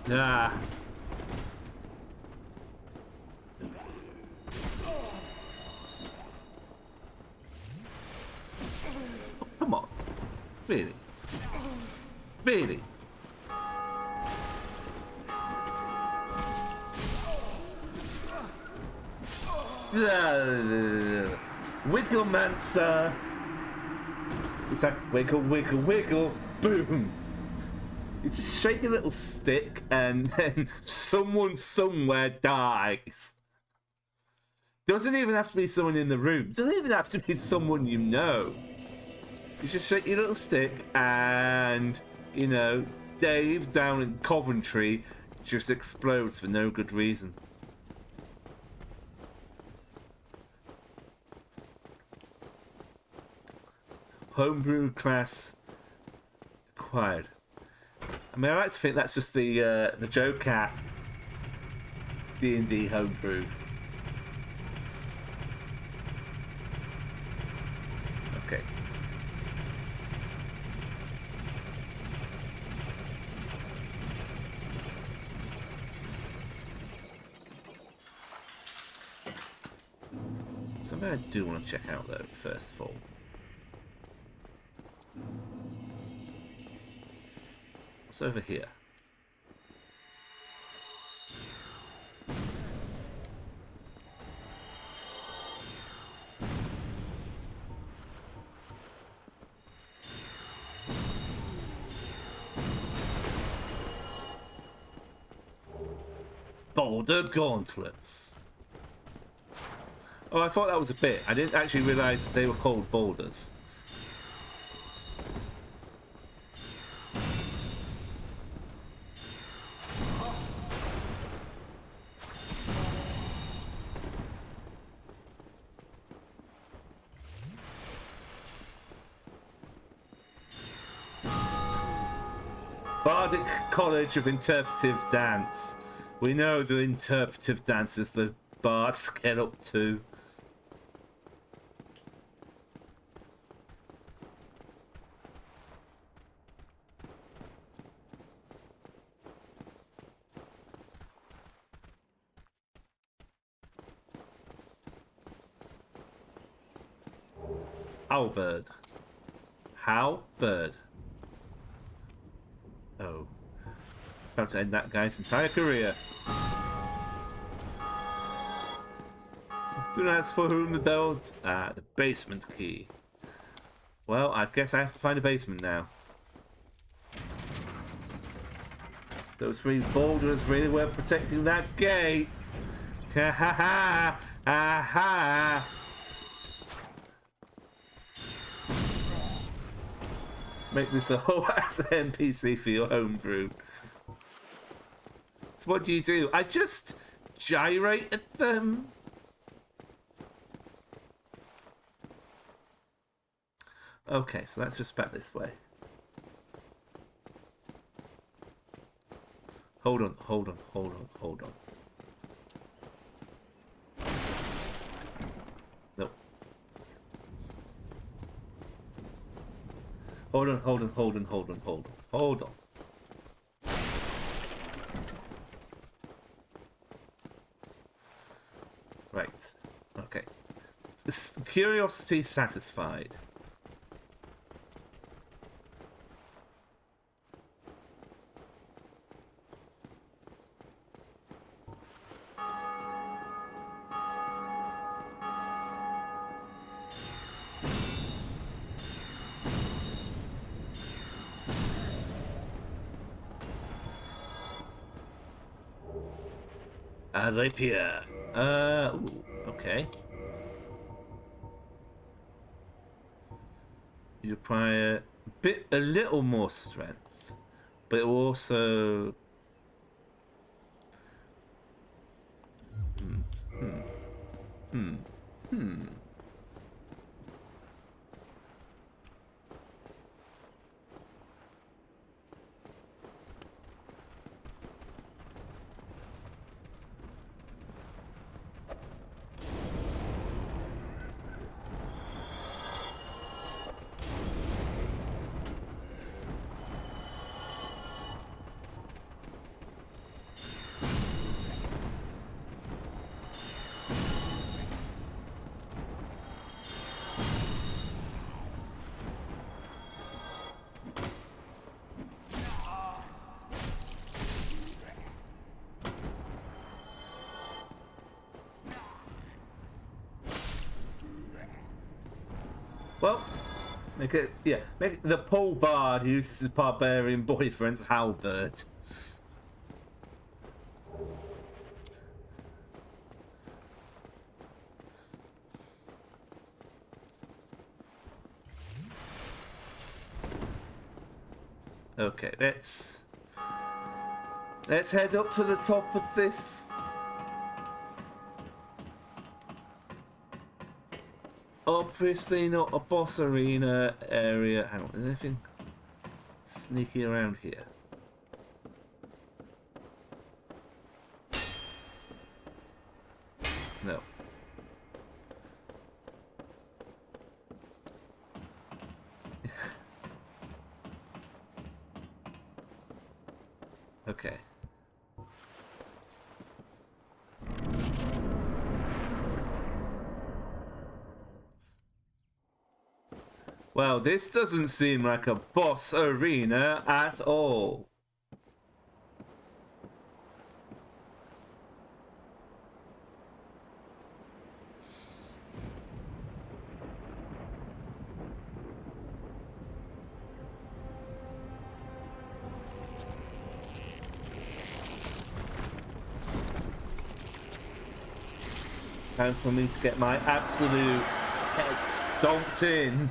Ah. Come on. Really? Really? Wigglemancer. It's like wiggle, wiggle, wiggle, boom. You just shake a little stick and then someone somewhere dies. Doesn't even have to be someone in the room. Doesn't even have to be someone you know. You just shake your little stick and, you know, Dave down in Coventry just explodes for no good reason. Homebrew class acquired. I mean, I like to think that's just the Joe Cat D&D homebrew. Okay. Something I do want to check out though, first of all. What's over here? Boulder gauntlets. Oh, I thought that was a bit. I didn't actually realise they were called boulders. Bardic College of Interpretive Dance. We know the interpretive dances the bards get up to. Owlbird. How? Bird. Oh. About to end that guy's entire career. Do not ask for whom the bell... Ah, the basement key. Well, I guess I have to find a basement now. Those 3 boulders really were protecting that gate. Ha ha ha! Aha! Make this a whole ass NPC for your homebrew. So what do? I just gyrate at them. Okay, so that's just back this way. Hold on. Nope. Hold on. Right. Okay. Curiosity satisfied. A rapier. Ooh, okay. You require a little more strength, but it will also... Well, make the pole bard who uses his barbarian boyfriend's halberd. Okay, let's head up to the top of this. Obviously not a boss arena area. Hang on, is there anything sneaky around here? No. Okay. Well, this doesn't seem like a boss arena at all. Time for me to get my absolute head stomped in.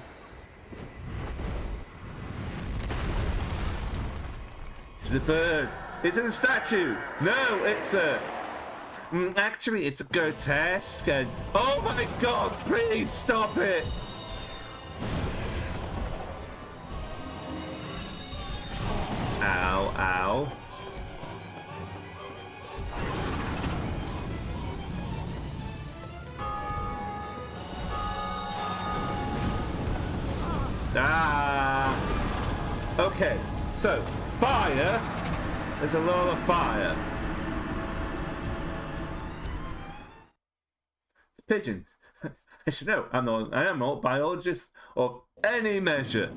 It's the bird. It's a statue. No, it's a... Actually, it's a grotesque and... Oh my god, please stop it! Ow, ow. Ah! Okay, so, fire. There's a lot of fire. Pigeon. As you know, I am not a biologist of any measure.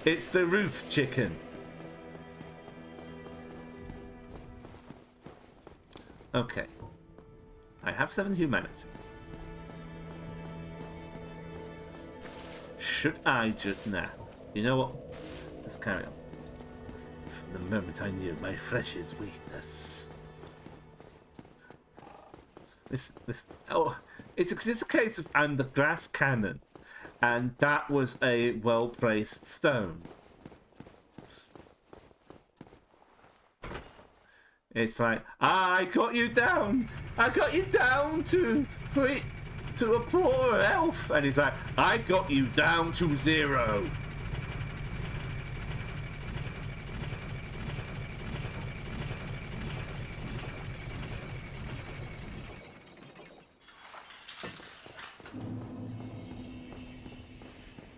It's the roof chicken. Okay. I have 7 humanity. Should I just... Nah. You know what? Let's carry on. From the moment I knew my flesh's weakness. It's a case of I'm the glass cannon. And that was a well-placed stone. It's like, I got you down. I got you down to a poor elf. And he's like, I got you down to 0.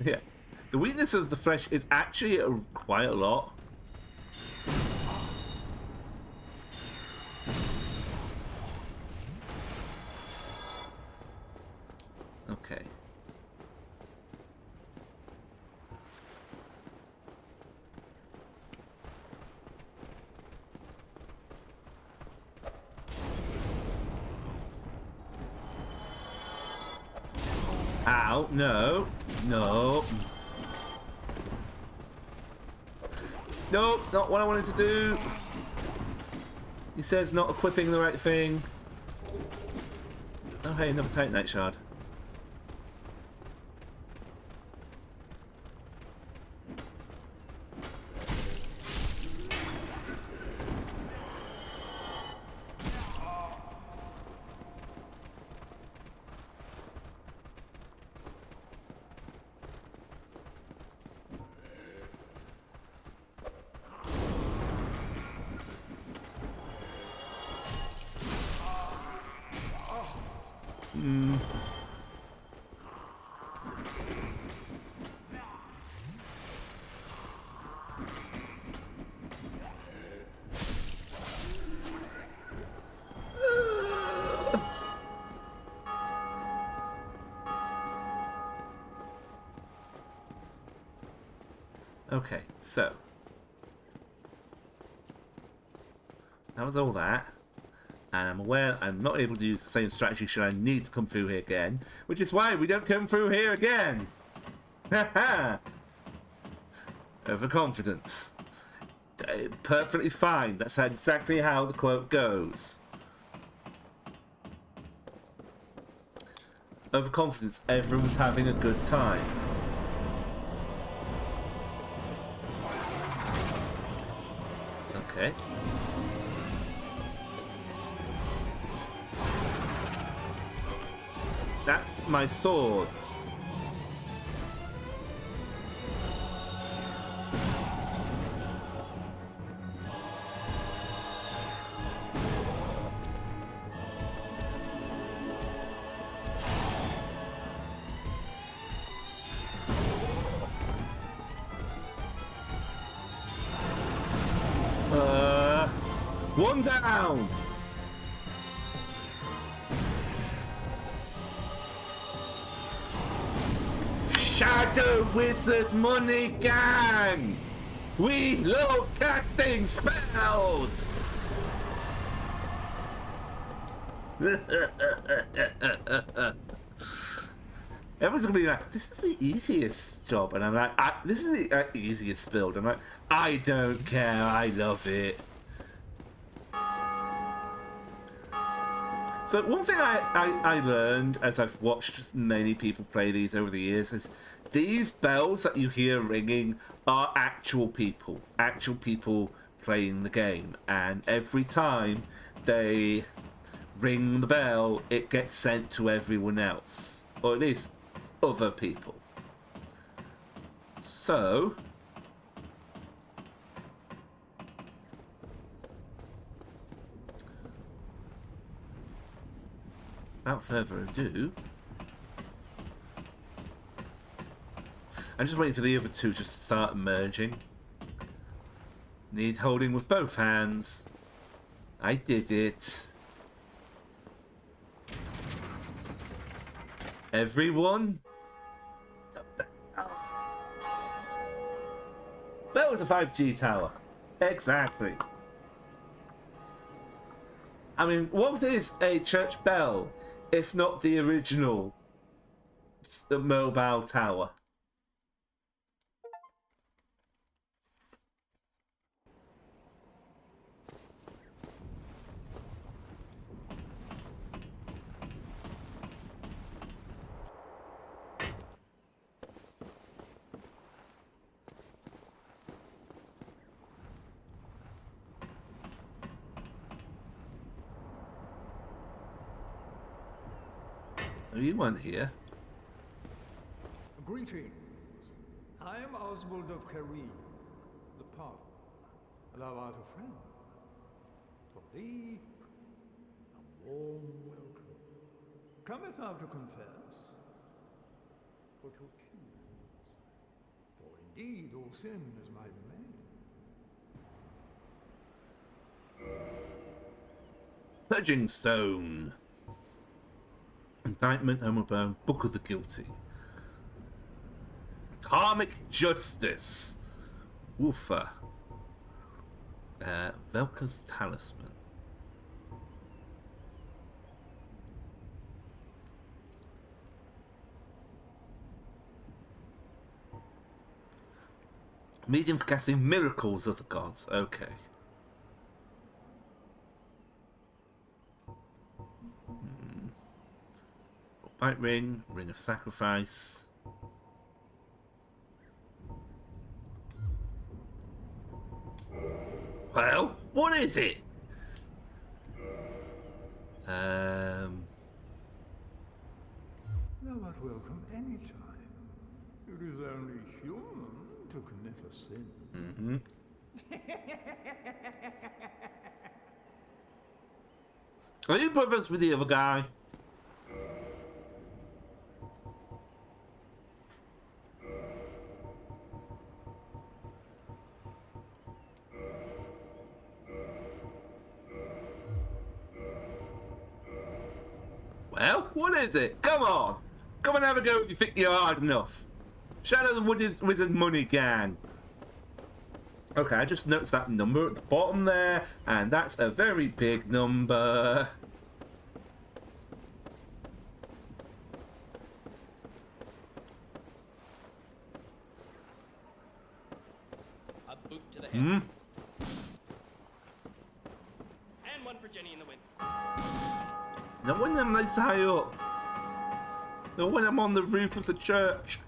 Yeah. The weakness of the flesh is actually quite a lot. Okay. Ow, no. No. No, not what I wanted to do. He says not equipping the right thing. Oh, hey, another Titanite shard. Okay, so that was all that, and I'm aware I'm not able to use the same strategy should I need to come through here again, which is why we don't come through here again. Haha. Overconfidence. Perfectly fine. That's exactly how the quote goes. Overconfidence. Everyone's having a good time. Okay. That's my sword. One down. Shadow Wizard Money Gang! We love casting spells! Everyone's gonna be like, this is the easiest job. And I'm like, this is the easiest build. I'm like, I don't care, I love it. So one thing I learned as I've watched many people play these over the years is these bells that you hear ringing are actual people playing the game, and every time they ring the bell it gets sent to everyone else, or at least other people. So without further ado, I'm just waiting for the other two just to start merging. Need holding with both hands. I did it. Everyone? That was a 5G tower. Exactly. I mean, what is a church bell if not the original mobile tower? Oh, you weren't here. Greetings. I am Oswald of Careem, the Park. Thou art a friend. For thee, a warm welcome. Cometh thou to confess, or to accuse? For indeed all sin is my domain. Purging Stone. Indictment, homobone, Book of the Guilty. Karmic Justice. Woofer. Velka's Talisman. Medium for casting miracles of the gods. Okay. Bite ring, ring of sacrifice. Well, what is it? Thou art welcome any time. It is only human to commit a sin. Mm-hmm. Are you brothers with the other guy? Well, what is it? Come on! Come and have a go if you think you're hard enough. Shadow the Wizard Money Gang. Okay, I just noticed that number at the bottom there, and that's a very big number. A boot to the head. And one for Jenny in the wind. Not when I'm this high up. Not when I'm on the roof of the church.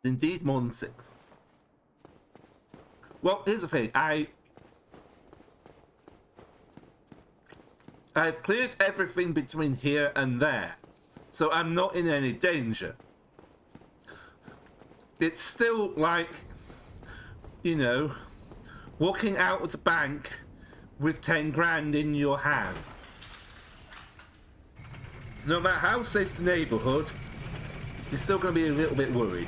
Indeed, more than 6. Well, here's the thing. I've cleared everything between here and there, so I'm not in any danger. It's still like, you know, walking out of the bank with 10 grand in your hand. No matter how safe the neighborhood, you're still going to be a little bit worried.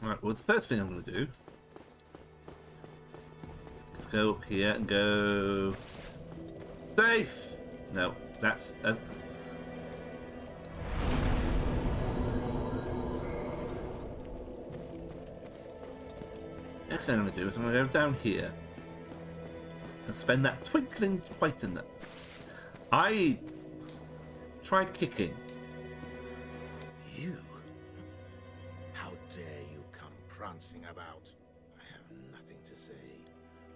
Right, well, the first thing I'm going to do is go up here and go... Safe! No, that's... Next thing I'm going to do is I'm going to go down here and spend that twinkling Titan that I tried kicking. You? How dare you come prancing about? I have nothing to say.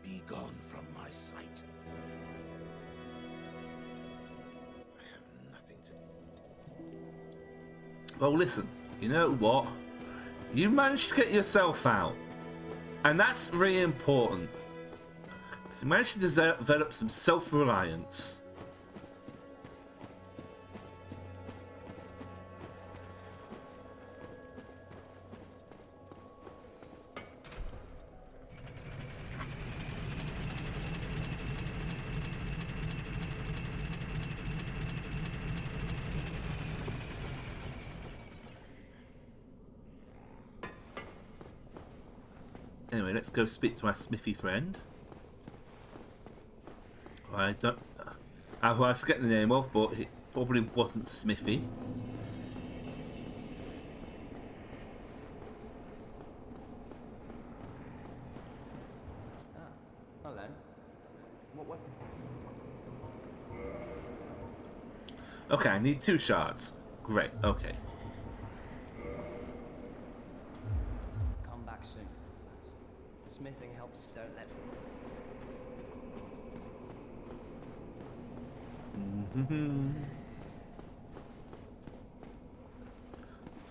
Be gone from my sight. I have nothing to... Well, listen, you know what? You managed to get yourself out. And that's really important. So you managed to develop some self-reliance. Anyway, let's go speak to our smithy friend. I don't... who I forget the name of, but it probably wasn't Smithy. Ah, hello. What weapon? Okay, I need 2 shards. Great, okay. Come back soon. Smithing helps, don't let me.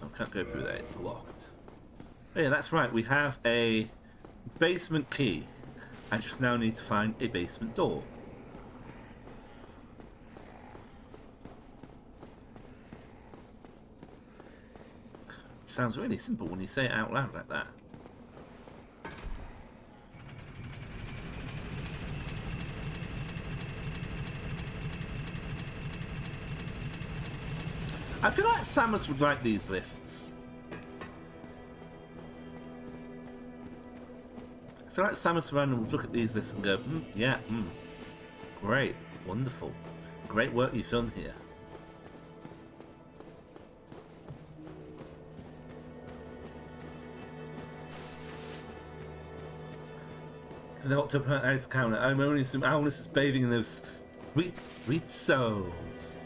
I can't go through there, it's locked. Oh yeah, that's right, we have a basement key. I just now need to find a basement door. Sounds really simple when you say it out loud like that. I feel like Samus would like these lifts. I feel like Samus Random would look at these lifts and go, yeah, great, wonderful. Great work you've done here. If they want to put out counter, I'm only assuming Alnus is bathing in those sweet, sweet souls.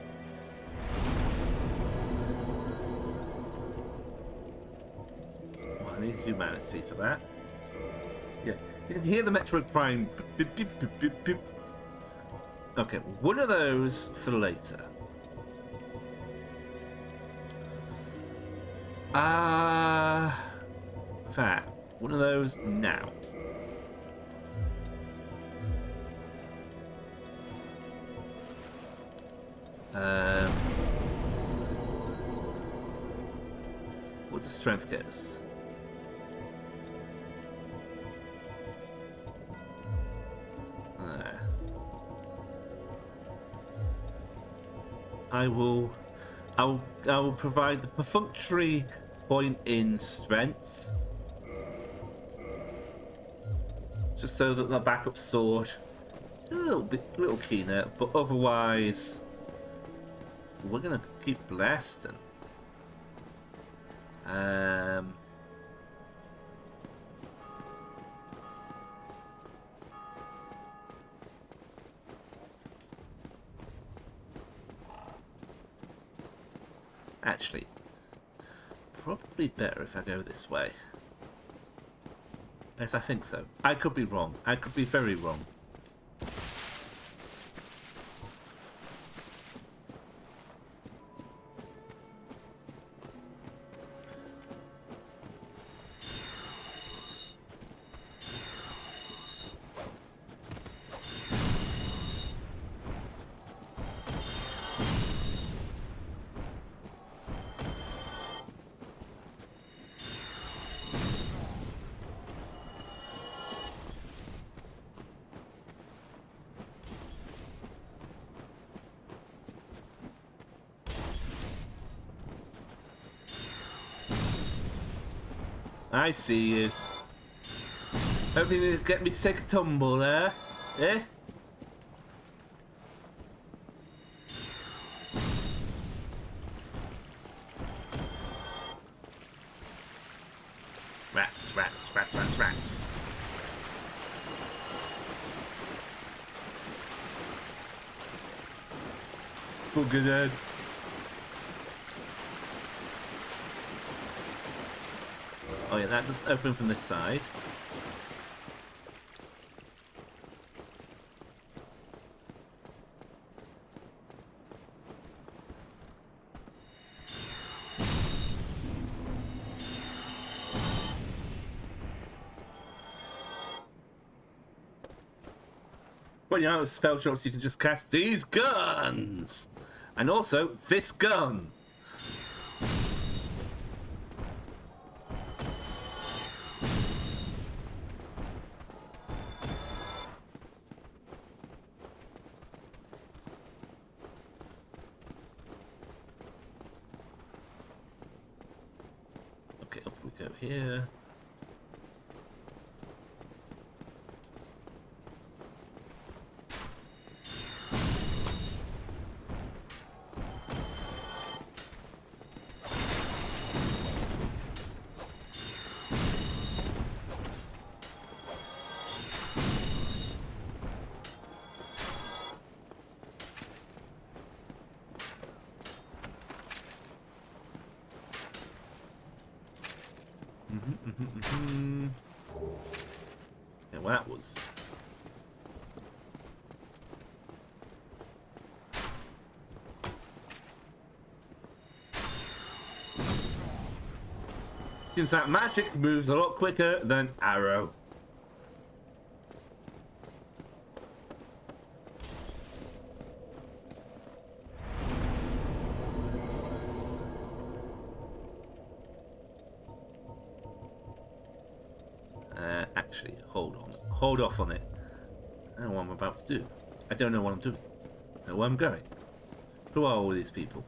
I need humanity for that. Yeah, you can hear the Metroid Prime. Beep, beep, beep, beep, beep. Okay, one of those for later. Fair. One of those now. What does strength get us? I will provide the perfunctory point in strength, just so that the backup sword is a little keener, but otherwise we're gonna keep blasting. Actually, probably better if I go this way. Yes, I think so. I could be wrong. I could be very wrong. I see you. Hoping to get me to take a tumble there. Eh? Rats, rats, rats, rats, rats. Bugger dead. Oh yeah, that doesn't open from this side. running out of spell shots, you can just cast these guns! And also, this gun! Okay, up we go here. Yeah, well, that was... Seems that magic moves a lot quicker than arrow. Actually, hold on. Hold off on it. I don't know what I'm about to do. I don't know what I'm doing. I don't know where I'm going. Who are all these people?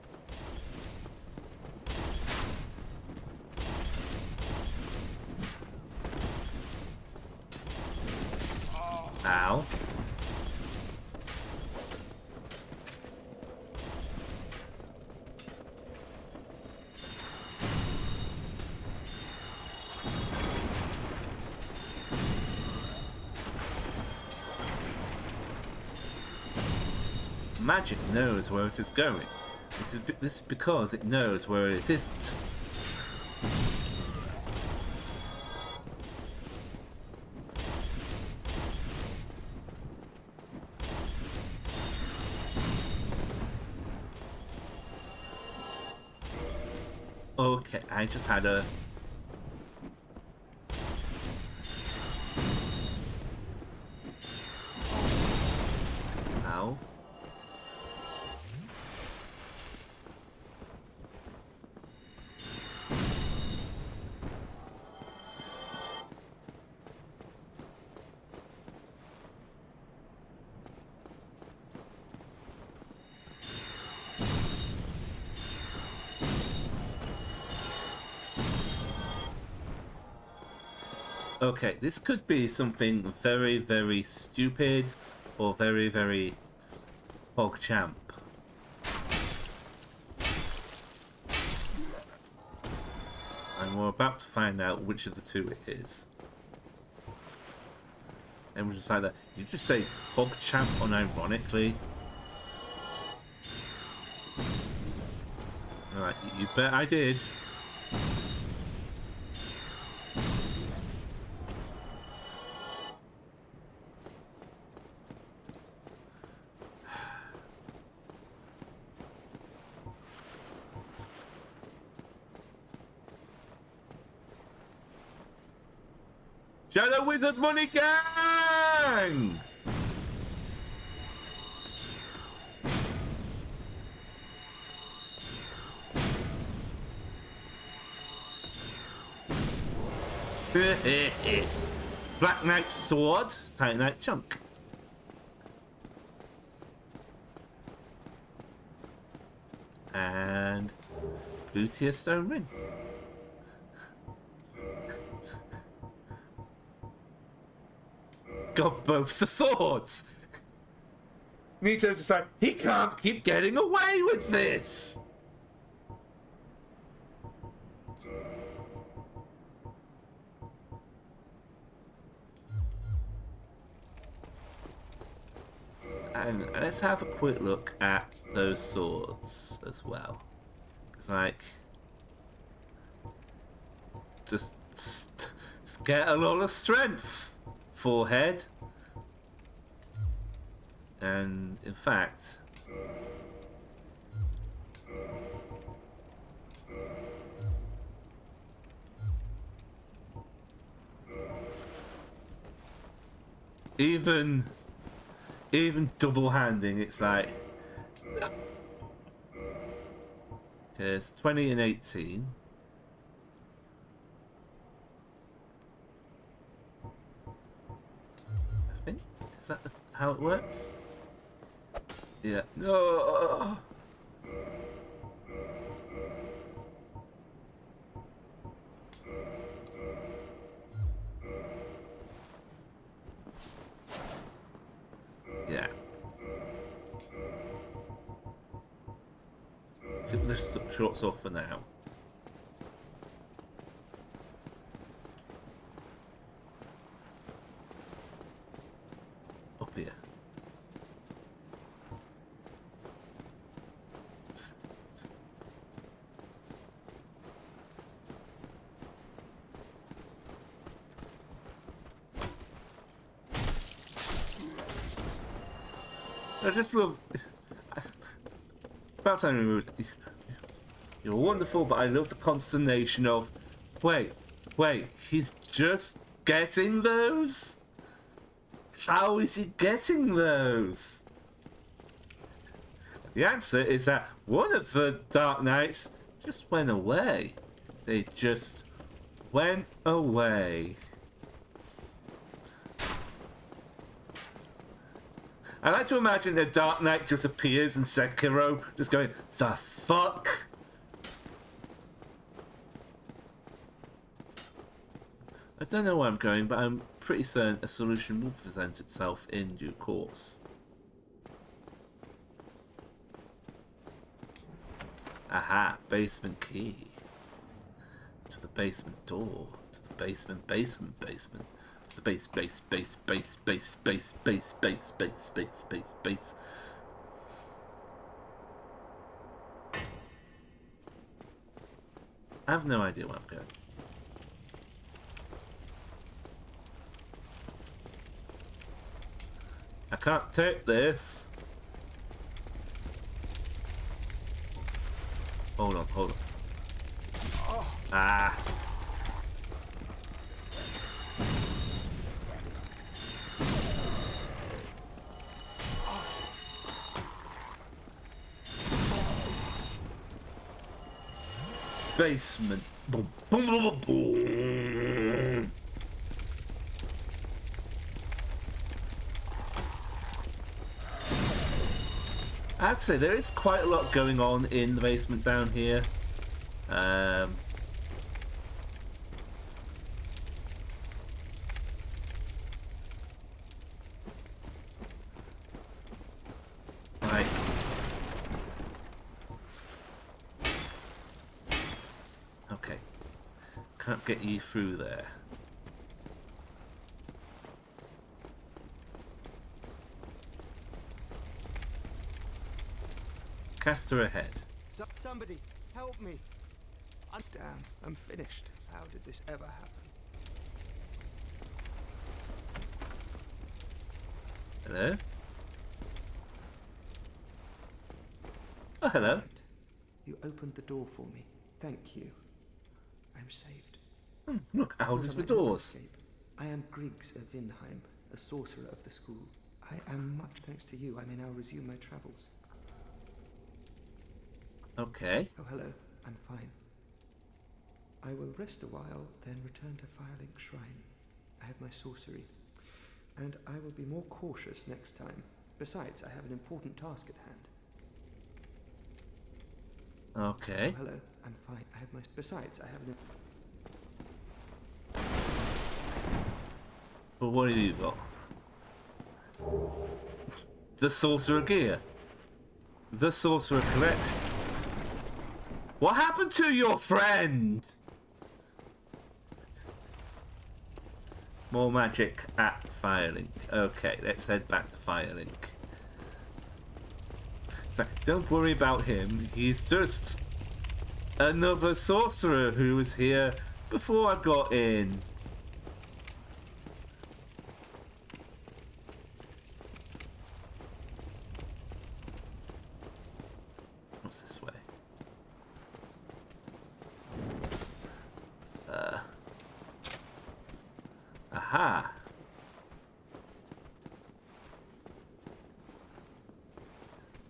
Ow. Magic knows where it is going. This is because it knows where it isn't. Okay, I just had a... Ow. Okay, this could be something very, very stupid or very, very PogChamp. And we're about to find out which of the two it is. And we'll just either, you just say PogChamp unironically. Alright, you bet I did. Shadow Wizard Money Gang! Black Knight Sword, Titanite Chunk. And Blue Tier Stone Ring. Got both the swords. Nito decided he can't keep getting away with this. And let's have a quick look at those swords as well. It's like just get a lot of strength. Forehead, and in fact, even even double handing, it's like. Okay, it's 20 and 18. I think. Is that how it works? Yeah. No. Yeah. Sit with the short sword for now. Up here. I just love. About time removed. You're wonderful, but I love the consternation of. Wait, he's just getting those? How is he getting those? The answer is that one of the Dark Knights just went away. They just went away. I like to imagine the Dark Knight just appears in Sekiro, just going, the fuck? I don't know where I'm going, but I'm pretty certain a solution will present itself in due course. Aha, basement key. To the basement door. To the basement. To the base. I have no idea where I'm going. I can't take this. Hold on. Ah. Basement. Boom, boom, boom, boom. I'd say there is quite a lot going on in the basement down here. Right. Okay. Can't get you through there. Caster ahead. Somebody, help me. I'm finished. How did this ever happen? Hello? Oh, hello. Right. You opened the door for me. Thank you. I'm saved. Look, houses with doors. I am Griggs of Vinheim, a sorcerer of the school. I am much thanks to you. I may now resume my travels. Okay. Oh, hello. I'm fine. I will rest a while, then return to Firelink Shrine. I have my sorcery, and I will be more cautious next time. Besides, I have an important task at hand. Okay. Oh, hello. I'm fine. I have my... Besides, I have an... But what have you got? The Sorcerer Gear. The Sorcerer Collection. What happened to your friend? More magic at Firelink. Okay, let's head back to Firelink. So, don't worry about him. He's just another sorcerer who was here before I got in. What's this way? Aha!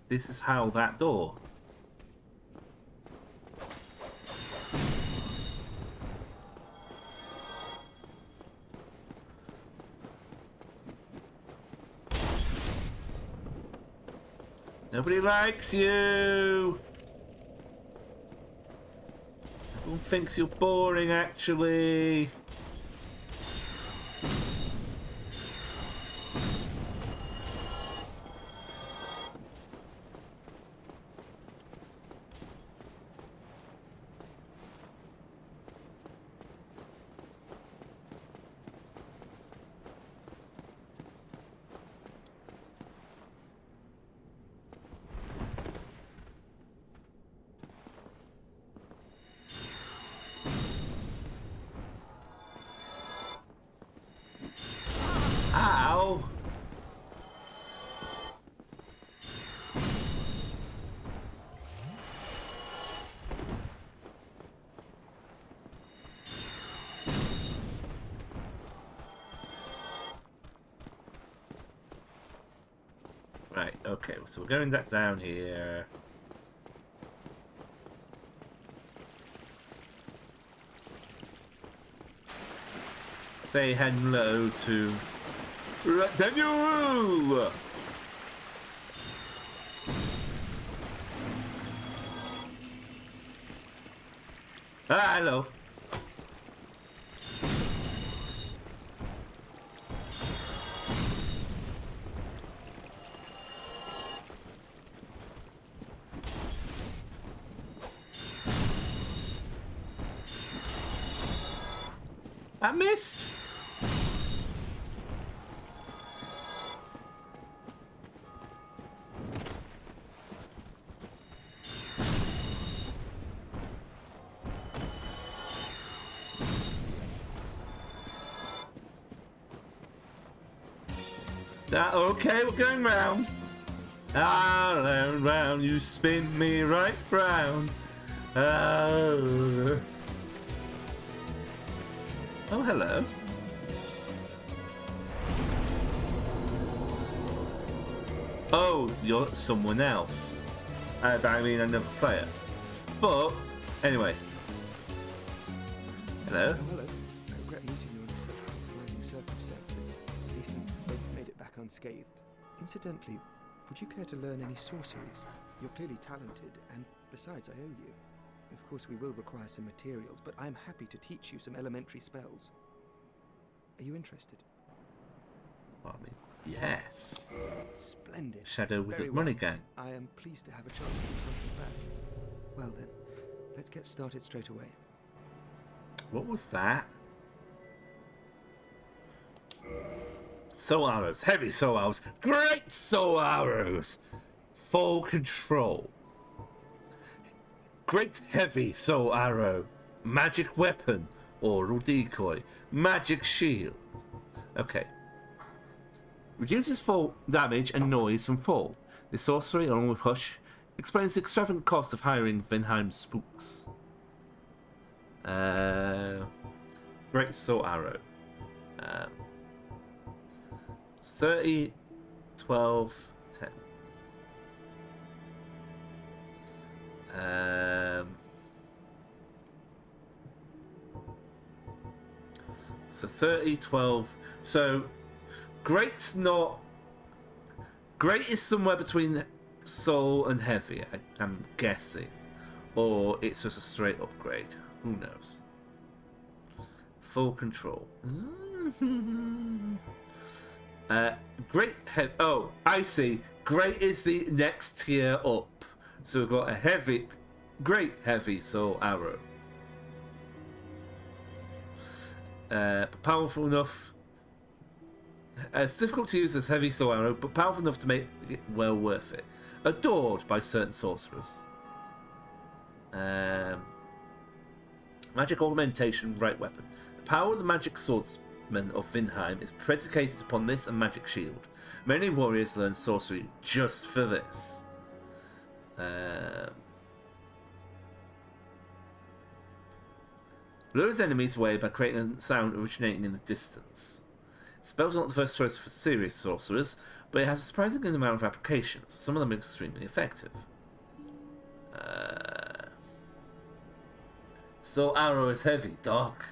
this is how that door. Nobody likes you. Everyone thinks you're boring, actually. Ow! Right, okay, so we're going back down here. Say hello to Daniel! Ah, hello. I missed. Okay, we're going round. Round, round, you spin me right round. Oh, hello. Oh, you're someone else. I mean another player. But, anyway. Hello. Oh, hello. I regret meeting you under such compromising circumstances. At least we both made it back unscathed. Incidentally, would you care to learn any sorceries? You're clearly talented, and besides, I owe you. Of course, we will require some materials, but I'm happy to teach you some elementary spells. Are you interested? Well, I mean, yes. Splendid. Shadow Wizard Very Money well. Gang. I am pleased to have a chance to give something back. Well then, let's get started straight away. What was that? Soul arrows. Heavy soul arrows. Great soul arrows. Full control. Great heavy soul arrow. Magic weapon. Oral decoy. Magic shield. Okay. Reduces fall damage and noise from fall. This sorcery, along with Hush, explains the extravagant cost of hiring Vinheim spooks. Great soul arrow. 30, 12, 10. So 30, 12. So great's not. Great is somewhere between soul and heavy, I'm guessing. Or it's just a straight upgrade. Who knows? Full control. Great heavy. Oh, I see. Great is the next tier up. So we've got a heavy, great heavy soul arrow. Powerful enough. It's difficult to use as heavy soul arrow, but powerful enough to make it well worth it. Adored by certain sorcerers. Magic augmentation, right weapon. The power of the magic swordsman of Vinheim is predicated upon this and magic shield. Many warriors learn sorcery just for this. Lures enemies away by creating a sound originating in the distance. Spells are not the first choice for serious sorcerers, but it has a surprising amount of applications. Some of them are extremely effective. So arrow is heavy, Doc.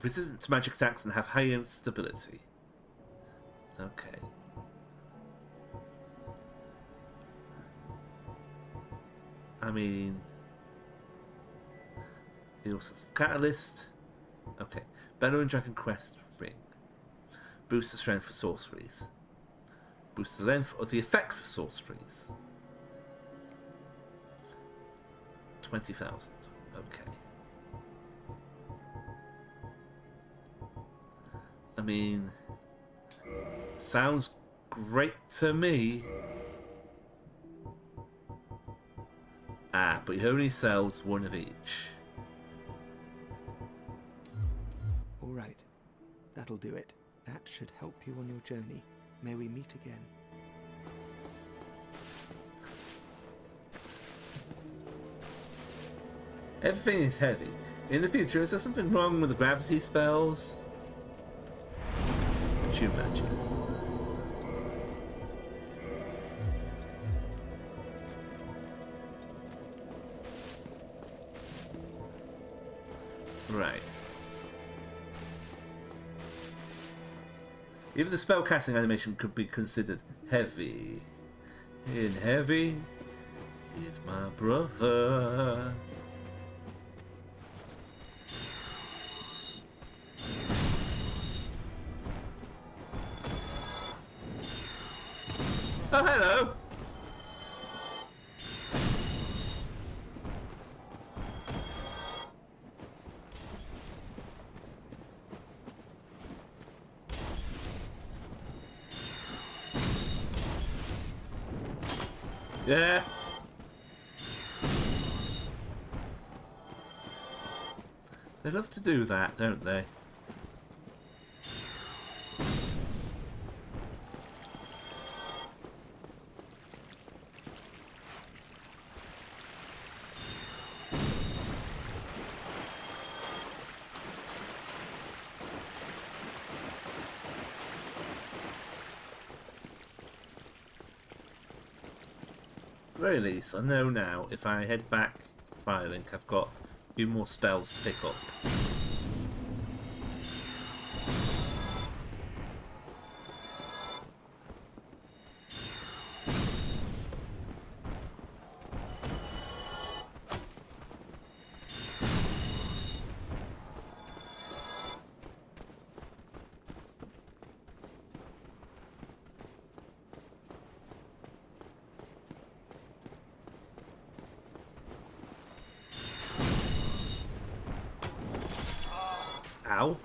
Resistant to magic attacks and have high stability. Okay. I mean, it also has catalyst. Okay. Bellowing Dragon Crest Ring. Boost the strength for sorceries. Boost the length of the effects of sorceries. 20,000. Okay. I mean, sounds great to me. Ah, but he only sells one of each. All right. That'll do it. That should help you on your journey. May we meet again. Everything is heavy. In the future, is there something wrong with the gravity spells? What you imagine? Right. Even the spellcasting animation could be considered heavy. In heavy is my brother. Oh, hello. Yeah. They love to do that, don't they? Very least, I know now if I head back Firelink, I've got a few more spells to pick up. Ow.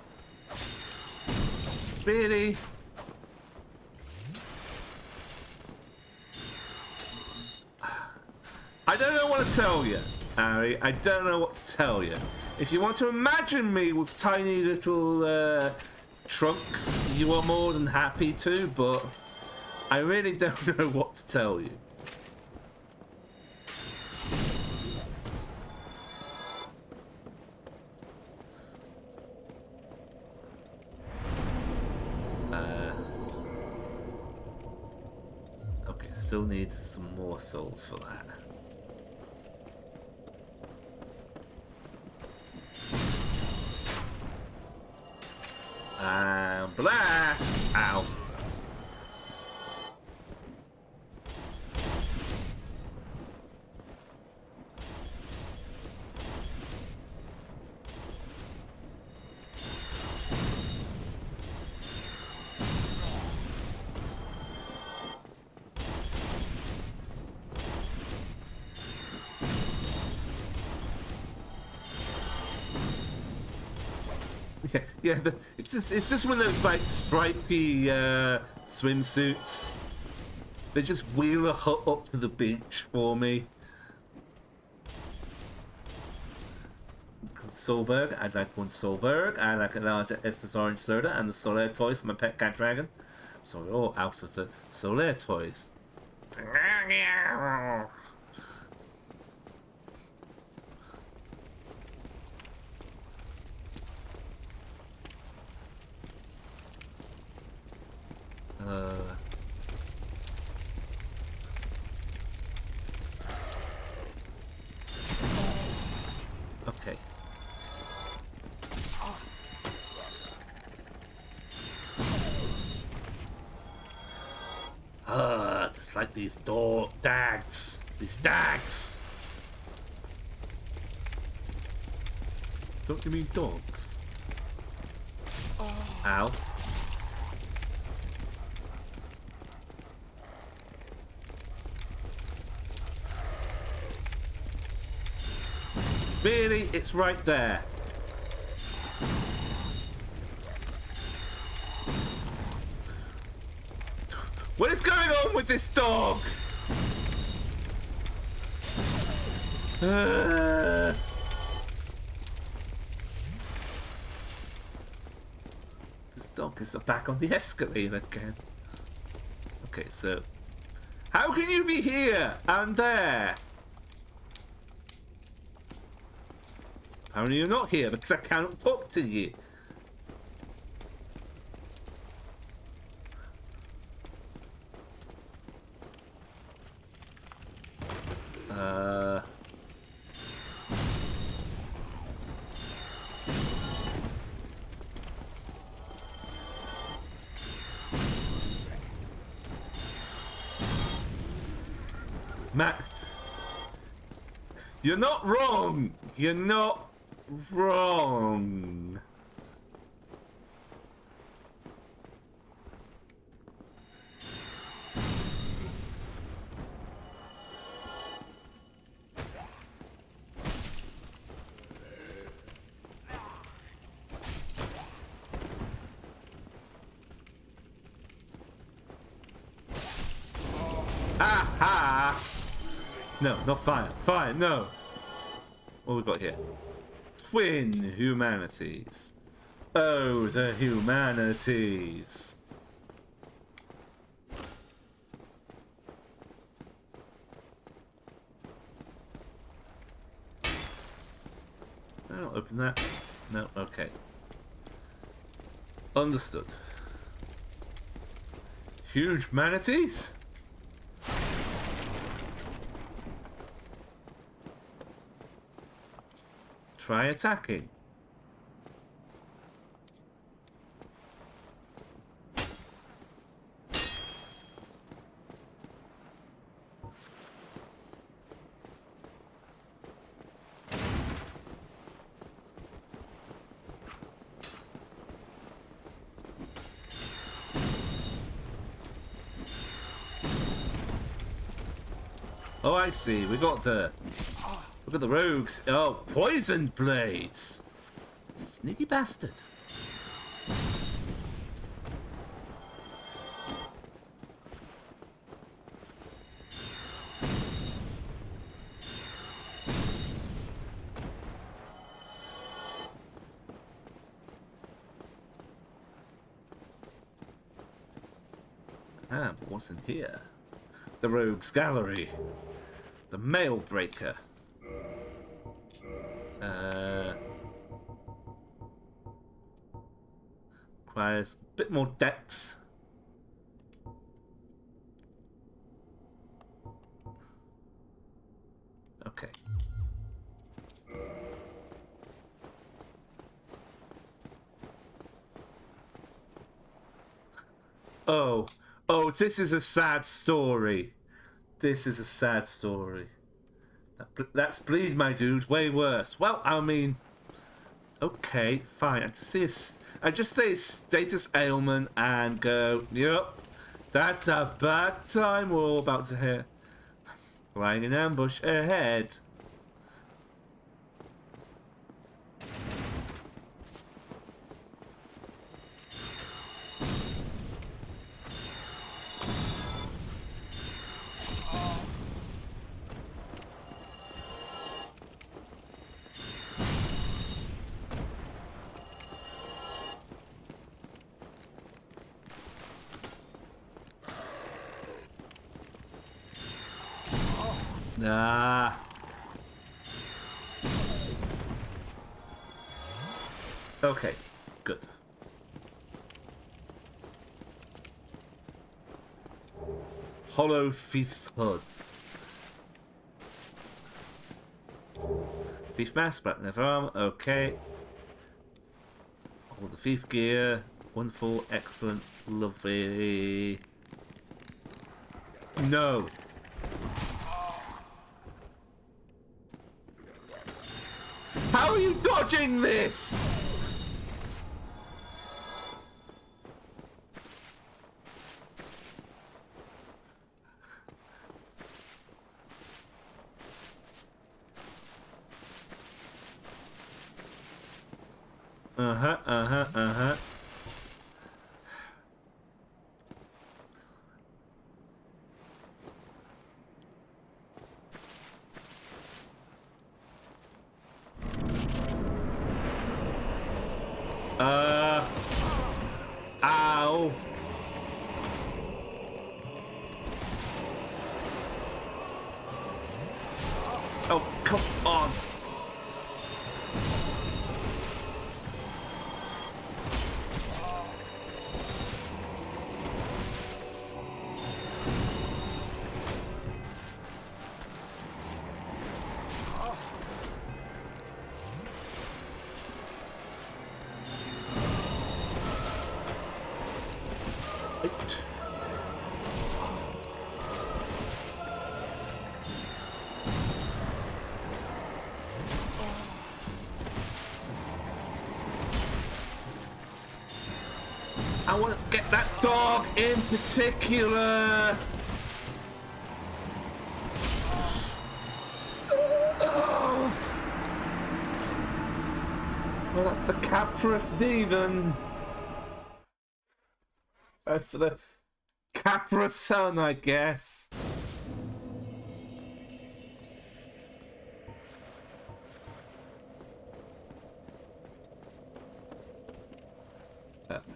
Really? I don't know what to tell you, Harry. I don't know what to tell you. If you want to imagine me with tiny little trunks, you are more than happy to, but I really don't know what to tell you. Still need some more souls for that. And blast! Ow. Yeah, it's just one of those like stripy swimsuits. They just wheel a hut up to the beach for me. Solberg, I'd like one Solberg. I'd like a larger Estes orange soda and the Solaire toy for my pet cat dragon. So we're all out of the Solaire toys. Okay. Just like these dags. These dags. Don't you mean dogs? Ow. Really? It's right there. What is going on with this dog? This dog is back on the escalator again. Okay, so... How can you be here and there? Apparently you're not here because I cannot talk to you. Matt, you're not wrong. You're not wrong. Ha! No, not fire. Fire, no. What we got here? Twin humanities. Oh, the humanities. I'll open that. No, okay. Understood. Huge manatees? Try attacking. Oh, I see. We got the... Look at the rogues. Oh, poison blades. Sneaky bastard. Ah, but what's in here? The rogues gallery. The mail breaker. Requires a bit more dex. Okay. Oh, this is a sad story. This is a sad story. That's bleed, my dude. Way worse. Well, I mean, okay, fine. I just say status ailment and go, yep, that's a bad time we're all about to hit. Lying in ambush ahead. Ah. Okay, good. Hollow Thief's Hood. Thief mask, black leather armor, okay. All the thief gear, wonderful, excellent, lovely. No. How are you dodging this? Uh-huh. Ow. Oh, come on. I want to get that dog in particular. Well, that's the Caprous demon. For the Caprous son, I guess.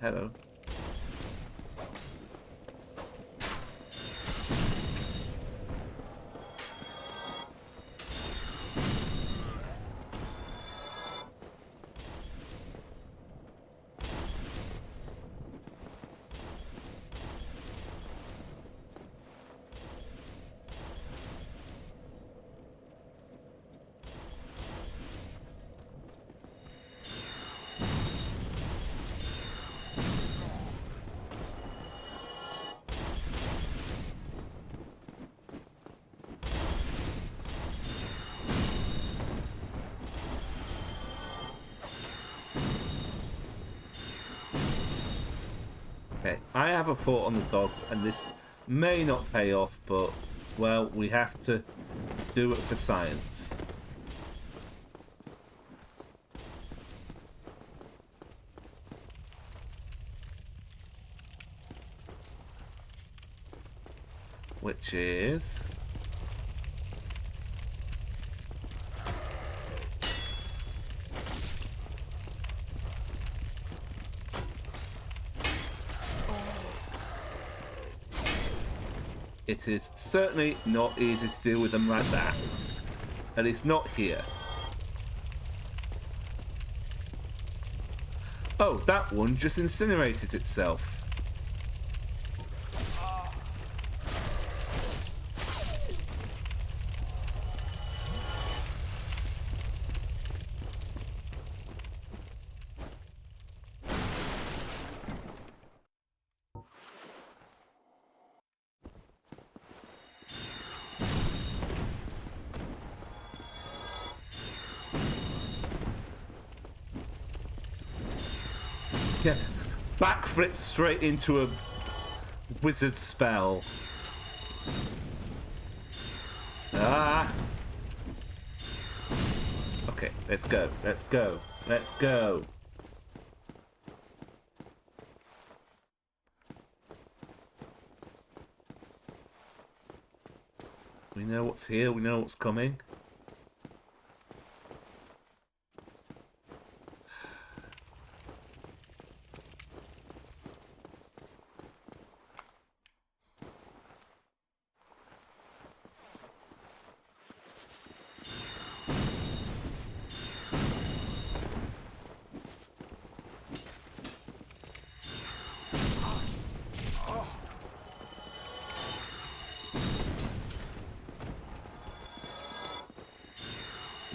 Hello. Okay, I have a thought on the dogs, and this may not pay off, but, well, we have to do it for science. Which is... It is certainly not easy to deal with them like that. And it's not here. Oh, that one just incinerated itself. Yeah, backflip straight into a wizard spell. Ah. Okay, let's go. Let's go. Let's go. We know what's here. We know what's coming.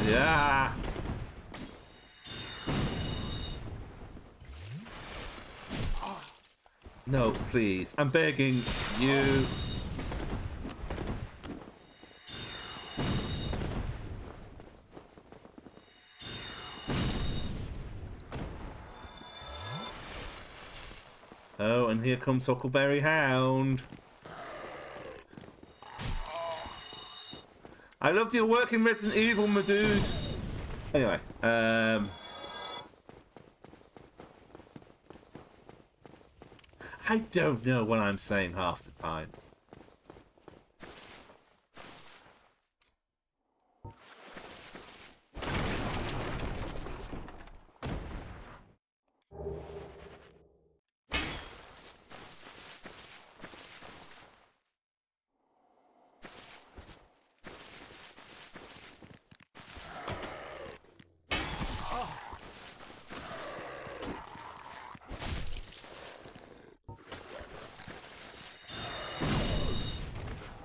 Yeah. No, please. I'm begging you. Oh, and here comes Huckleberry Hound. I loved your work in Resident Evil, my dude. Anyway, I don't know what I'm saying half the time.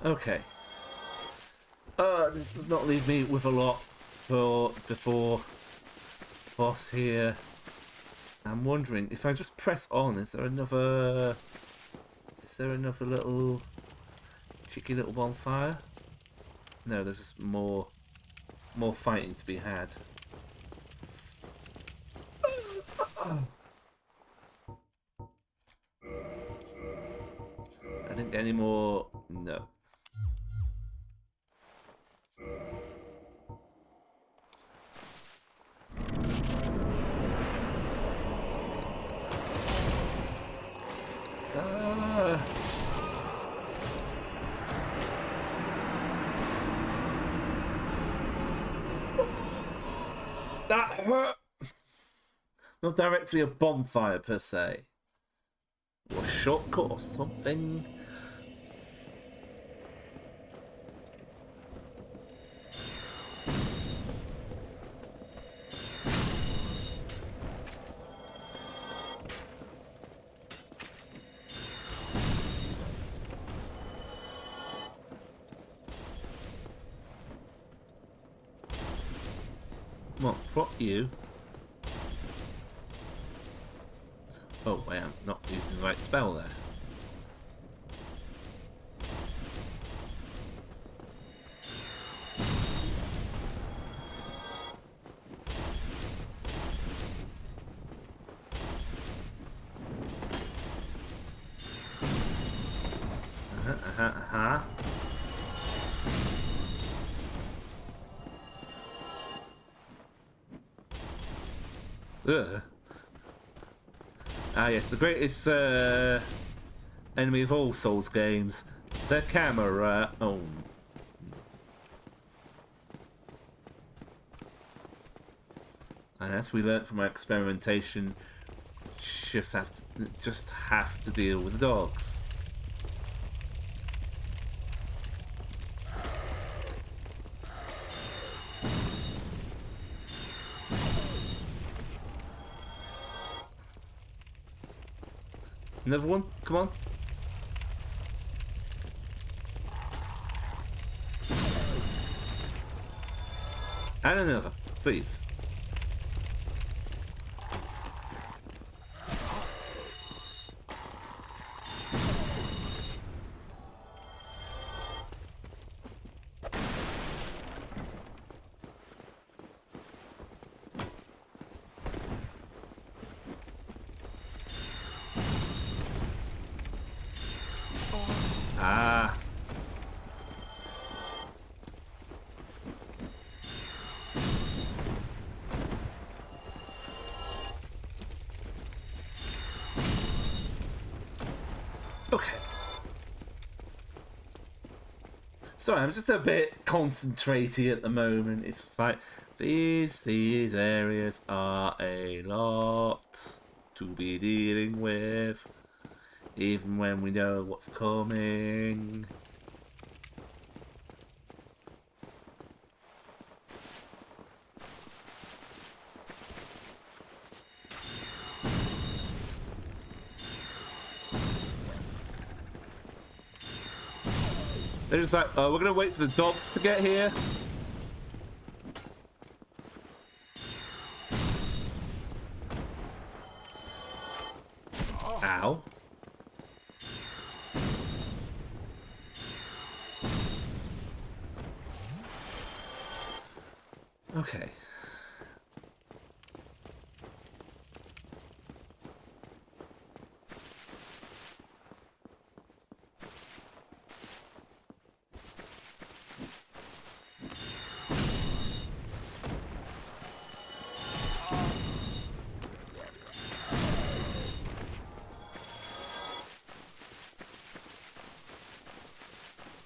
Okay. This does not leave me with a lot for before boss here. I'm wondering if I just press on, is there another little cheeky little bonfire? No, there's more fighting to be had. I didn't get any more. No. That hurt. Not directly a bonfire per se, or a shortcut or something. What? Prop you? Oh, I am not using the right spell there. Ugh. Ah yes, the greatest enemy of all Souls games, the camera. Oh. And as we learnt from our experimentation, just have to deal with the dogs. Another one? Come on. And another, please. Ah. Okay. Sorry, I'm just a bit concentrated at the moment. It's just like these areas are a lot to be dealing with, even when we know what's coming. They're just like, oh, we're gonna wait for the dogs to get here. Ow. Okay.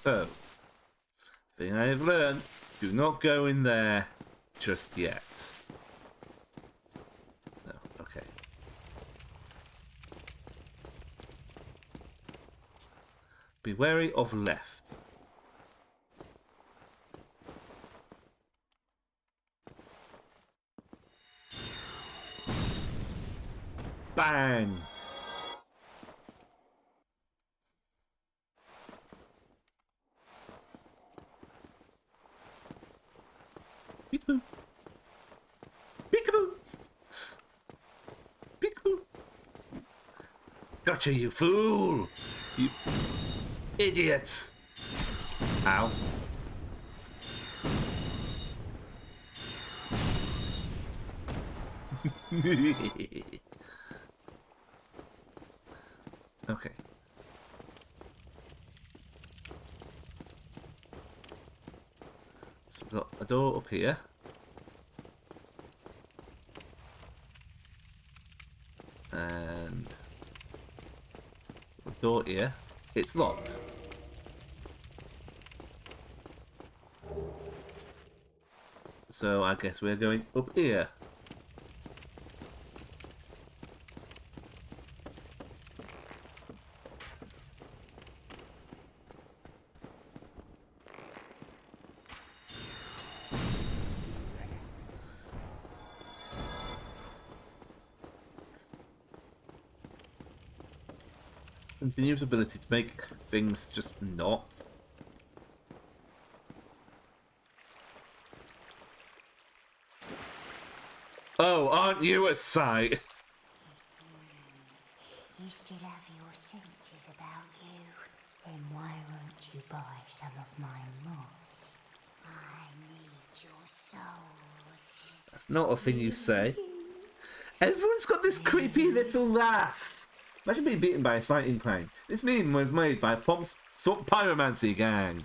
So, thing I have learned, do not go in there just yet. No, okay. Be wary of left. Bang! Peekaboo! Peekaboo! Peekaboo! Gotcha, you fool! You idiot! Ow. Okay. So we've got a door up here. And a door here. It's locked. So I guess we're going up here. Continuous ability to make things just not. Oh, aren't you a sight? You still have your senses about you. Then why won't you buy some of my moss? I need your souls. That's not a thing you say. Everyone's got this creepy little laugh. Imagine being beaten by a sighting plane. This meme was made by a Swamp Pyromancy gang.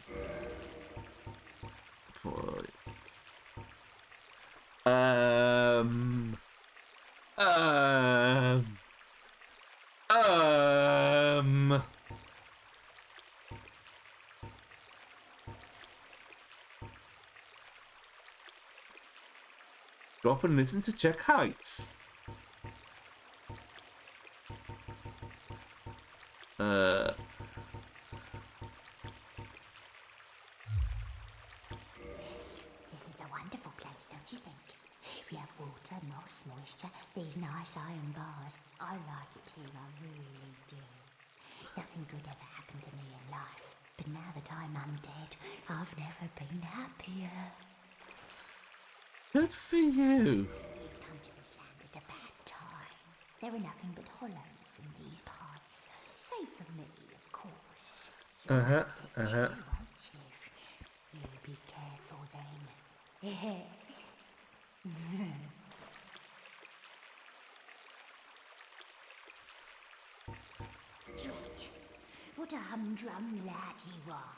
Drop and listen to check heights. This is a wonderful place, don't you think? We have water, moss, moisture, these nice iron bars. I like it here, I really do. Nothing good ever happened to me in life, but now that I'm undead, I've never been happier. Good for you. You've come to this land at a bad time. There are nothing but hollows in these parts. Save for me, of course. Won't you? You be careful then. Drat, what a humdrum lad you are.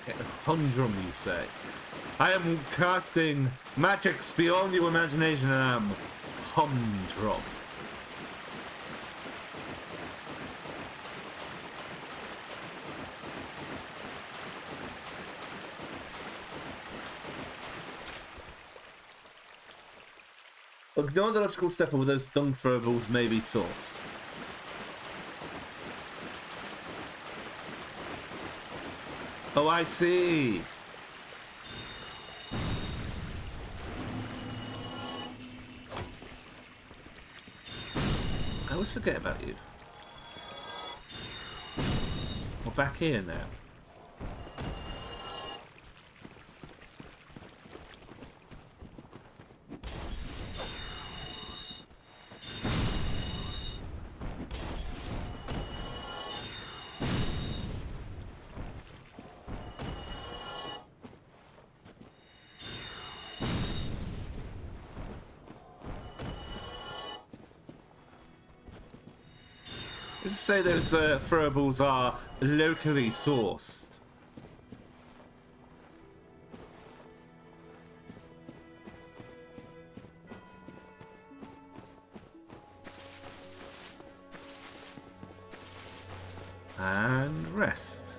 Okay, humdrum, you say? I am casting magics beyond your imagination and I am humdrum. Ignore the logical step over those dung throwables may be sourced. Oh, I see. I always forget about you. We're back here now. Let's say those throwables are locally sourced. And rest.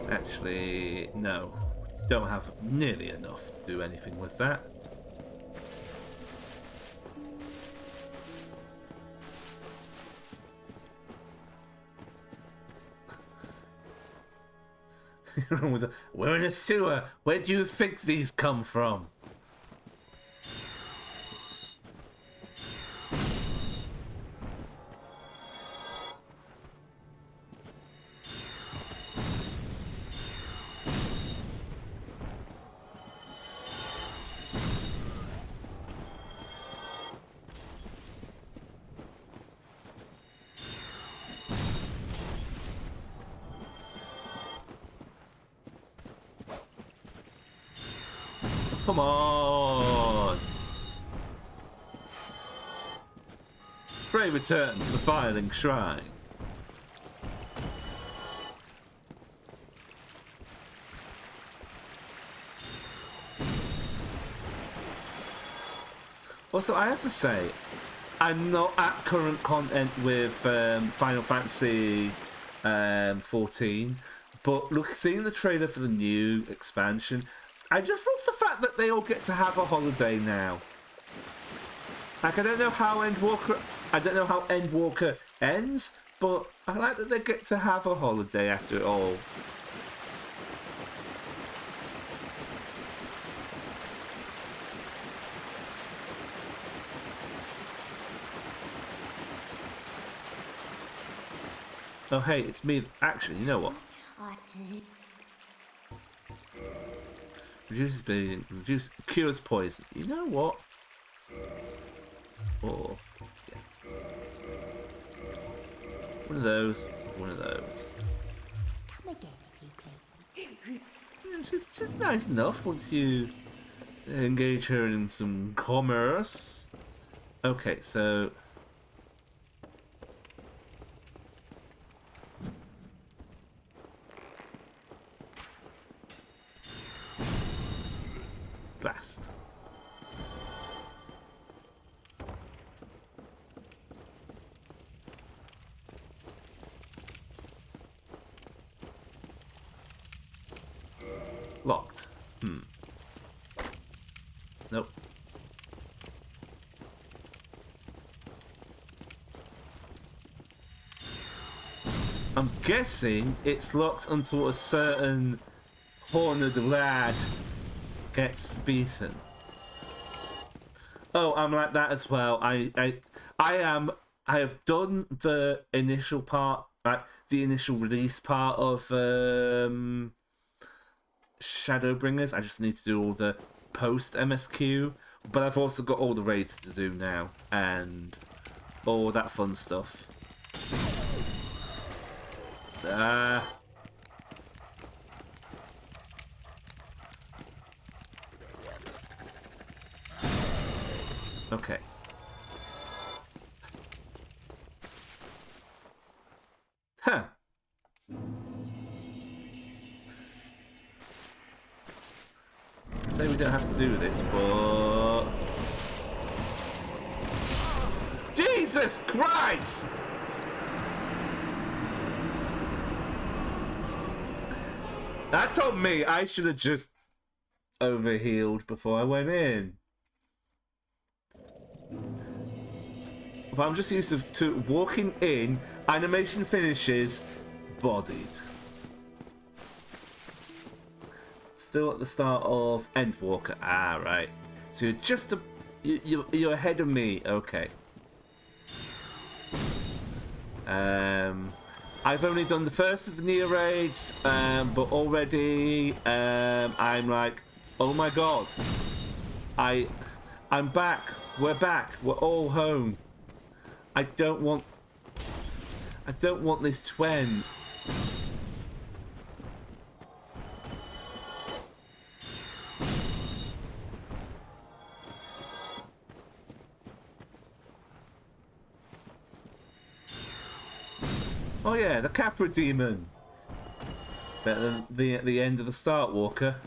Actually, no. Don't have nearly enough to do anything with that. We're in a sewer. Where do you think these come from? Come on! Pray return to the Firelink Shrine. Also, I have to say, I'm not at current content with Final Fantasy 14, but look, seeing the trailer for the new expansion, I just love the fact that they all get to have a holiday now. Like, I don't know how Endwalker ends, but I like that they get to have a holiday after it all. Oh hey, it's me. Actually, you know what? Reduces bleeding, cures poison. You know what? Or yeah. One of those, one of those. Come again if you please. Yeah, she's nice enough once you engage her in some commerce. Okay, so blast. Locked. Nope. I'm guessing it's locked until a certain cornered lad gets beaten. Oh, I'm like that as well. I have done the initial part, like the initial release part of Shadowbringers. I just need to do all the post MSQ, but I've also got all the raids to do now and all that fun stuff. Okay. Huh. Say we don't have to do this, but Jesus Christ! That's on me. I should have just overhealed before I went in. But I'm just used to walking in, animation finishes, bodied. Still at the start of Endwalker. Ah, right. So you're just you're ahead of me. Okay. I've only done the first of the Neo raids, but already I'm like, oh my god, I'm back. We're back. We're all home. I don't want this to end. yeah, the Capra Demon. Better than the end of the Start Walker.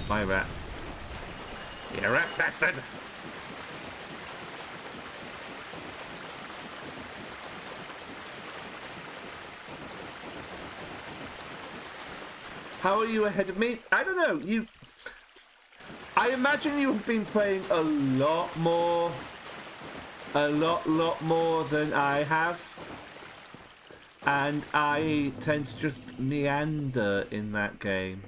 My rat. Yeah, rat bastard! How are you ahead of me? I don't know. I imagine you have been playing a lot more than I have. And I tend to just meander in that game.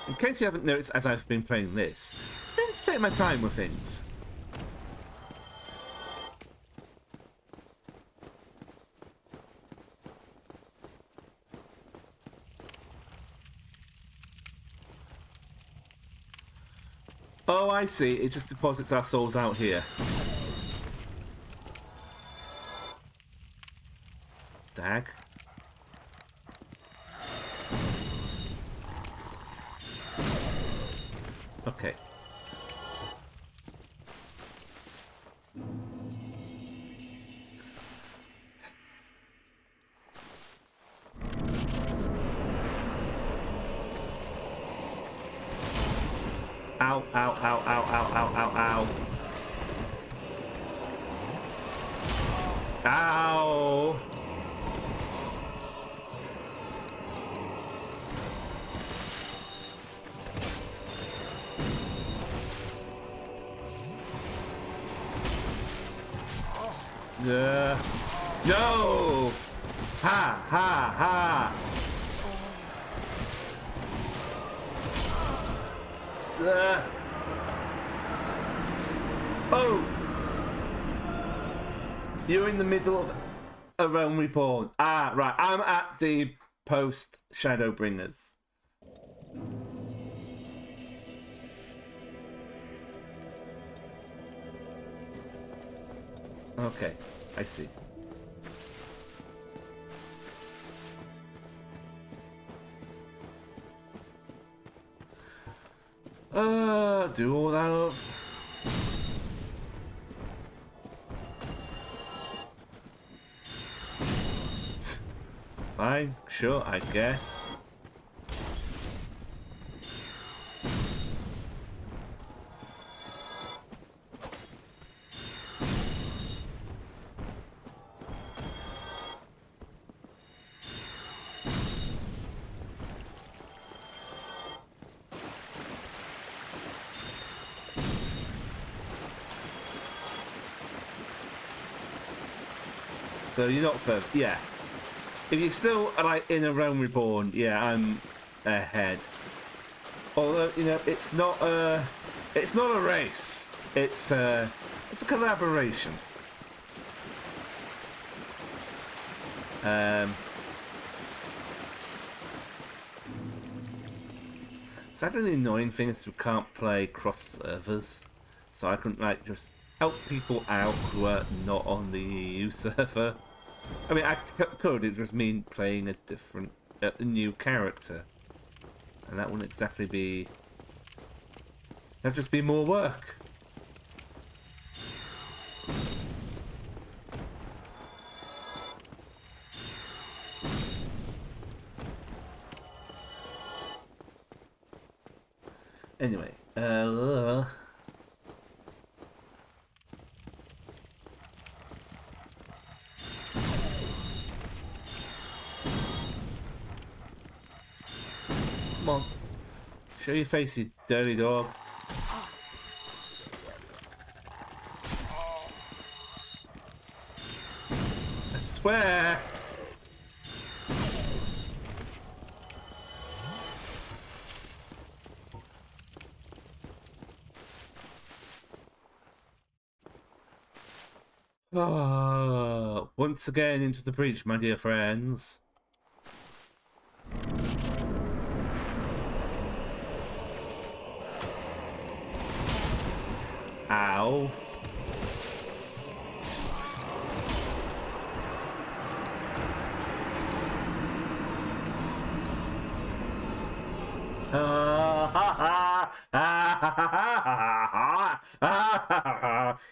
In case you haven't noticed, as I've been playing this, I tend to take my time with things. Oh, I see. It just deposits our souls out here. Dag. Okay. Ow, ow, ow, ow, ow, ow, ow, ow. Ow! No! Ha, ha, ha! Oh! You're in the middle of a realm reborn. Ah, right. I'm at the post Shadowbringers. Okay, I see. Do all that. Fine, sure, I guess. So you're not further, yeah. If you're still like in a realm reborn, yeah, I'm ahead. Although you know, it's not a race. It's a collaboration. Sadly, the annoying thing is we can't play cross servers, so I couldn't like just help people out who are not on the EU server. I mean, I could. It just mean playing a different, a new character, and that wouldn't exactly be. That'd just be more work. Anyway, come on, show your face, you dirty dog. I swear. Oh, once again into the breach, my dear friends. Ow.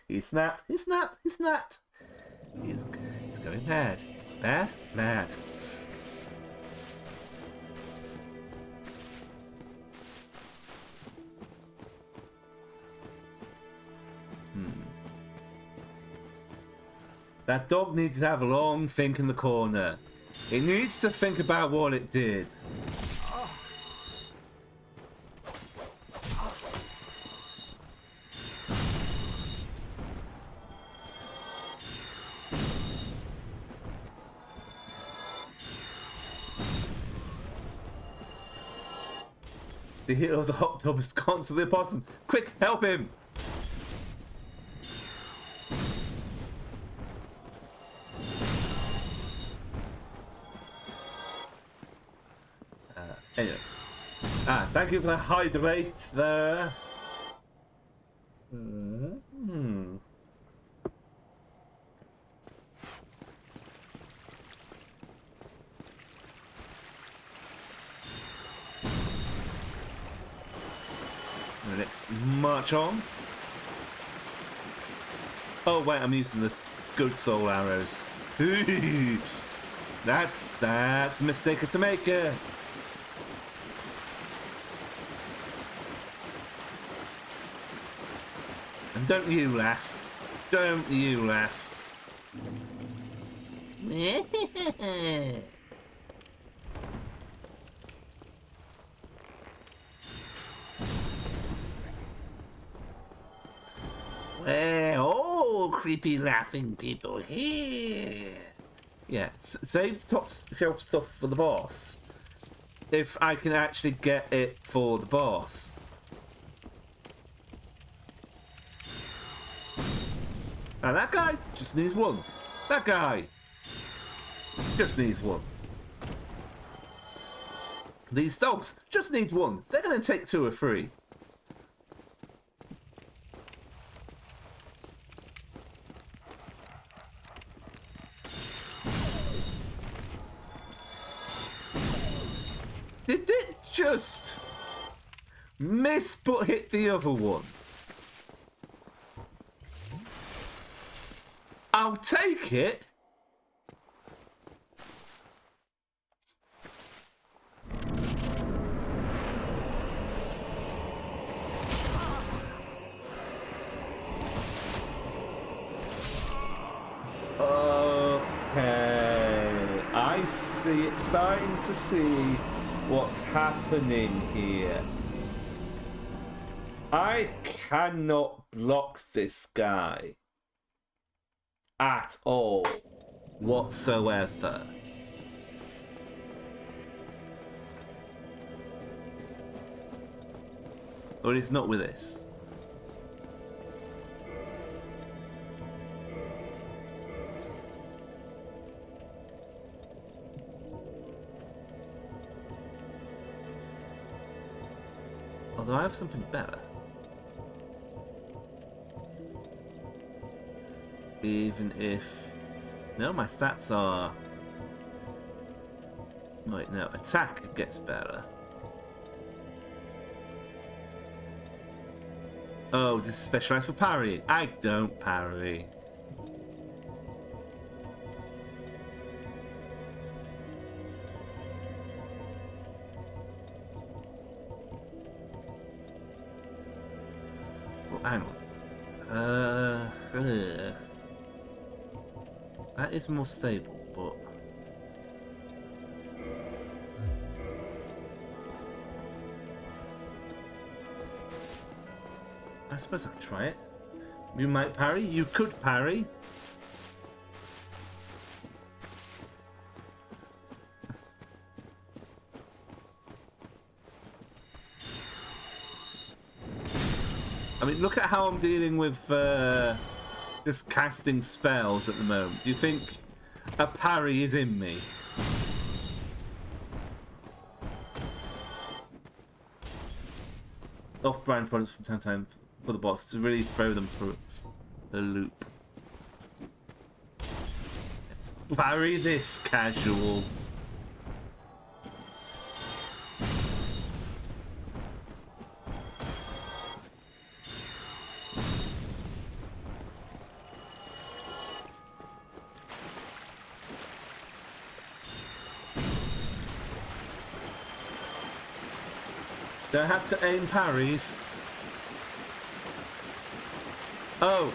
He snapped, he snapped, he snapped. He's going mad. Mad? Mad. That dog needs to have a long think in the corner. It needs to think about what it did. The hero of the hot tub has gone to the opossum. Quick, help him! Anyway. Thank you for the hydrate there. Let's march on. Oh wait, I'm using this good soul arrows. That's a mistake to make. And don't you laugh. Don't you laugh. Well, oh, creepy laughing people here. Yeah, save the top shelf stuff for the boss. If I can actually get it for the boss. And that guy just needs one. That guy just needs one. These dogs just need one. They're going to take 2 or 3. Did it just miss but hit the other one? I'll take it. Okay, I see it. Starting to see what's happening here. I cannot block this guy at all whatsoever. Or it's not with this. Although I have something better. Even if... No, my stats are... Wait, no. Attack gets better. Oh, this is specialized for parry. I don't parry. Well, hang on. That is more stable, but... I suppose I could try it. You might parry. You could parry. I mean, look at how I'm dealing with just casting spells at the moment. Do you think a parry is in me? Off-brand products from time to time for the boss to really throw them for a loop. Parry this, casual. Do I have to aim parries? Oh.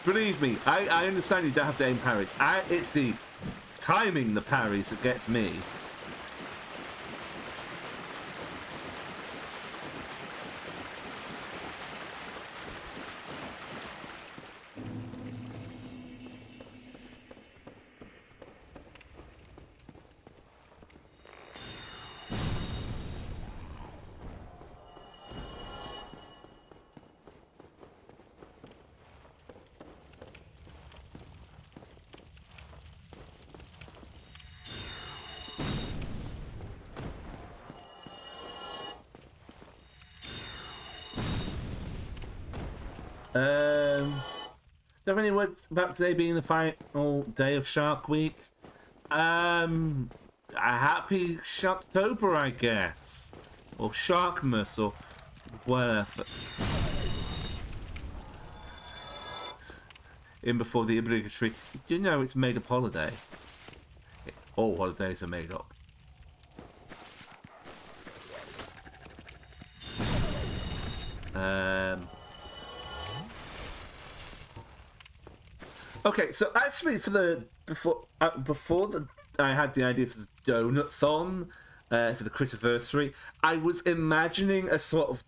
Believe me, I understand you don't have to aim parries. It's the timing the parries that gets me. Do you have any words about today being the final day of Shark Week? A happy Sharktober, I guess. Or Sharkmas, or whatever. In before the obligatory. Do you know it's made up holiday? All holidays are made up. Okay, so actually, for the before I had the idea for the Donut-thon for the Critterversary, I was imagining a sort of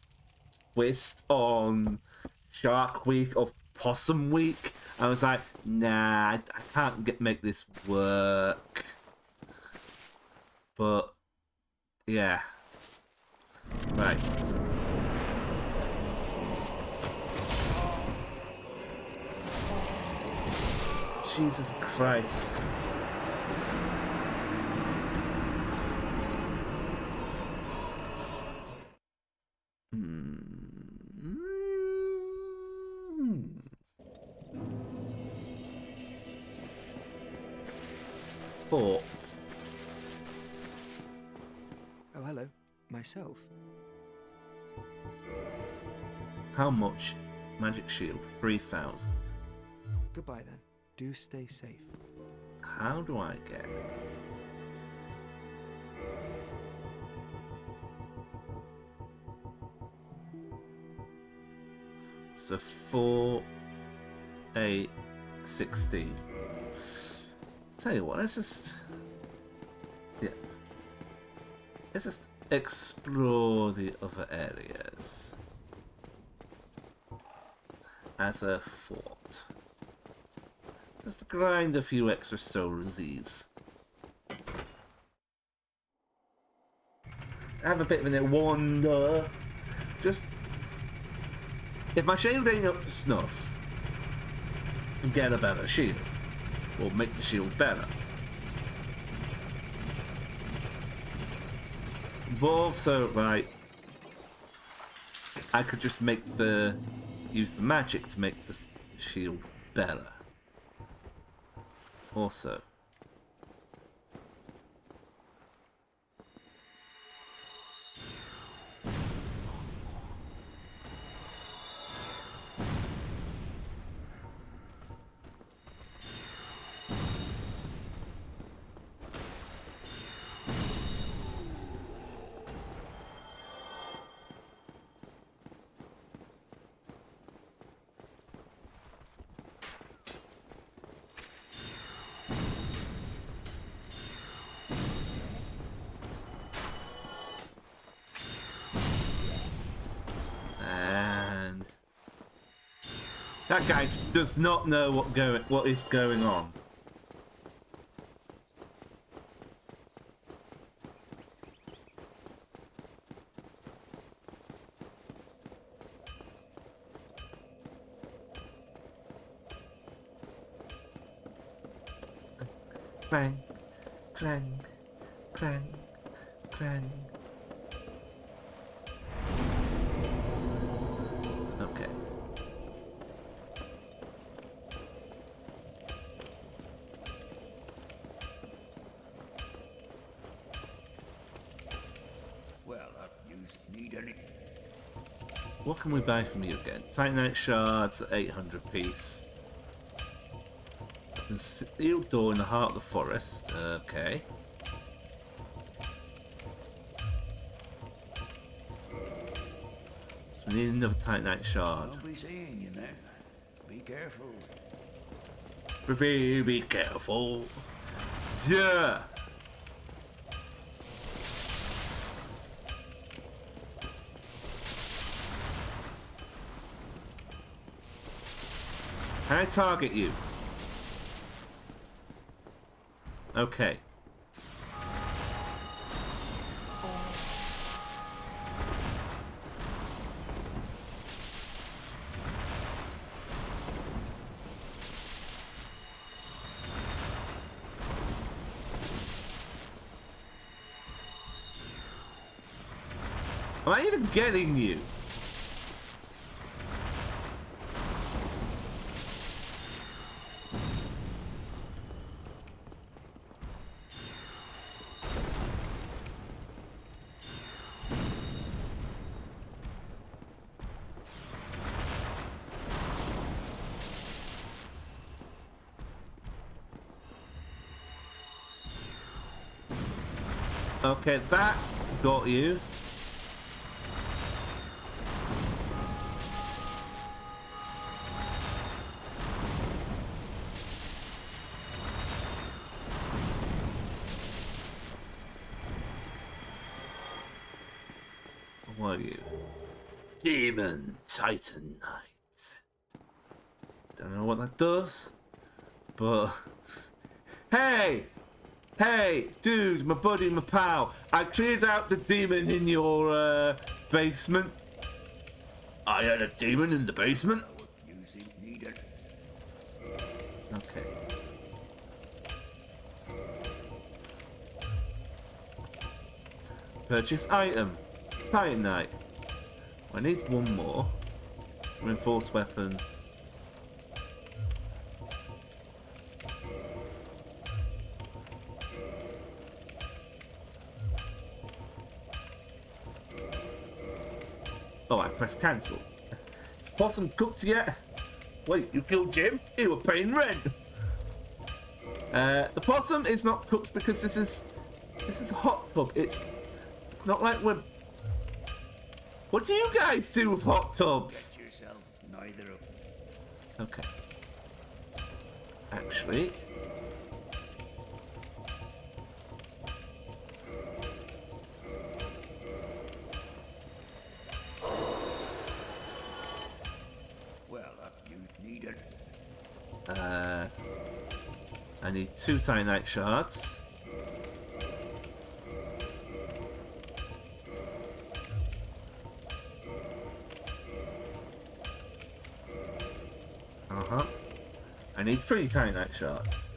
twist on Shark Week or Possum Week. I was like, nah, I can't make this work. But yeah, right. Jesus Christ. Thoughts? Oh, hello. Myself. How much? Magic Shield, 3,000. Goodbye then. Do stay safe. How do I get it? So 4, 8, 16. Tell you what, let's just explore the other areas as a fort. Just grind a few extra solsies. Have a bit of a wander. Just if my shield ain't up to snuff, get a better shield. Or make the shield better. But also, right, I could just use the magic to make the shield better. Also. That guy does not know what is going on. Clang, clang, clang, clang. need any... What can we buy from you again? Titanite shards, 800 piece. A sealed door in the heart of the forest. Okay. So we need another Titanite shard. I'll be seeing you there. Be careful. Be careful. Yeah. Can I target you? Okay. Am I even getting you? Okay, that got you. What are you? Demon Titan Knight. Don't know what that does, but hey! Hey, dude, my buddy, my pal. I cleared out the demon in your basement. I had a demon in the basement. Okay. Purchase item. Titanite. I need one more. Reinforced weapon. Oh, I pressed cancel. Is possum cooked yet? Wait, you killed Jim? You were paying rent. The possum is not cooked because this is a hot tub. It's not like we're... What do you guys do with hot tubs? Get yourself neither of... Okay. Actually... I need 2 Titanite shards. I need 3 Titanite shards.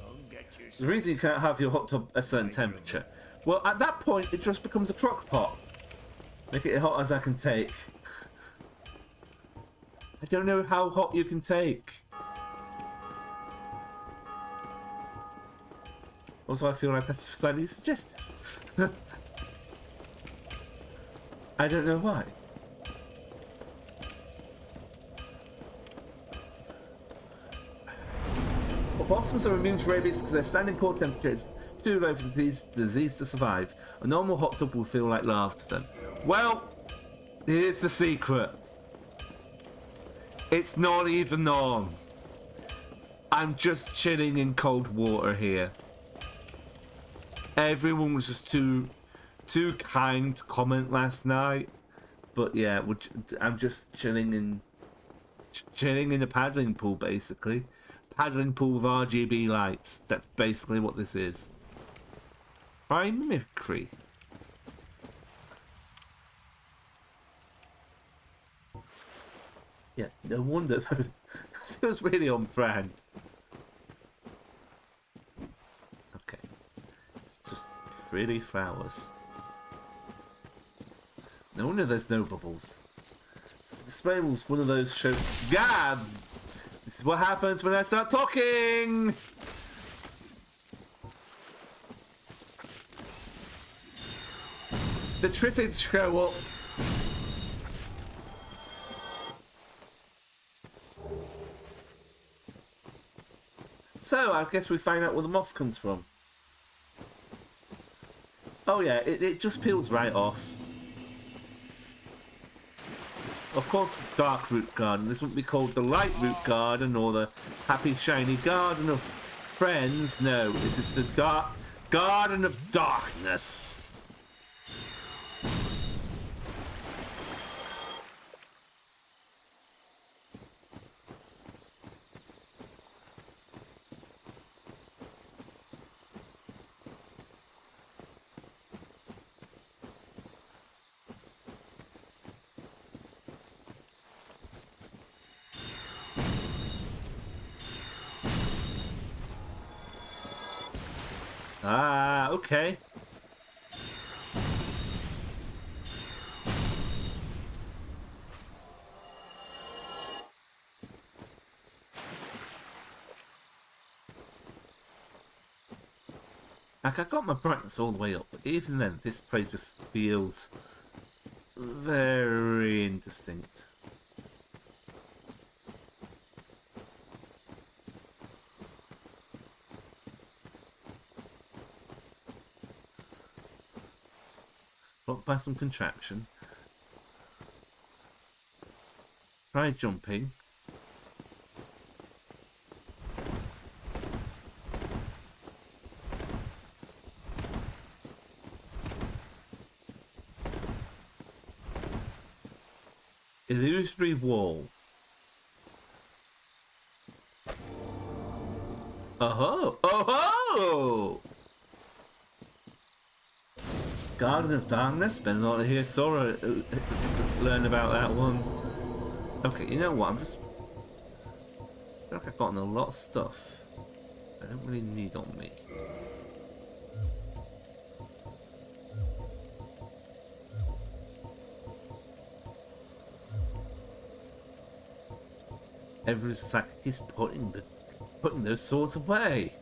The reason you can't have your hot tub a certain temperature. Well, at that point, it just becomes a crock pot. Make it as hot as I can take. I don't know how hot you can take. Also, I feel like that's slightly suggestive. I don't know why. Well, possums are immune to rabies because their standing core temperature is too low for the disease to survive. A normal hot tub will feel like lava to them. Well, here's the secret. It's not even on. I'm just chilling in cold water here. Everyone was just too kind to comment last night, but yeah, I'm just chilling in a paddling pool, basically. Paddling pool with RGB lights. That's basically what this is. By mimicry. Yeah, no wonder that feels really on brand. Pretty flowers. No wonder there's no bubbles. The display was one of those shows. Gab! This is what happens when I start talking! The Triffids show up. So, I guess we find out where the moss comes from. Oh yeah, it just peels right off. It's, of course, the dark root garden. This wouldn't be called the light root garden or the happy shiny garden of friends. No, this is the dark garden of darkness. Ah, okay. Like, I got my brightness all the way up, but even then, this place just feels very indistinct. Blocked by some contraption. Try jumping. Illusory wall. Oh-ho! Oh-ho! Garden of Darkness. Been a lot to hear Sora learn about that one. Okay, you know what? I feel like I've gotten a lot of stuff I don't really need on me. Everyone's just like, he's putting those swords away.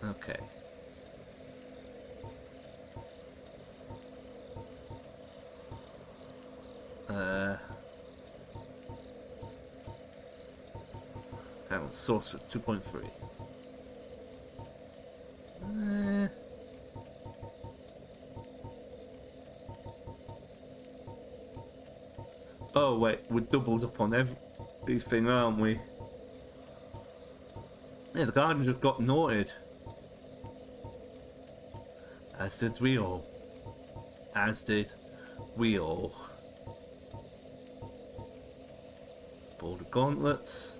Okay. Hang on, Sorcerer 2.3. Oh wait, we're doubled up on everything, aren't we? Yeah, the garden just got naughted. As did we all. As did we all. Boulder gauntlets.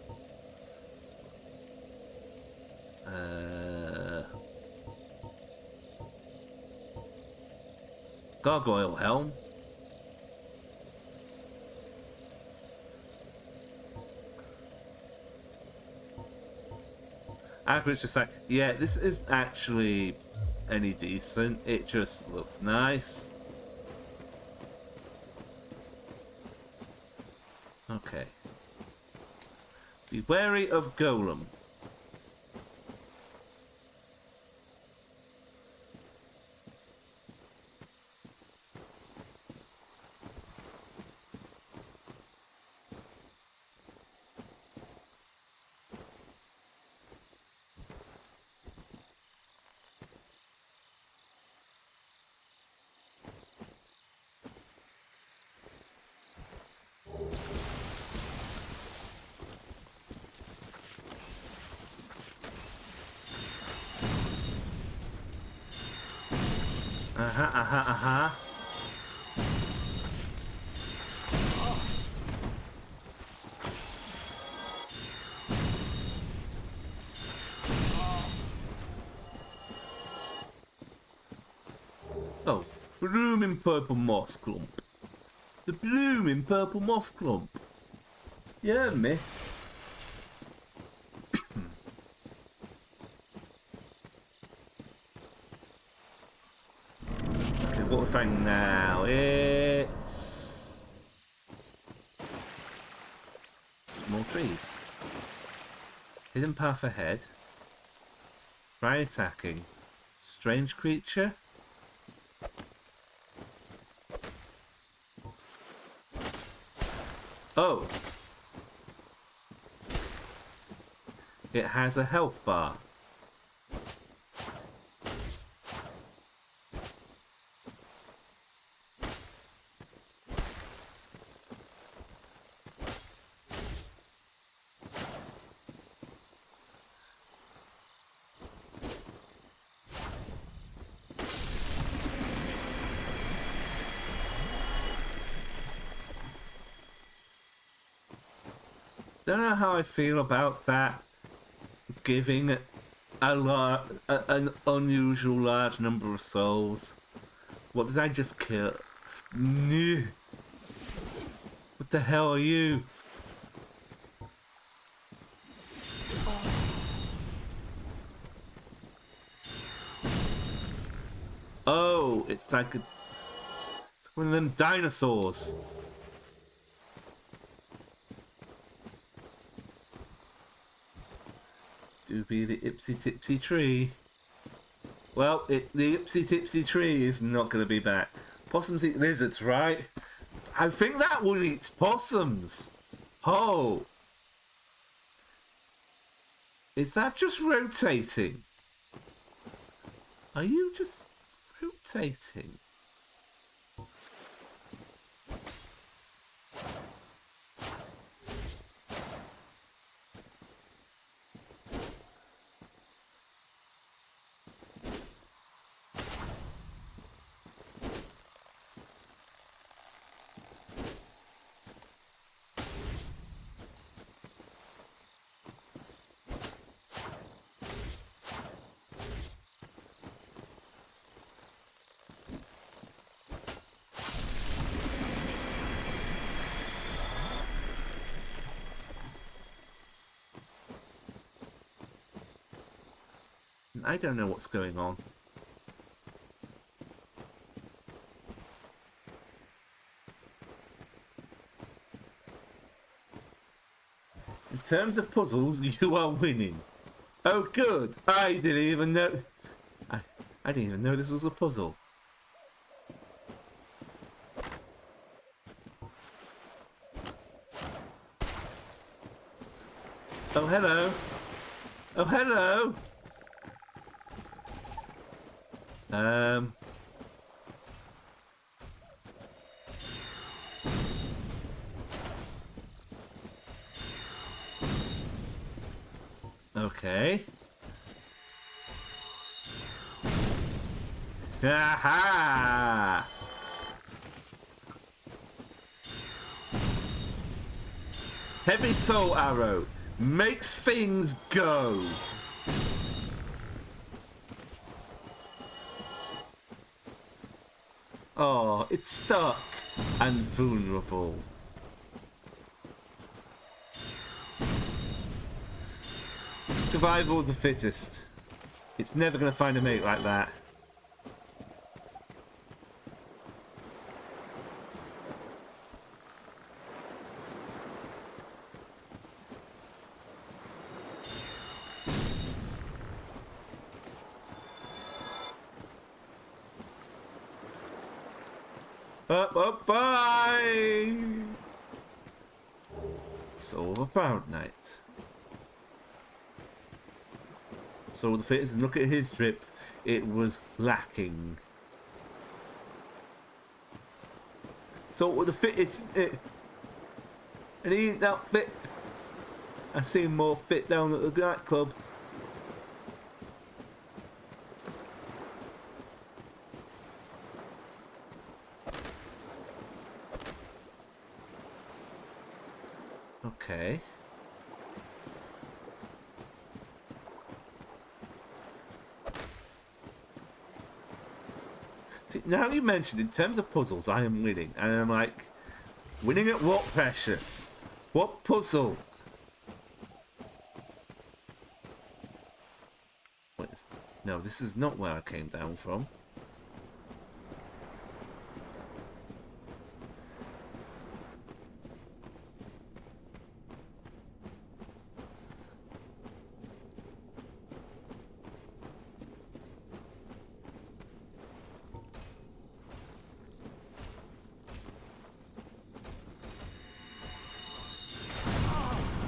Gargoyle helm. Aqua's just like, yeah, this is actually any decent. It just looks nice. Okay. Be wary of Golem. Oh, blooming purple moss clump. The blooming purple moss clump. You heard me. Okay, what we're finding now, it's small trees. Hidden path ahead. Try attacking. Strange creature. Oh. It has a health bar. Don't know how I feel about that. Giving an unusual large number of souls. What did I just kill? What the hell are you? Oh, it's like one of them dinosaurs. Do be the ipsy tipsy tree. Well, the ipsy tipsy tree is not going to be back. Possums eat lizards, right? I think that one eats possums. Oh. Is that just rotating? Are you just rotating? I don't know what's going on. In terms of puzzles, you are winning. Oh, good. I didn't even know. I didn't even know this was a puzzle. Oh, hello. Oh, hello. Okay. Aha! Heavy soul arrow makes things go. Oh, it's stuck and vulnerable. Survival of the fittest. It's never going to find a mate like that. Up, bye! Soul of a Proud Knight. Soul of the fittest, and look at his drip. It was lacking. Soul of the fittest, and he ain't that fit. I see him more fit down at the nightclub. Okay. See, now you mentioned in terms of puzzles, I am winning, and I'm like, winning at what, Precious? What puzzle? Wait, no, this is not where I came down from.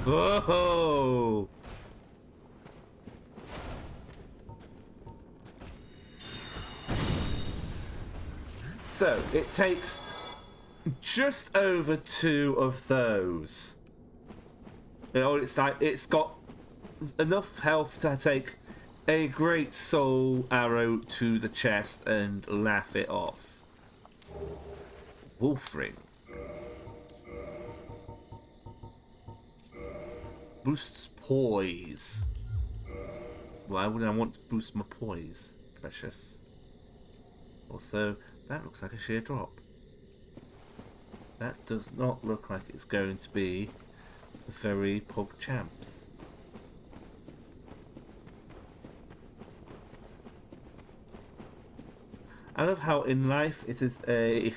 Whoa! So, it takes just over 2 of those. You know, it's like, it's got enough health to take a great soul arrow to the chest and laugh it off. Wolfring. Boosts poise. Why would I want to boost my poise? Precious. Also, that looks like a sheer drop. That does not look like it's going to be very pog champs. I love how in life it is a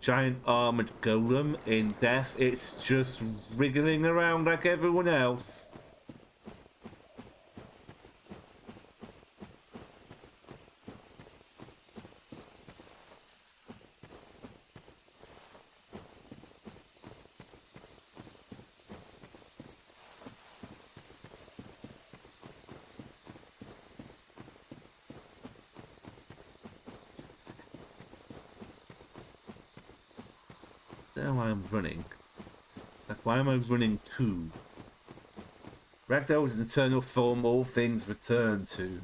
giant armored golem. In death, it's just wriggling around like everyone else. I don't know why I'm running. It's like, why am I running to? Ragdoll is an eternal form all things return to.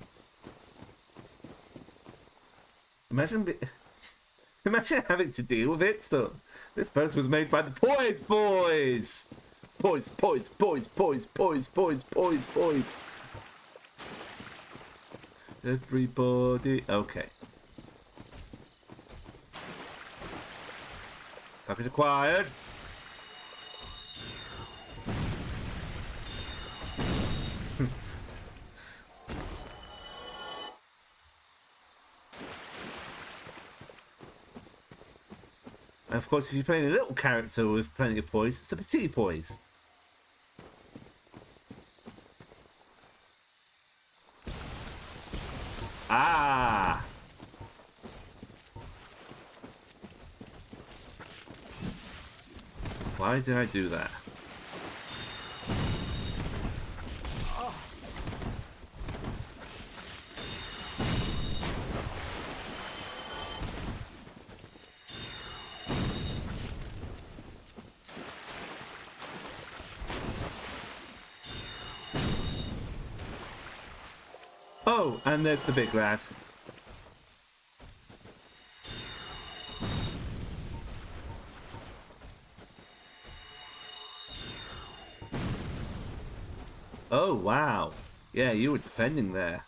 Imagine having to deal with it still. This post was made by the Poise Boys! Poise, poise, poise, poise, poise, poise, poise, poise. Everybody... Okay. Target acquired. And of course, if you're playing a little character with plenty of poise, it's the petite poise. Ah! Why did I do that? Oh, and there's the big lad. Oh, wow. Yeah, you were defending there.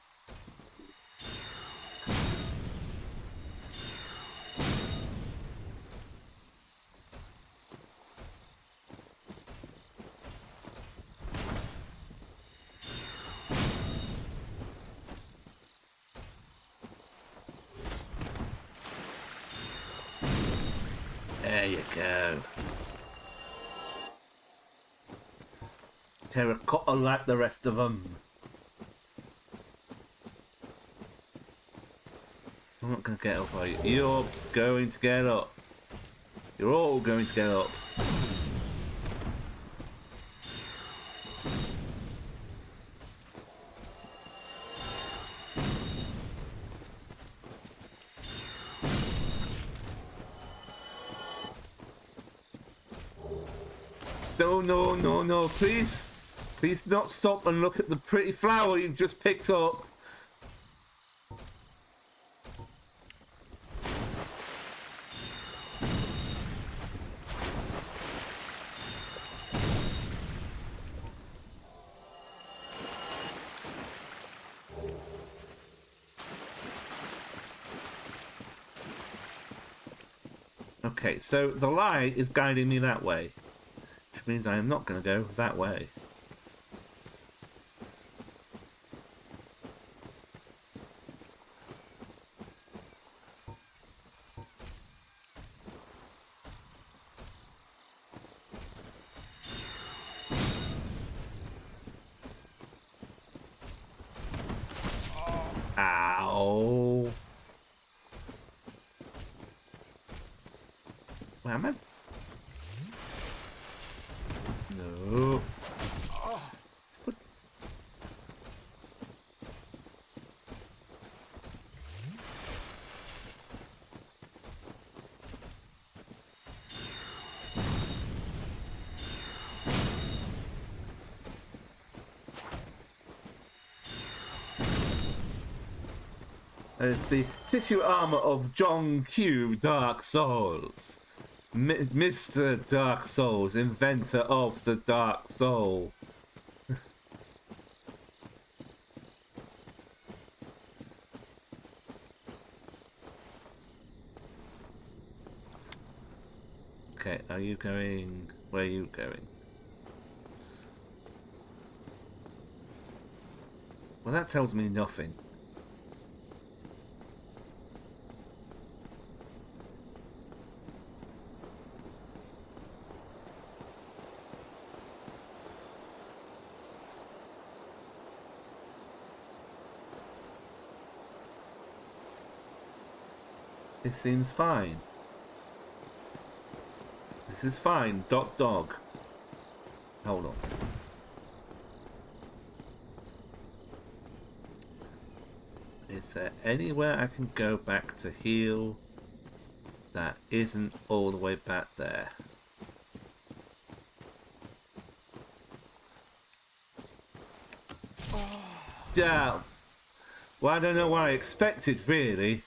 There you go. Terracotta like the rest of them. I'm not going to get up, are you? You're going to get up. You're all going to get up. No, no, no, no, please. Please do not stop and look at the pretty flower you've just picked up. Okay, so the lie is guiding me that way, which means I am not going to go that way. Ow. Where am I? It's the tissue armor of John Q. Dark Souls. Mr. Dark Souls, inventor of the Dark Soul. Okay, are you going... Where are you going? Well, that tells me nothing. This seems fine. This is fine. Dog. Hold on. Is there anywhere I can go back to heal that isn't all the way back there? Yeah. Well, I don't know what I expected, really.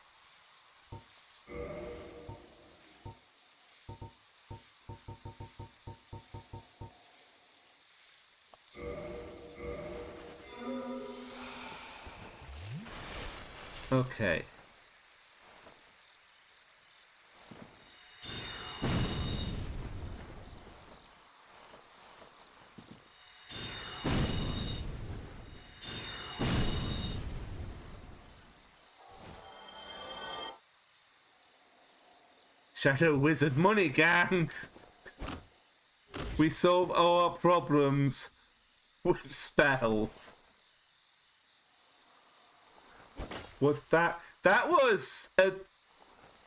Okay. Shadow Wizard Money Gang! We solve all our problems with spells. What's that? That was a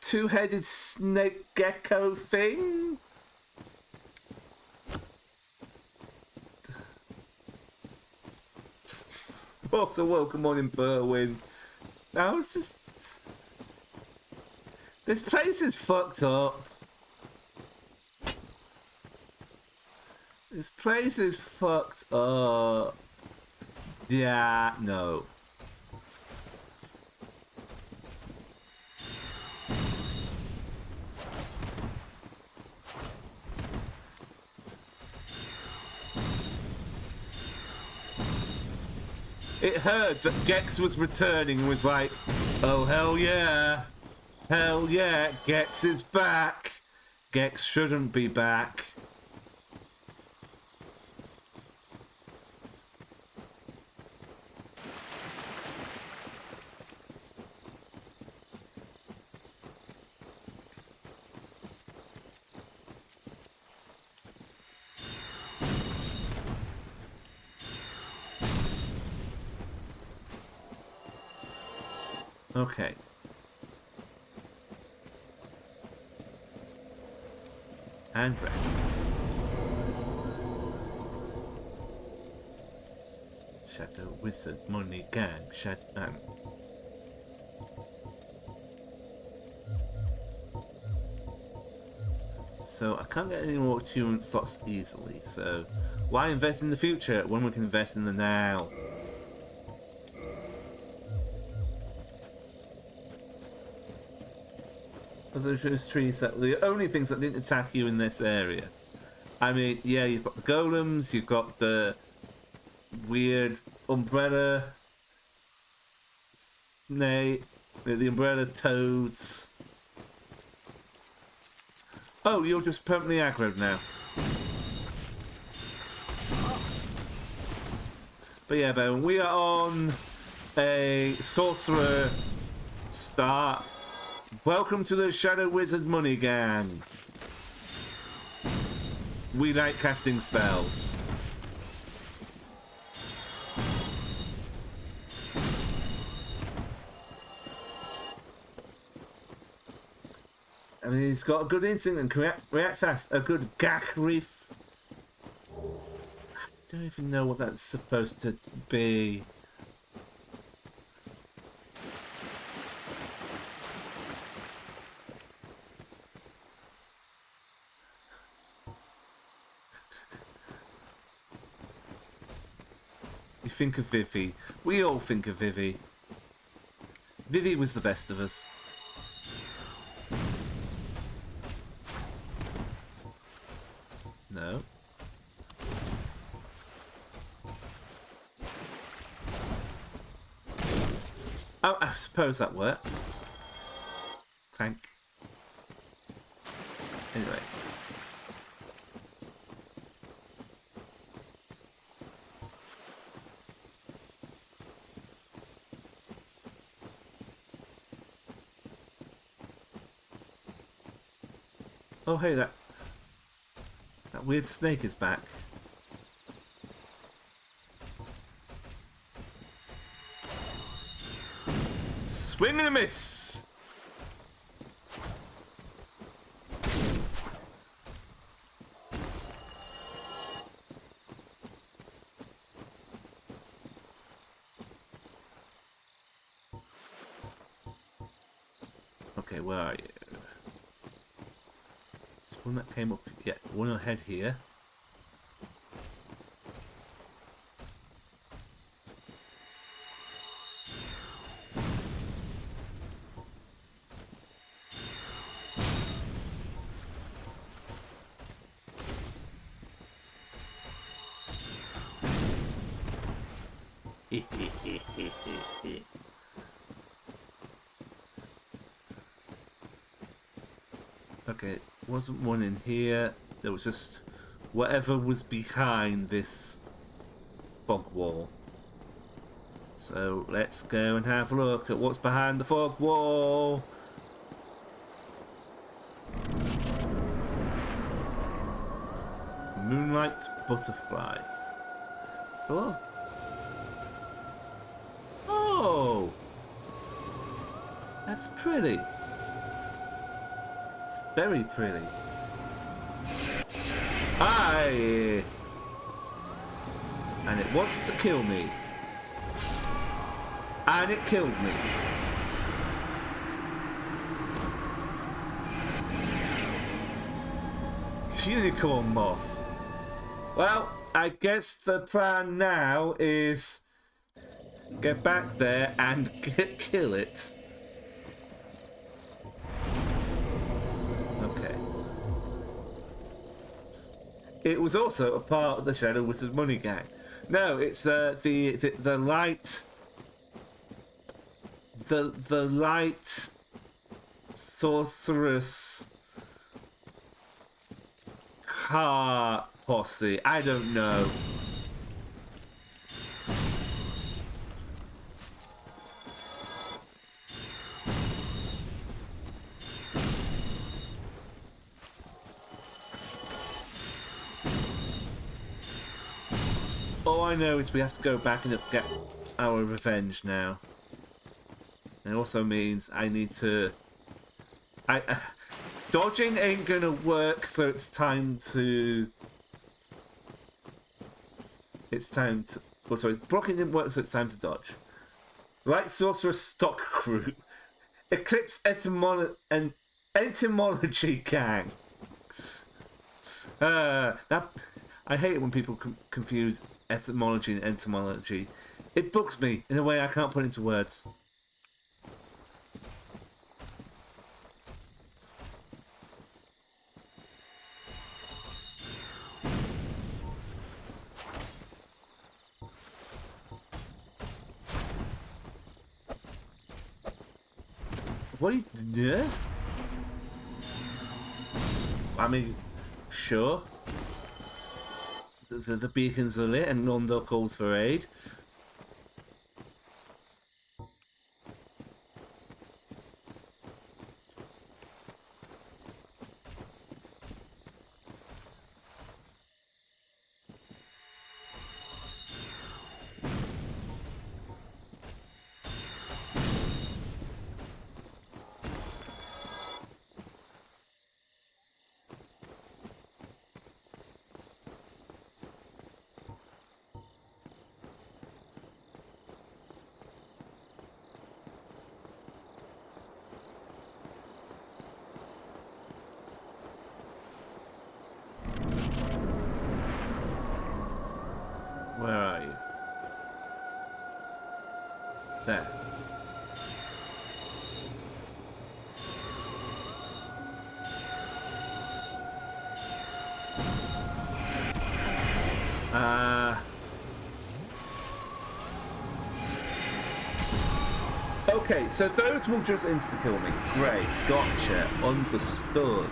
two-headed snake gecko thing? Also, welcome on in Berwyn. Now it's just... This place is fucked up. This place is fucked up. Yeah, no. It heard that Gex was returning and was like, oh hell yeah. Hell yeah, Gex is back. Gex shouldn't be back. Okay. And rest. Shadow Wizard Money Gang Shadman. So I can't get any more attunement slots easily, so why invest in the future when we can invest in the now? Those trees that the only things that didn't attack you in this area. I mean, yeah, you've got the golems, you've got the weird umbrella snake, the umbrella toads. Oh, you're just permanently aggroed now. But yeah, Bowen, we are on a sorcerer start. Welcome to the Shadow Wizard Money Gang. We like casting spells. I mean, he's got a good instinct and can react fast. A good gack reef. I don't even know what that's supposed to be. You think of Vivi. We all think of Vivi. Vivi was the best of us. No. Oh, I suppose that works. Clank. Anyway. Oh, hey, that weird snake is back. Swing and a miss! Okay, where are you? There's one that came up, yeah, one ahead here. Okay, wasn't one in here. There was just whatever was behind this fog wall. So let's go and have a look at what's behind the fog wall. Moonlight butterfly. It's a lot of... Oh! That's pretty. It's very pretty. Aye! And it wants to kill me. And it killed me. Unicorn moth. Well, I guess the plan now is get back there and kill it. Okay. It was also a part of the Shadow Wizard Money Gang. No, it's the light. The light sorceress car posse. I don't know. All I know is we have to go back and get our revenge now. It also means I need to... dodging ain't gonna work, so it's time to... Oh, sorry, blocking didn't work, so it's time to dodge. Light Sorcerer Stock Crew. Eclipse and Etymology Gang. I hate it when people confuse etymology and entomology. It bugs me in a way I can't put into words. What are you doing? I mean, sure. The beacons are lit and Londo calls for aid. Where are you? There. Okay, so those will just insta-kill me. Great, gotcha, understood.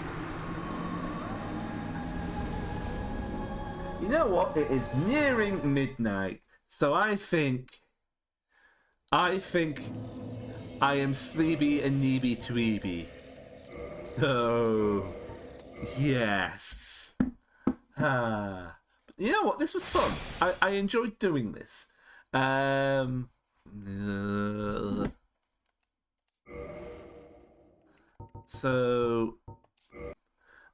You know what? It is nearing midnight, so I think I am sleepy and neeby tweeby. Oh, yes. But you know what? This was fun. I enjoyed doing this. So,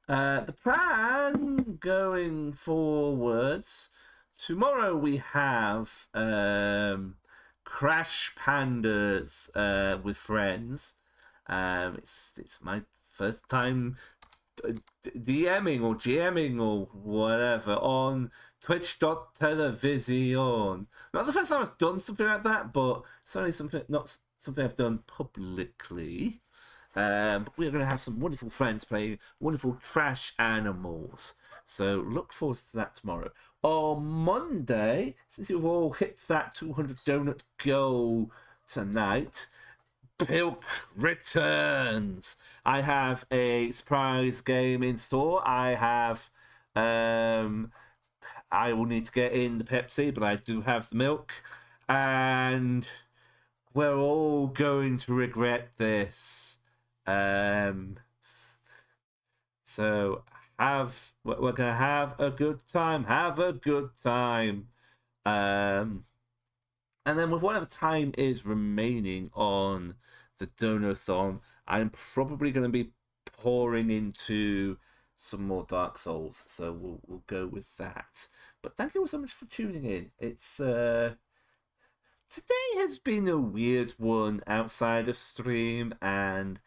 the plan going forwards. Tomorrow we have Crash Pandas with friends. It's my first time DMing or GMing or whatever on twitch.television. Not the first time I've done something like that, but it's only not something I've done publicly. But we're going to have some wonderful friends playing wonderful trash animals. So look forward to that tomorrow. On Monday, since you've all hit that 200 donut goal tonight, Pilk returns. I have a surprise game in store. I will need to get in the Pepsi, but I do have the milk. And we're all going to regret this. So we're gonna have a good time. Have a good time. And then with whatever time is remaining on the Donathon, I'm probably going to be pouring into some more Dark Souls. So we'll go with that. But thank you all so much for tuning in. It's today has been a weird one outside of stream, and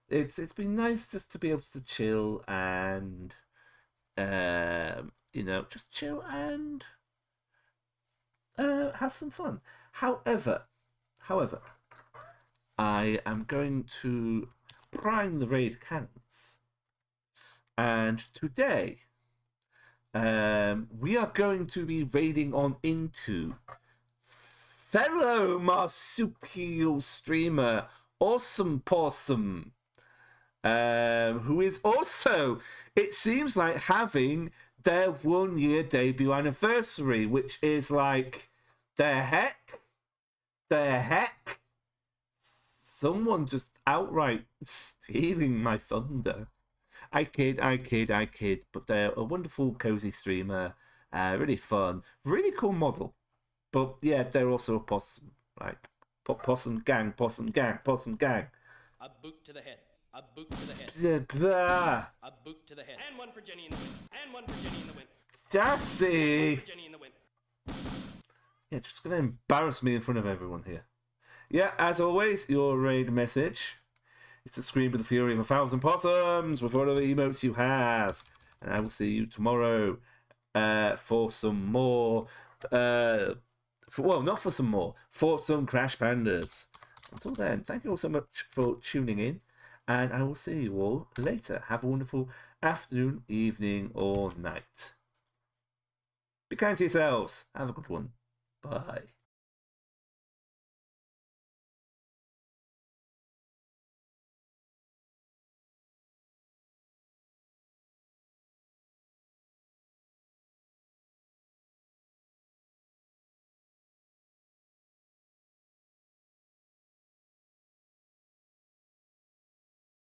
it's been nice just to be able to chill and just chill and have some fun. However, I am going to prime the raid cannons, and today we are going to be raiding on into fellow marsupial streamer Awesome Possum, who is also, it seems like, having their 1 year debut anniversary, which is like, the heck? Someone just outright stealing my thunder. I kid, but they're a wonderful, cozy streamer, really fun, really cool model. But yeah, they're also a possum, like, possum gang. A boot to the head. A boot to the head. A boot to the head. And one for Jenny in the wind. And one for Jenny in the wind. Jassy! Jenny in the wind. Yeah, just gonna embarrass me in front of everyone here. Yeah, as always, your raid message. It's a scream with the fury of 1,000 possums with whatever emotes you have. And I will see you tomorrow for some more. Not for some more. For some Crash Pandas. Until then, thank you all so much for tuning in. And I will see you all later. Have a wonderful afternoon, evening, or night. Be kind to yourselves. Have a good one. Bye.